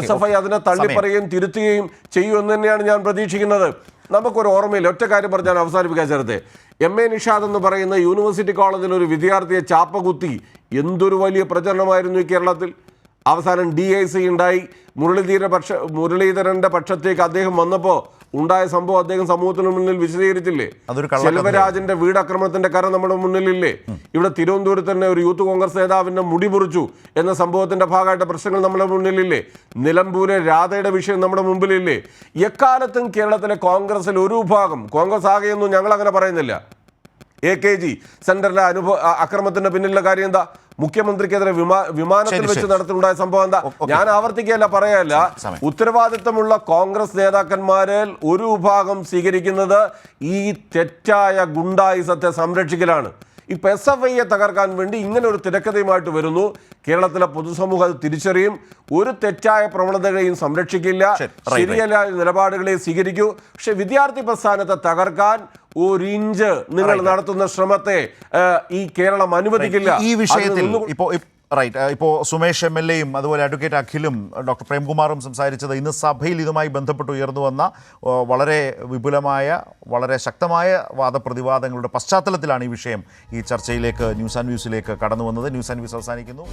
SFI അതിനെ തള്ളിപ്പറയുകയും തിരുത്തുകയും ചെയ്യുമെന്ന് തന്നെയാണ് ഞാൻ പ്രതീക്ഷിക്കുന്നത്. നമുക്കൊരു ഓർമ്മയില്ല, ഒറ്റ കാര്യം പറഞ്ഞാൽ അവസാനിപ്പിക്കാൻ ശരത്തെ. MA നിഷാദ് എന്ന് പറയുന്ന യൂണിവേഴ്സിറ്റി കോളേജിൽ ഒരു വിദ്യാർത്ഥിയെ ചാപ്പകുത്തി എന്തൊരു വലിയ പ്രചരണമായിരുന്നു ഈ കേരളത്തിൽ. അവസാനം DIC ഉണ്ടായി. മുരളീധരന്റെ പക്ഷത്തേക്ക് അദ്ദേഹം വന്നപ്പോൾ ഉണ്ടായ സംഭവം അദ്ദേഹം സമൂഹത്തിന് മുന്നിൽ വിശദീകരിച്ചില്ലേ? സെൽവരാജിന്റെ വീടാക്രമണത്തിന്റെ കര നമ്മുടെ മുന്നിലില്ലേ? ഇവിടെ തിരുവനന്തപുരത്ത് തന്നെ ഒരു യൂത്ത് കോൺഗ്രസ് നേതാവിന്റെ മുടി മുറിച്ചു എന്ന സംഭവത്തിന്റെ ഭാഗമായിട്ട് പ്രശ്നങ്ങൾ നമ്മുടെ മുന്നിലില്ലേ? നിലമ്പൂരെ രാധയുടെ വിഷയം നമ്മുടെ മുമ്പിലില്ലേ? എക്കാലത്തും കേരളത്തിലെ കോൺഗ്രസിൽ ഒരു വിഭാഗം, കോൺഗ്രസ് ആകെയൊന്നും ഞങ്ങൾ അങ്ങനെ പറയുന്നില്ല, AKG സെന്ററിലെ അക്രമത്തിന്റെ പിന്നിലുള്ള കാര്യം എന്താ? മുഖ്യമന്ത്രിക്കെതിരെ വിമാനത്തിൽ വെച്ച് നടത്തിയുണ്ടായ സംഭവം എന്താ? ഞാൻ ആവർത്തിക്കുകയല്ല, പറയല്ല. ഉത്തരവാദിത്തമുള്ള കോൺഗ്രസ് നേതാക്കന്മാരിൽ ഒരു വിഭാഗം സ്വീകരിക്കുന്നത് ഈ തെറ്റായ ഗുണ്ടായിസത്തെ സംരക്ഷിക്കലാണ്. ഇപ്പം SFIയെ തകർക്കാൻ വേണ്ടി ഇങ്ങനെ ഒരു തിരക്കഥയുമായിട്ട് വരുന്നു. കേരളത്തിലെ പൊതുസമൂഹം അത് തിരിച്ചറിയും. ഒരു തെറ്റായ പ്രവണതകളെയും സംരക്ഷിക്കില്ല, ശരിയല്ല നിലപാടുകളെ സ്വീകരിക്കൂ. പക്ഷെ വിദ്യാർത്ഥി പ്രസ്ഥാനത്തെ തകർക്കാൻ ഒരിഞ്ച് നിങ്ങൾ നടത്തുന്ന ശ്രമത്തെ ഈ കേരളം അനുവദിക്കില്ല. ഈ വിഷയത്തിൽ ഇപ്പോൾ സുമേഷ് MLAയും അതുപോലെ അഡ്വക്കേറ്റ് അഖിലും ഡോക്ടർ പ്രേംകുമാറും സംസാരിച്ചത് ഇന്ന് സഭയിൽ ഇതുമായി ബന്ധപ്പെട്ട് ഉയർന്നു വന്ന വളരെ വിപുലമായ, വളരെ ശക്തമായ വാദപ്രതിവാദങ്ങളുടെ പശ്ചാത്തലത്തിലാണ് ഈ വിഷയം ഈ ചർച്ചയിലേക്ക്, ന്യൂസ് ആൻഡ് വ്യൂസിലേക്ക് കടന്നു വന്നത്. ന്യൂസ് ആൻഡ് വ്യൂസ് അവസാനിക്കുന്നു.